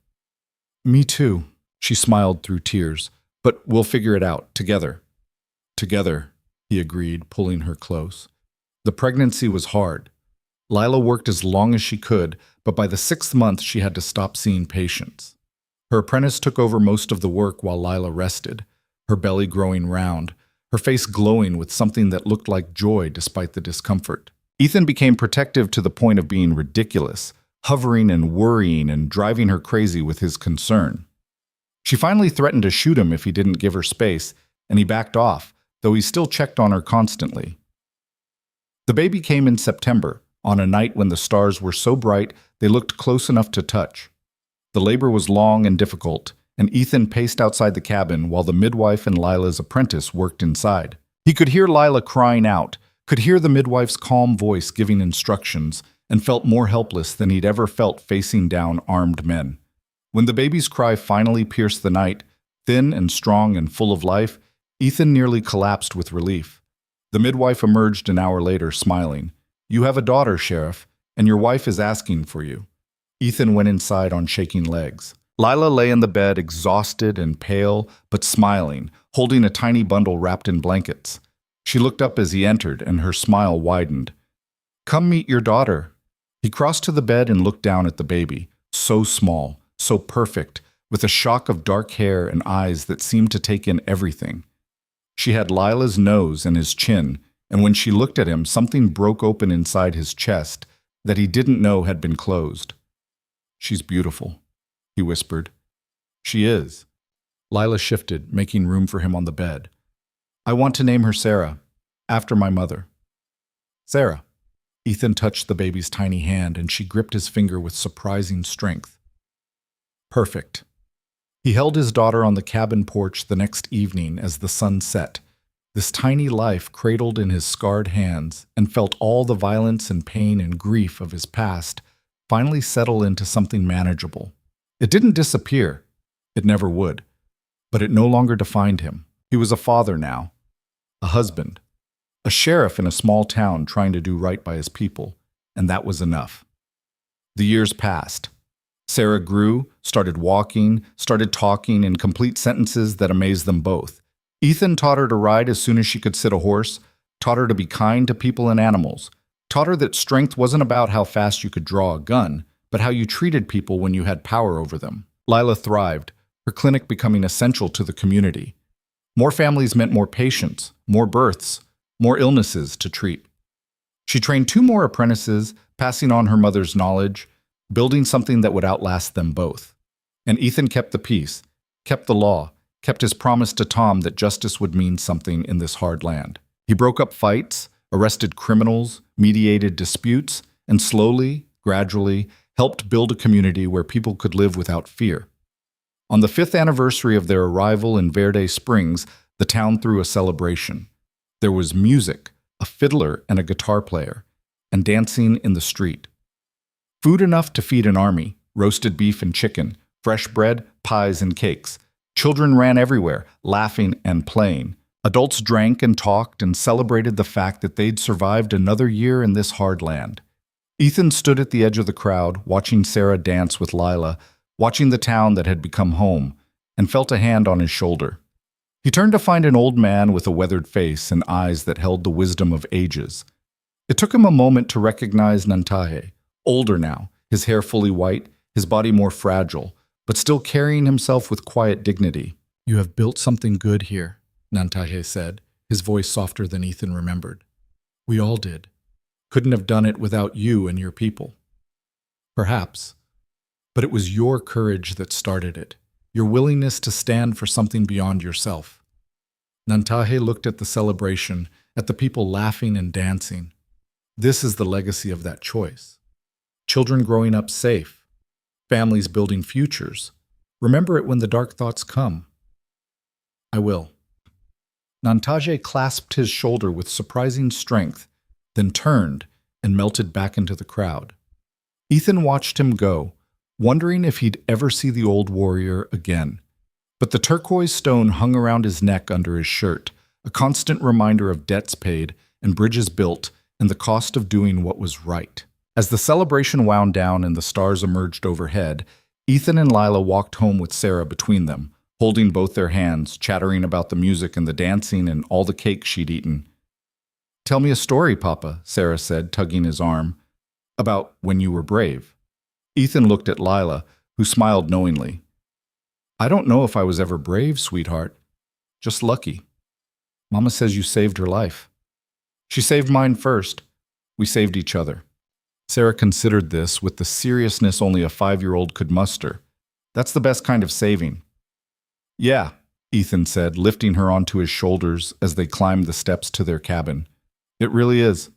"Me too," she smiled through tears. "But we'll figure it out, together." "Together," he agreed, pulling her close. The pregnancy was hard. Lila worked as long as she could, but by the 6th month she had to stop seeing patients. Her apprentice took over most of the work while Lila rested, her belly growing round, her face glowing with something that looked like joy despite the discomfort. Ethan became protective to the point of being ridiculous, hovering and worrying and driving her crazy with his concern. She finally threatened to shoot him if he didn't give her space, and he backed off, though he still checked on her constantly. The baby came in September, on a night when the stars were so bright they looked close enough to touch. The labor was long and difficult, and Ethan paced outside the cabin while the midwife and Lila's apprentice worked inside. He could hear Lila crying out, could hear the midwife's calm voice giving instructions, and felt more helpless than he'd ever felt facing down armed men. When the baby's cry finally pierced the night, thin and strong and full of life, Ethan nearly collapsed with relief. The midwife emerged an hour later, smiling. "You have a daughter, Sheriff, and your wife is asking for you." Ethan went inside on shaking legs. Lila lay in the bed, exhausted and pale, but smiling, holding a tiny bundle wrapped in blankets. She looked up as he entered, and her smile widened. "Come meet your daughter." He crossed to the bed and looked down at the baby, so small, so perfect, with a shock of dark hair and eyes that seemed to take in everything. She had Lila's nose and his chin, and when she looked at him, something broke open inside his chest that he didn't know had been closed. "She's beautiful," he whispered. "She is." Lila shifted, making room for him on the bed. "I want to name her Sarah, after my mother." "Sarah." Ethan touched the baby's tiny hand, and she gripped his finger with surprising strength. "Perfect." He held his daughter on the cabin porch the next evening as the sun set, this tiny life cradled in his scarred hands, and felt all the violence and pain and grief of his past finally settle into something manageable. It didn't disappear. It never would. But it no longer defined him. He was a father now, a husband, a sheriff in a small town trying to do right by his people, and that was enough. The years passed. Sarah grew, started walking, started talking in complete sentences that amazed them both. Ethan taught her to ride as soon as she could sit a horse, taught her to be kind to people and animals, taught her that strength wasn't about how fast you could draw a gun, but how you treated people when you had power over them. Lila thrived, her clinic becoming essential to the community. More families meant more patients, more births, more illnesses to treat. She trained 2 more apprentices, passing on her mother's knowledge, building something that would outlast them both. And Ethan kept the peace, kept the law, kept his promise to Tom that justice would mean something in this hard land. He broke up fights, arrested criminals, mediated disputes, and slowly, gradually, helped build a community where people could live without fear. On the 5th anniversary of their arrival in Verde Springs, the town threw a celebration. There was music, a fiddler and a guitar player, and dancing in the street. Food enough to feed an army, roasted beef and chicken, fresh bread, pies and cakes. Children ran everywhere, laughing and playing. Adults drank and talked and celebrated the fact that they'd survived another year in this hard land. Ethan stood at the edge of the crowd, watching Sarah dance with Lila, watching the town that had become home, and felt a hand on his shoulder. He turned to find an old man with a weathered face and eyes that held the wisdom of ages. It took him a moment to recognize Nantahe, older now, his hair fully white, his body more fragile, but still carrying himself with quiet dignity. "You have built something good here," Nantahe said, his voice softer than Ethan remembered. "We all did. Couldn't have done it without you and your people." "Perhaps. But it was your courage that started it, your willingness to stand for something beyond yourself." Nantahe looked at the celebration, at the people laughing and dancing. This is the legacy of that choice. Children growing up safe, families building futures. Remember it when the dark thoughts come. "I will." Nantahe clasped his shoulder with surprising strength, then turned and melted back into the crowd. Ethan watched him go, wondering if he'd ever see the old warrior again. But the turquoise stone hung around his neck under his shirt, a constant reminder of debts paid and bridges built and the cost of doing what was right. As the celebration wound down and the stars emerged overhead, Ethan and Lila walked home with Sarah between them, holding both their hands, chattering about the music and the dancing and all the cake she'd eaten. "Tell me a story, Papa," Sarah said, tugging his arm. "About when you were brave." Ethan looked at Lila, who smiled knowingly. "I don't know if I was ever brave, sweetheart. Just lucky. Mama says you saved her life." "She saved mine first. We saved each other." Sarah considered this with the seriousness only a 5-year-old could muster. "That's the best kind of saving." "Yeah," Ethan said, lifting her onto his shoulders as they climbed the steps to their cabin. "It really is."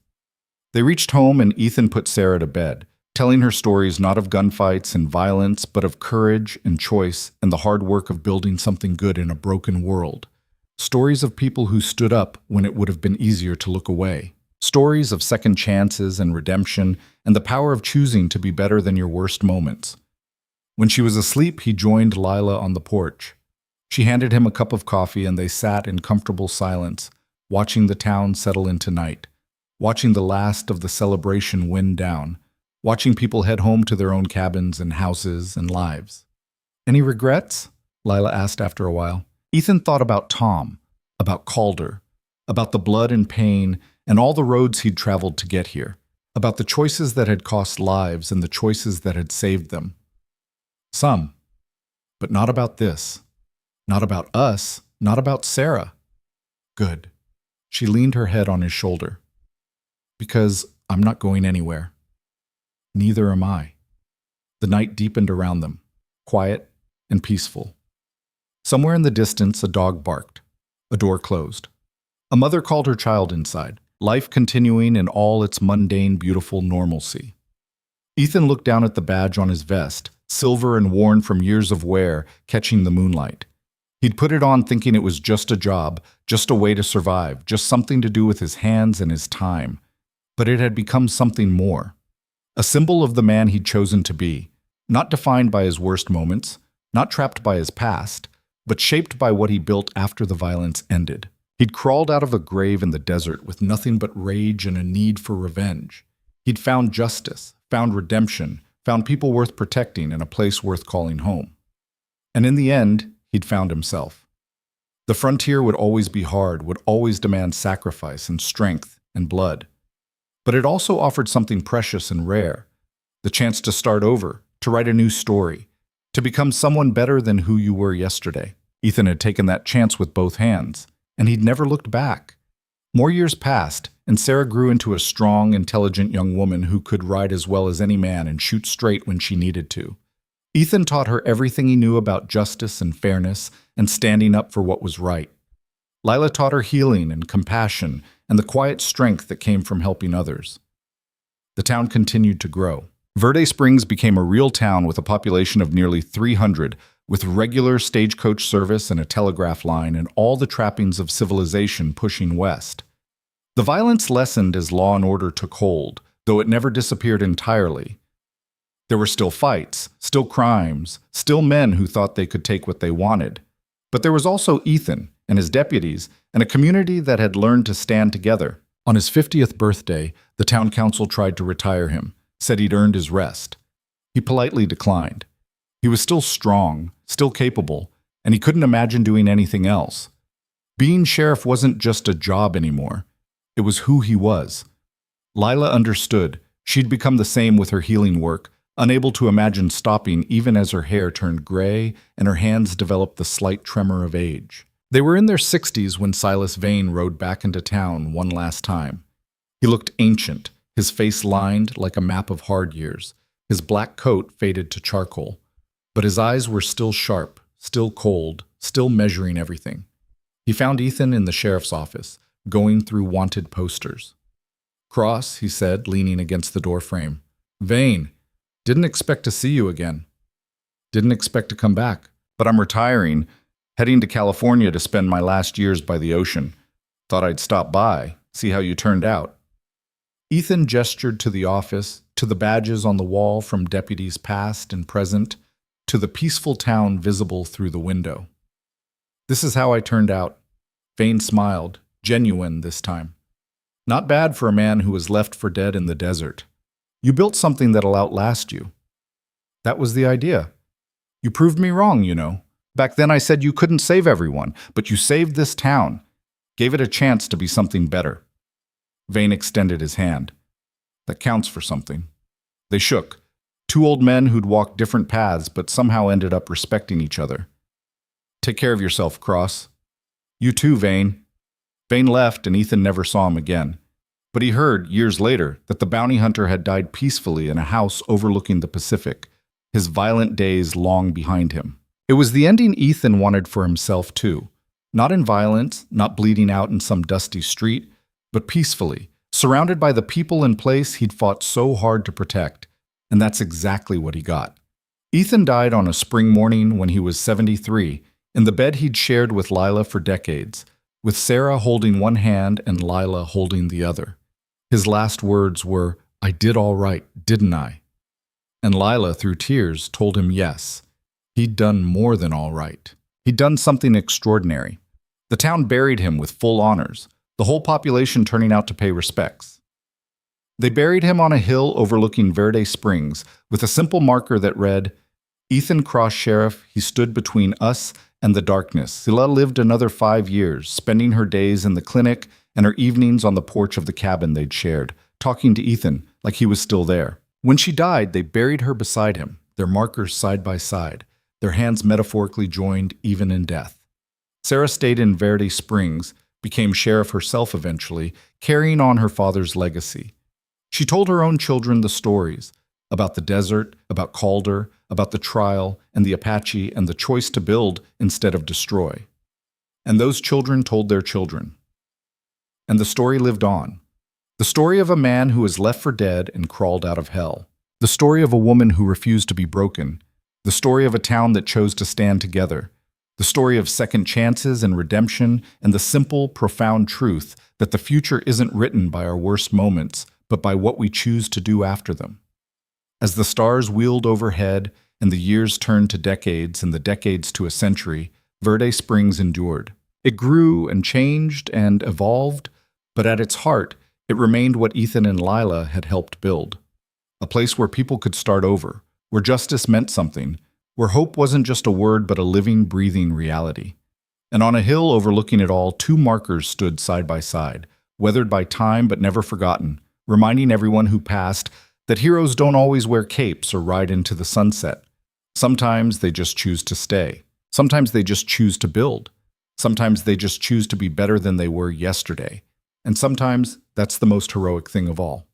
They reached home and Ethan put Sarah to bed, telling her stories not of gunfights and violence, but of courage and choice and the hard work of building something good in a broken world. Stories of people who stood up when it would have been easier to look away. Stories of second chances and redemption and the power of choosing to be better than your worst moments. When she was asleep, he joined Lila on the porch. She handed him a cup of coffee and they sat in comfortable silence, watching the town settle into night, watching the last of the celebration wind down, watching people head home to their own cabins and houses and lives. "Any regrets?" Lila asked after a while. Ethan thought about Tom, about Calder, about the blood and pain and all the roads he'd traveled to get here, about the choices that had cost lives and the choices that had saved them. Some, but not about this. Not about us, not about Sarah. Good. She leaned her head on his shoulder. "Because I'm not going anywhere. Neither am I." The night deepened around them, quiet and peaceful. Somewhere in the distance, a dog barked. A door closed. A mother called her child inside, life continuing in all its mundane, beautiful normalcy. Ethan looked down at the badge on his vest, silver and worn from years of wear, catching the moonlight. He'd put it on thinking it was just a job, just a way to survive, just something to do with his hands and his time. But it had become something more. A symbol of the man he'd chosen to be, not defined by his worst moments, not trapped by his past, but shaped by what he built after the violence ended. He'd crawled out of a grave in the desert with nothing but rage and a need for revenge. He'd found justice, found redemption, found people worth protecting and a place worth calling home. And in the end, he'd found himself. The frontier would always be hard, would always demand sacrifice and strength and blood. But it also offered something precious and rare, the chance to start over, to write a new story, to become someone better than who you were yesterday. Ethan had taken that chance with both hands, and he'd never looked back. More years passed, and Sarah grew into a strong, intelligent young woman who could ride as well as any man and shoot straight when she needed to. Ethan taught her everything he knew about justice and fairness and standing up for what was right. Lila taught her healing and compassion and the quiet strength that came from helping others. The town continued to grow. Verde Springs became a real town with a population of nearly 300, with regular stagecoach service and a telegraph line and all the trappings of civilization pushing west. The violence lessened as law and order took hold, though it never disappeared entirely. There were still fights, still crimes, still men who thought they could take what they wanted. But there was also Ethan and his deputies and a community that had learned to stand together. On his 50th birthday, the town council tried to retire him, said he'd earned his rest. He politely declined. He was still strong, still capable, and he couldn't imagine doing anything else. Being sheriff wasn't just a job anymore. It was who he was. Lila understood. She'd become the same with her healing work, unable to imagine stopping even as her hair turned gray and her hands developed the slight tremor of age. They were in their 60s when Silas Vane rode back into town one last time. He looked ancient, his face lined like a map of hard years, his black coat faded to charcoal. But his eyes were still sharp, still cold, still measuring everything. He found Ethan in the sheriff's office, going through wanted posters. "Cross," he said, leaning against the doorframe. "Vane, didn't expect to see you again. Didn't expect to come back, but I'm retiring, heading to California to spend my last years by the ocean. Thought I'd stop by, see how you turned out." Ethan gestured to the office, to the badges on the wall from deputies past and present, to the peaceful town visible through the window. "This is how I turned out." Vane smiled, genuine this time. "Not bad for a man who was left for dead in the desert. You built something that'll outlast you." "That was the idea. You proved me wrong, you know. Back then I said you couldn't save everyone, but you saved this town. Gave it a chance to be something better." Vane extended his hand. "That counts for something." They shook. Two old men who'd walked different paths but somehow ended up respecting each other. "Take care of yourself, Cross." "You too, Vane." Vane left and Ethan never saw him again. But he heard, years later, that the bounty hunter had died peacefully in a house overlooking the Pacific, his violent days long behind him. It was the ending Ethan wanted for himself too. Not in violence, not bleeding out in some dusty street, but peacefully, surrounded by the people and place he'd fought so hard to protect. And that's exactly what he got. Ethan died on a spring morning when he was 73, in the bed he'd shared with Lila for decades, with Sarah holding one hand and Lila holding the other. His last words were, "I did all right, didn't I?" And Lila, through tears, told him yes. He'd done more than all right. He'd done something extraordinary. The town buried him with full honors, the whole population turning out to pay respects. They buried him on a hill overlooking Verde Springs, with a simple marker that read, "Ethan Cross, Sheriff, he stood between us and the darkness." Sila lived another 5 years, spending her days in the clinic and her evenings on the porch of the cabin they'd shared, talking to Ethan like he was still there. When she died, they buried her beside him, their markers side by side, their hands metaphorically joined even in death. Sarah stayed in Verde Springs, became sheriff herself eventually, carrying on her father's legacy. She told her own children the stories about the desert, about Calder, about the trial and the Apache and the choice to build instead of destroy. And those children told their children. And the story lived on. The story of a man who was left for dead and crawled out of hell. The story of a woman who refused to be broken. The story of a town that chose to stand together. The story of second chances and redemption and the simple, profound truth that the future isn't written by our worst moments, but by what we choose to do after them. As the stars wheeled overhead and the years turned to decades and the decades to a century, Verde Springs endured. It grew and changed and evolved, but at its heart, it remained what Ethan and Lila had helped build. A place where people could start over, where justice meant something, where hope wasn't just a word but a living, breathing reality. And on a hill overlooking it all, two markers stood side by side, weathered by time but never forgotten, reminding everyone who passed that heroes don't always wear capes or ride into the sunset. Sometimes they just choose to stay. Sometimes they just choose to build. Sometimes they just choose to be better than they were yesterday. And sometimes that's the most heroic thing of all.